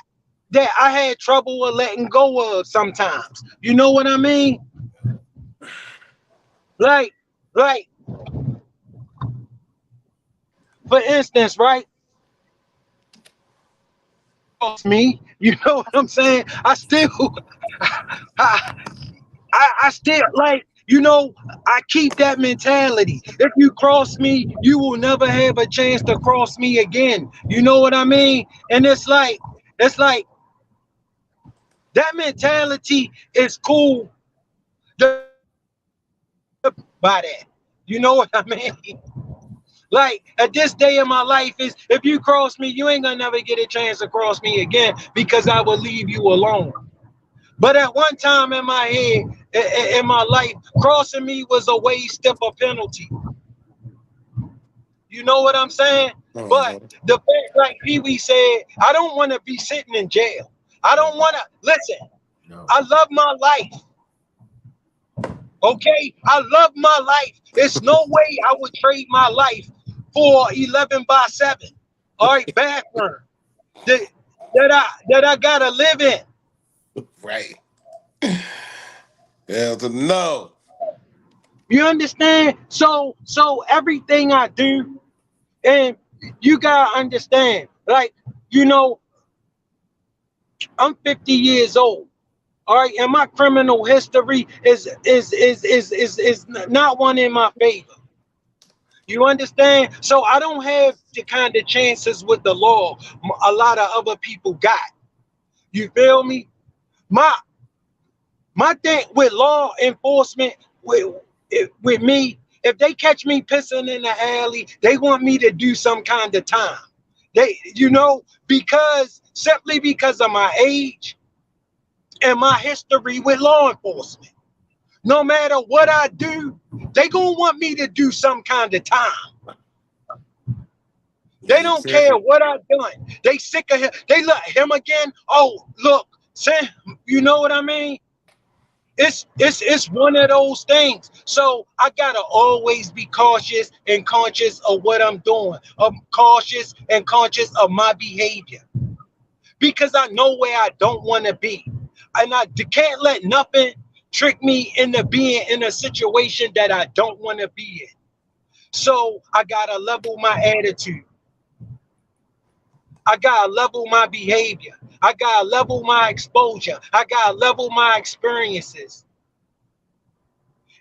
that I had trouble with letting go of sometimes. You know what I mean? Like, like, for instance, right? Me, you know what I'm saying? I still, I, I still like, you know, I keep that mentality. If you cross me, you will never have a chance to cross me again. You know what I mean? And it's like that mentality is cool by that. You know what I mean? Like at this day in my life is if you cross me, you ain't gonna never get a chance to cross me again because I will leave you alone. But at one time in my head, in my life, crossing me was a way stiffer penalty. You know what I'm saying? But Mm-hmm. the fact, like Pee Wee said, I don't want to be sitting in jail. I don't want to listen. No. I love my life. Okay, I love my life. There's no way I would trade my life for 11x7. All right, bathroom that I gotta live in. Right. Yeah, to know. You understand? So everything I do, and you gotta understand, like, you know, I'm 50 years old. All right, and my criminal history is not one in my favor. You understand? So I don't have the kind of chances with the law a lot of other people got. You feel me? My my thing with law enforcement with me, if they catch me pissing in the alley, they want me to do some kind of time. They, you know, because simply because of my age and my history with law enforcement. No matter what I do, they gonna want me to do some kind of time. They Yeah, don't care what I've done. They sick of him. They look him again. Oh, look, Sam, you know what I mean? It's one of those things. So I gotta always be cautious and conscious of what I'm doing. I'm cautious and conscious of my behavior because I know where I don't want to be, and I can't let nothing trick me into being in a situation that I don't want to be in. So I gotta level my attitude. I gotta level my behavior. I gotta level my exposure. I gotta level my experiences.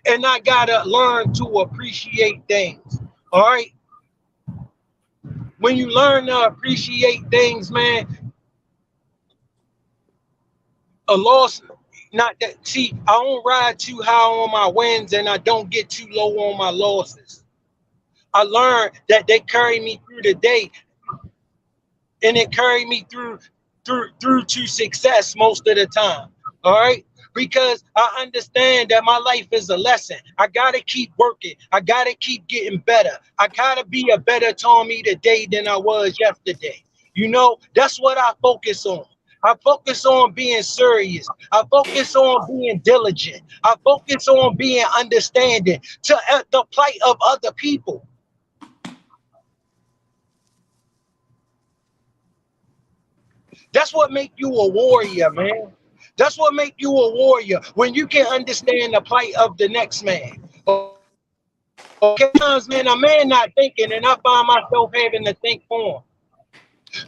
And I gotta learn to appreciate things. All right. When you learn to appreciate things, man, a loss, not that. See, I don't ride too high on my wins, and I don't get too low on my losses. I learned that they carry me through the day, and it carried me through to success most of the time. All right. Because I understand that my life is a lesson. I gotta keep working. I gotta keep getting better. I gotta be a better Tommy today than I was yesterday. You know, that's what I focus on. I focus on being serious. I focus on being diligent. I focus on being understanding to the plight of other people. That's what make you a warrior, man. That's what make you a warrior, when you can understand the plight of the next man. Okay, sometimes, man, a man not thinking, and I find myself having to think for him.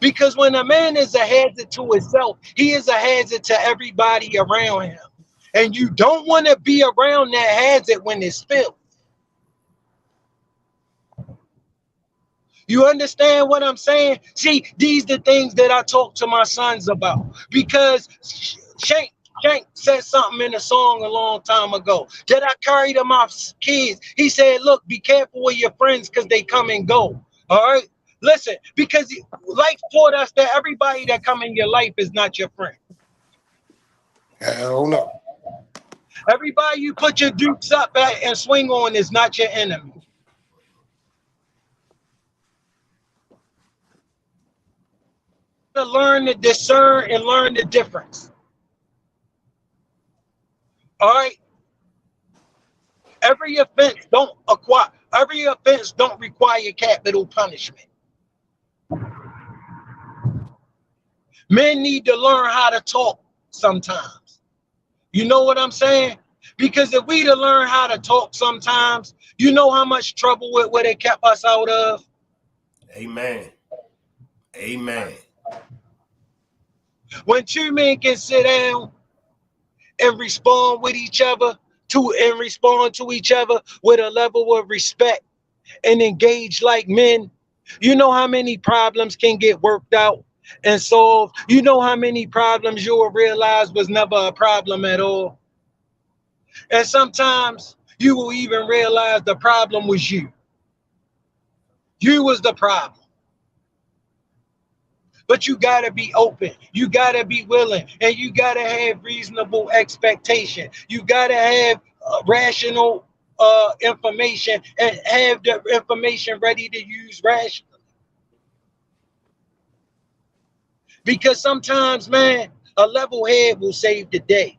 Because when a man is a hazard to himself, he is a hazard to everybody around him. And you don't want to be around that hazard when it's spilled. You understand what I'm saying? See, these are the things that I talk to my sons about. Because Shank said something in a song a long time ago that I carry to my kids. He said, look, be careful with your friends because they come and go. All right? Listen, because life taught us that everybody that come in your life is not your friend. Hell no. Everybody you put your dukes up at and swing on is not your enemy. To learn to discern and learn the difference. All right. Every offense don't require capital punishment. Men need to learn how to talk sometimes. You know what I'm saying? Because if we to learn how to talk sometimes, you know how much trouble with what it kept us out of. Amen. Amen. When two men can sit down and respond to each other with a level of respect and engage like men, you know how many problems can get worked out and solved. You know how many problems you will realize was never a problem at all. And sometimes you will even realize the problem was you. You was the problem. But you got to be open. You got to be willing. And you got to have reasonable expectation. You got to have rational information and have the information ready to use rationally. Because sometimes, man, a level head will save the day.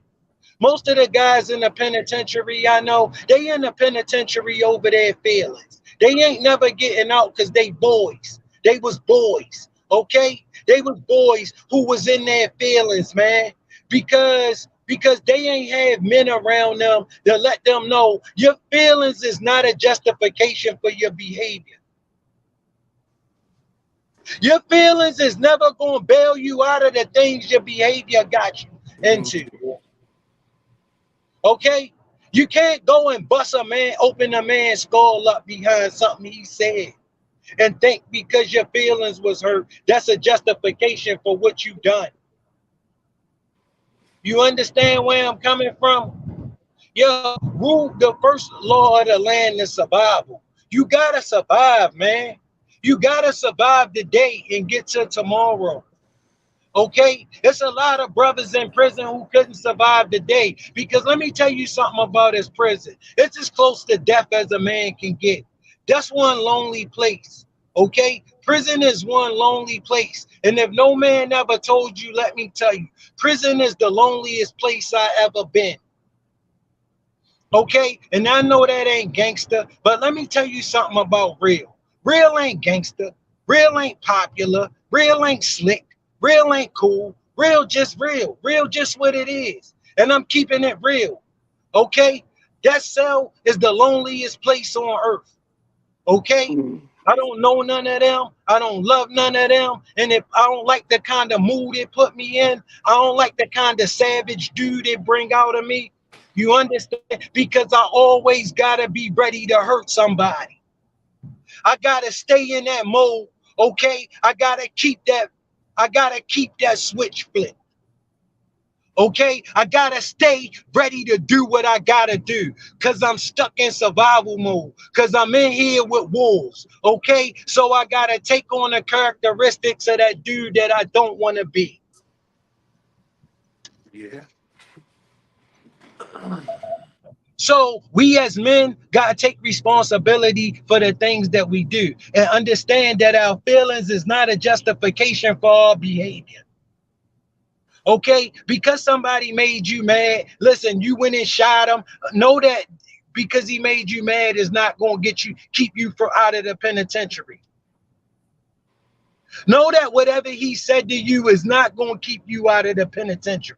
Most of the guys in the penitentiary, I know, they in the penitentiary over their feelings. They ain't never getting out because they boys. They was boys, okay? They was boys who was in their feelings, man. Because they ain't have men around them to let them know your feelings is not a justification for your behavior. Your feelings is never going to bail you out of the things your behavior got you into. Okay? You can't go and open a man's skull up behind something he said and think because your feelings was hurt, that's a justification for what you done. You understand where I'm coming from? Yeah, the first law of the land is survival. You gotta survive, man. You gotta survive the day and get to tomorrow. Okay, it's a lot of brothers in prison who couldn't survive the day, because let me tell you something about his prison. It's as close to death as a man can get. That's one lonely place. Okay, prison is one lonely place, and if no man ever told you, let me tell you, prison is the loneliest place I ever been. Okay, and I know that ain't gangster, but let me tell you something about real. Real ain't gangster. Real ain't popular. Real ain't slick. Real ain't cool. Real just real. Real just what it is. And I'm keeping it real. Okay? That cell is the loneliest place on earth. Okay? I don't know none of them. I don't love none of them. And if I don't like the kind of mood it put me in, I don't like the kind of savage dude it bring out of me, You understand? Because I always gotta be ready to hurt somebody. I gotta stay in that mode. Okay, I gotta keep that switch flip. Okay, I gotta stay ready to do what I gotta do because I'm stuck in survival mode because I'm in here with wolves. Okay, so I gotta take on the characteristics of that dude that I don't want to be. Yeah. So we as men gotta take responsibility for the things that we do and understand that our feelings is not a justification for our behavior. Okay, because somebody made you mad, listen, you went and shot him. Know that because he made you mad is not going to keep you from out of the penitentiary. Know that whatever he said to you is not going to keep you out of the penitentiary.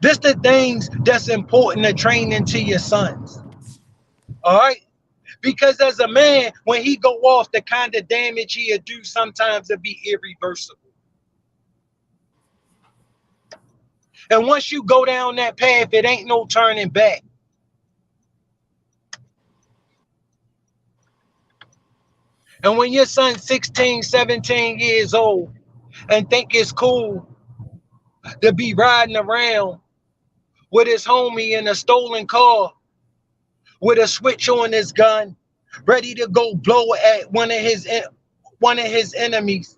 This the things that's important to train into your sons. All right. Because as a man, when he go off, the kind of damage he'll do sometimes it'll be irreversible. And once you go down that path, it ain't no turning back. And when your son's 16, 17 years old and think it's cool to be riding around with his homie in a stolen car with a switch on his gun, ready to go blow at one of his enemies,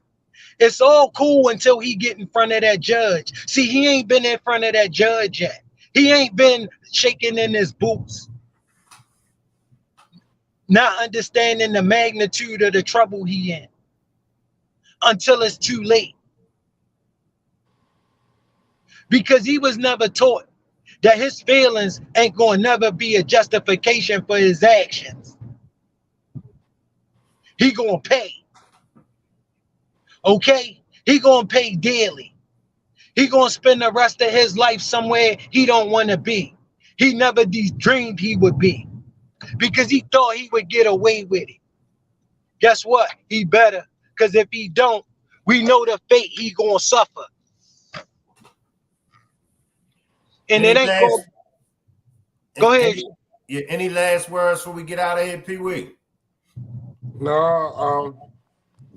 it's all cool until he get in front of that judge. See, he ain't been in front of that judge yet. He ain't been shaking in his boots, not understanding the magnitude of the trouble he in until it's too late. Because he was never taught that his feelings ain't going to never be a justification for his actions. He going to pay. Okay? He going to pay dearly. He going to spend the rest of his life somewhere he don't want to be. He never dreamed he would be because he thought he would get away with it. Guess what? He better, because if he don't, we know the fate he going to suffer. And it ain't going. Go ahead. Any last words before we get out of here, Pee-wee? No,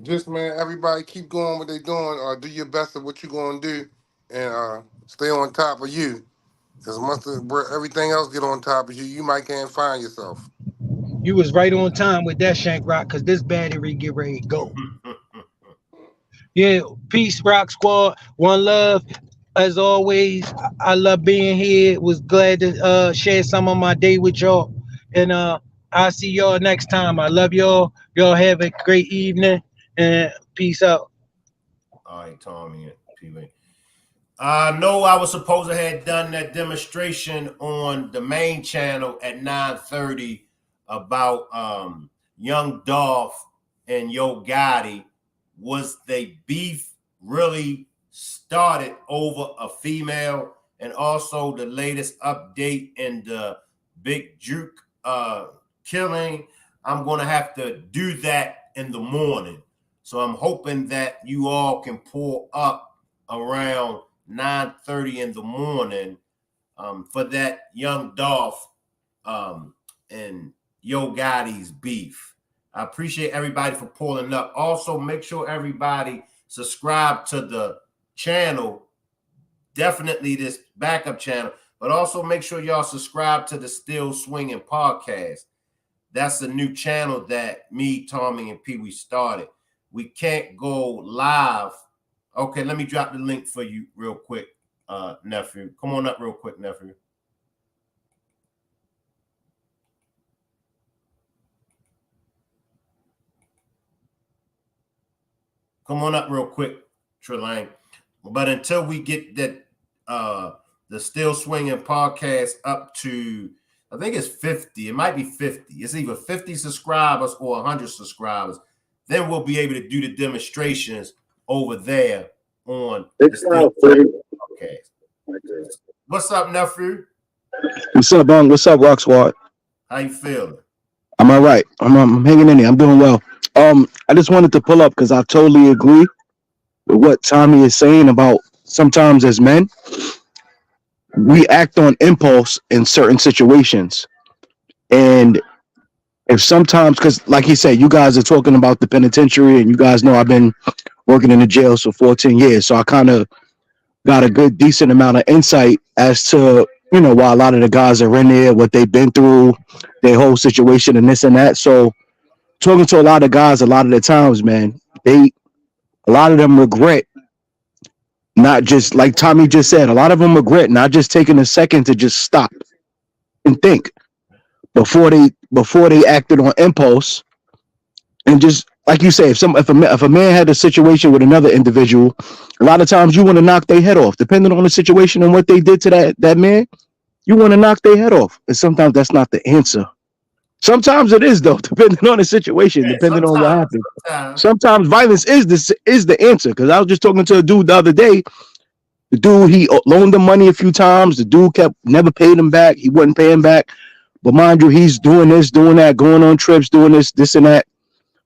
just man, everybody keep going what they're doing. Do your best at what you're gonna do, and stay on top of you. Because once everything else get on top of you, you might can't find yourself. You was right on time with that, Shank Rock, because this battery get ready to go. Yeah, peace, Rock Squad. One love. As always, I love being here. Was glad to share some of my day with y'all. And I'll see y'all next time. I love y'all. Y'all have a great evening. And peace out. All right, Tommy and Pee-wee. I know I was supposed to have done that demonstration on the main channel at 9:30 about Young Dolph and Yo Gotti. Was they beef really started over a female? And also the latest update in the Big Juke killing. I'm going to have to do that in the morning. So I'm hoping that you all can pull up around 9:30 in the morning for that Young Dolph and Yo Gotti's beef. I appreciate everybody for pulling up. Also, make sure everybody subscribe to the channel, definitely this backup channel, but also make sure y'all subscribe to the Still Swinging Podcast. That's a new channel that me, Tommy, and Pee-wee started. We can't go live. Okay, let me drop the link for you real quick, nephew. Come on up real quick, nephew. Come on up real quick, Trelane. But until we get that the Still Swinging Podcast up to, I think it's 50. It might be 50. It's either 50 subscribers or 100 subscribers. Then we'll be able to do the demonstrations over there on the Still Swinging Podcast. What's up, nephew? What's up, Bong? What's up, Rock Squad? How you feeling? I'm all right. I'm hanging in there. I'm doing well. I just wanted to pull up because I totally agree with what Tommy is saying about sometimes as men, we act on impulse in certain situations. And if sometimes, because like he said, you guys are talking about the penitentiary, and you guys know I've been working in the jails for 14 years. So I kind of got a good, decent amount of insight as to, why a lot of the guys are in there, what they've been through, their whole situation, and this and that. So talking to a lot of guys, a lot of the times, man, a lot of them regret not just, like Tommy just said, a lot of them regret not just taking a second to just stop and think before they acted on impulse. And just like you say, if a man had a situation with another individual, a lot of times you want to knock their head off, depending on the situation and what they did to that man. You want to knock their head off, and sometimes that's not the answer. Sometimes it is though, depending on the situation, depending on what happened. Sometimes violence is the answer. Because I was just talking to a dude the other day. The dude, he loaned him money a few times. The dude never paid him back. He wasn't paying back. But mind you, he's doing this, doing that, going on trips, doing this and that.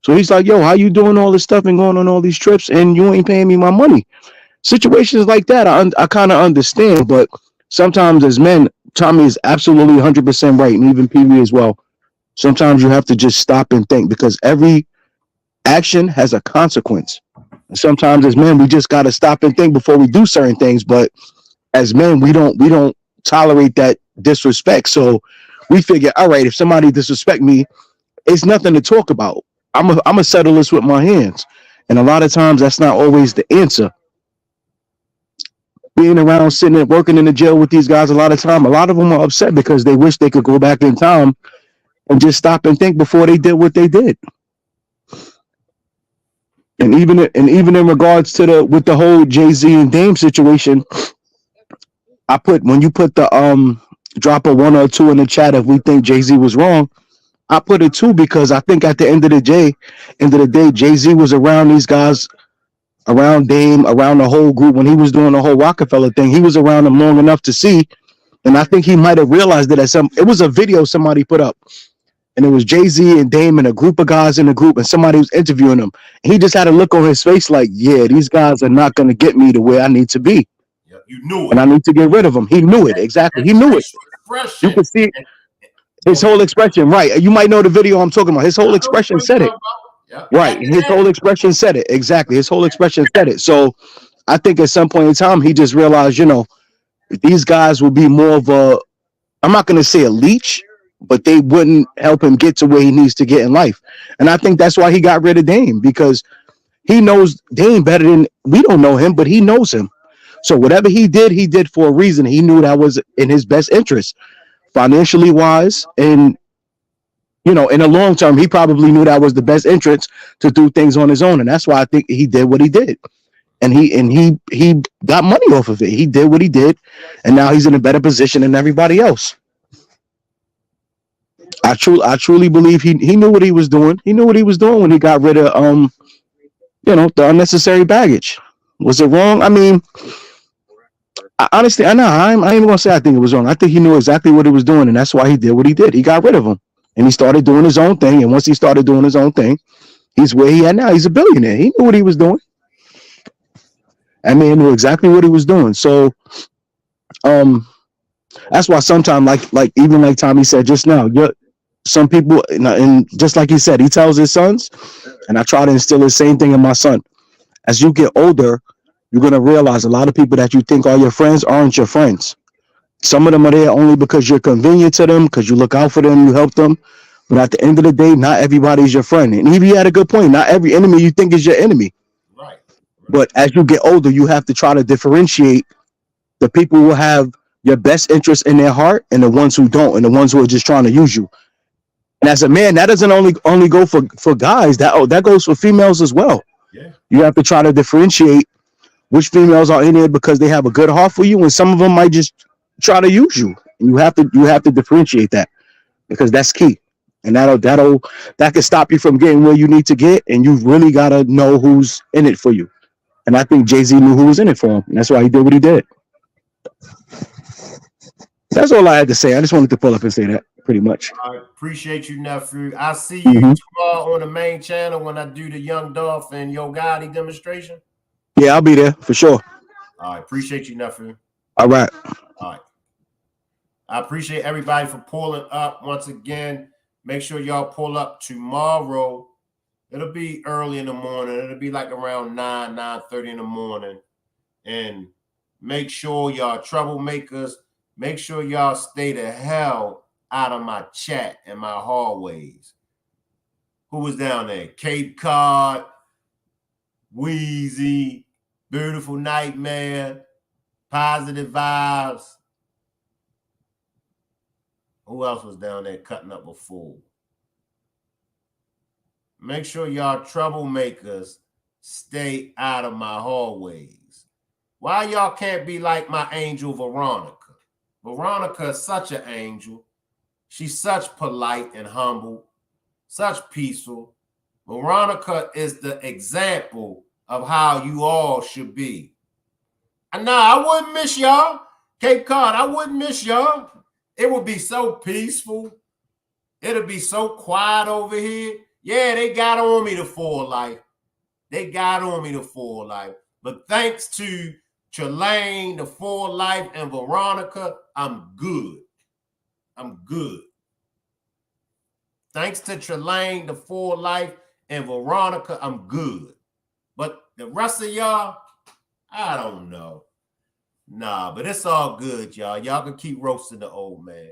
So he's like, yo, how you doing all this stuff and going on all these trips and you ain't paying me my money? Situations like that, I kind of understand. But sometimes as men, Tommy is absolutely 100% right. And even PWEE as well. Sometimes you have to just stop and think, because every action has a consequence. And sometimes as men, we just got to stop and think before we do certain things. But as men, we don't tolerate that disrespect. So we figure, all right, if somebody disrespect me, it's nothing to talk about. I'm a settle this with my hands. And a lot of times that's not always the answer. Being around, sitting and working in the jail with these guys, a lot of them are upset because they wish they could go back in time and just stop and think before they did what they did. And even in regards to with the whole Jay-Z and Dame situation, when you put the drop a 1 or 2 in the chat if we think Jay-Z was wrong, I put it 2 because I think at the end of the day, Jay-Z was around these guys, around Dame, around the whole group when he was doing the whole Rockefeller thing. He was around them long enough to see, and I think he might have realized that it was a video somebody put up, and it was Jay-Z and Dame and a group of guys in the group, and somebody was interviewing him. And he just had a look on his face like, yeah, these guys are not going to get me to where I need to be. Yep, you knew it. And I need to get rid of them. He knew it. Exactly. He knew it. You could see his whole expression. Right. You might know the video I'm talking about. His whole expression said it. Yep. Right. His whole expression said it. Exactly. His whole expression said it. So I think at some point in time, he just realized, these guys will be more of I'm not going to say a leech, but they wouldn't help him get to where he needs to get in life. And I think that's why he got rid of Dame, because he knows Dame better than we don't know him, but he knows him. So whatever he did for a reason. He knew that was in his best interest, financially wise. And, in the long term, he probably knew that was the best interest to do things on his own. And that's why I think he did what he did. And he got money off of it. He did what he did. And now he's in a better position than everybody else. I truly believe he knew what he was doing. He knew what he was doing when he got rid of the unnecessary baggage. Was it wrong? I mean, honestly, I ain't even gonna say I think it was wrong. I think he knew exactly what he was doing, and that's why he did what he did. He got rid of him, and he started doing his own thing. And once he started doing his own thing, he's where he at now. He's a billionaire. He knew what he was doing. I mean, he knew exactly what he was doing. So, that's why sometimes, like even like Tommy said just now, some people, and just like he said, he tells his sons, and I try to instill the same thing in my son. As you get older, you're going to realize a lot of people that you think are your friends aren't your friends. Some of them are there only because you're convenient to them, because you look out for them, you help them. But at the end of the day, not everybody's your friend. And even you had a good point. Not every enemy you think is your enemy. Right. But as you get older, you have to try to differentiate the people who have your best interest in their heart and the ones who don't, and the ones who are just trying to use you. And as a man, that doesn't only go for guys. That goes for females as well. Yeah. You have to try to differentiate which females are in there because they have a good heart for you, and some of them might just try to use you. And you have to differentiate that, because that's key. And that can stop you from getting where you need to get. And you really gotta know who's in it for you. And I think Jay-Z knew who was in it for him, and that's why he did what he did. That's all I had to say. I just wanted to pull up and say that, pretty much. I appreciate you, nephew. I see you tomorrow on the main channel when I do the Young Dolph and Yo Gotti demonstration. Yeah, I'll be there for sure. I appreciate you, nephew. All right. All right. I appreciate everybody for pulling up once again. Make sure y'all pull up tomorrow. It'll be early in the morning. It'll be like around 9:30 in the morning. And make sure y'all troublemakers, make sure y'all stay the hell out of my chat and my hallways. Who was down there? Cape Cod, Wheezy, Beautiful Nightmare, Positive Vibes. Who else was down there cutting up a fool? Make sure y'all troublemakers stay out of my hallways. Why y'all can't be like my angel Veronica? Veronica is such an angel. She's such polite and humble, such peaceful. Veronica is the example of how you all should be. And nah, I wouldn't miss y'all. Cape Cod, I wouldn't miss y'all. It would be so peaceful. It'll be so quiet over here. Yeah, they got on me the full life. They got on me the full life. But thanks to Trelane, the full life, and Veronica, I'm good. I'm good. Thanks to Trelane, the full life, and Veronica, I'm good. But the rest of y'all, I don't know. Nah, but it's all good, y'all. Y'all can keep roasting the old man.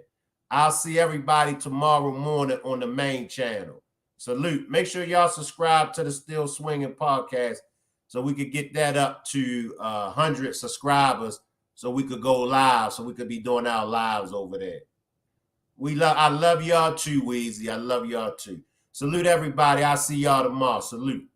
I'll see everybody tomorrow morning on the main channel. Salute. Make sure y'all subscribe to the Still Swinging podcast so we could get that up to 100 subscribers so we could go live, so we could be doing our lives over there. I love y'all too, Weezy. I love y'all too. Salute everybody. I'll see y'all tomorrow. Salute.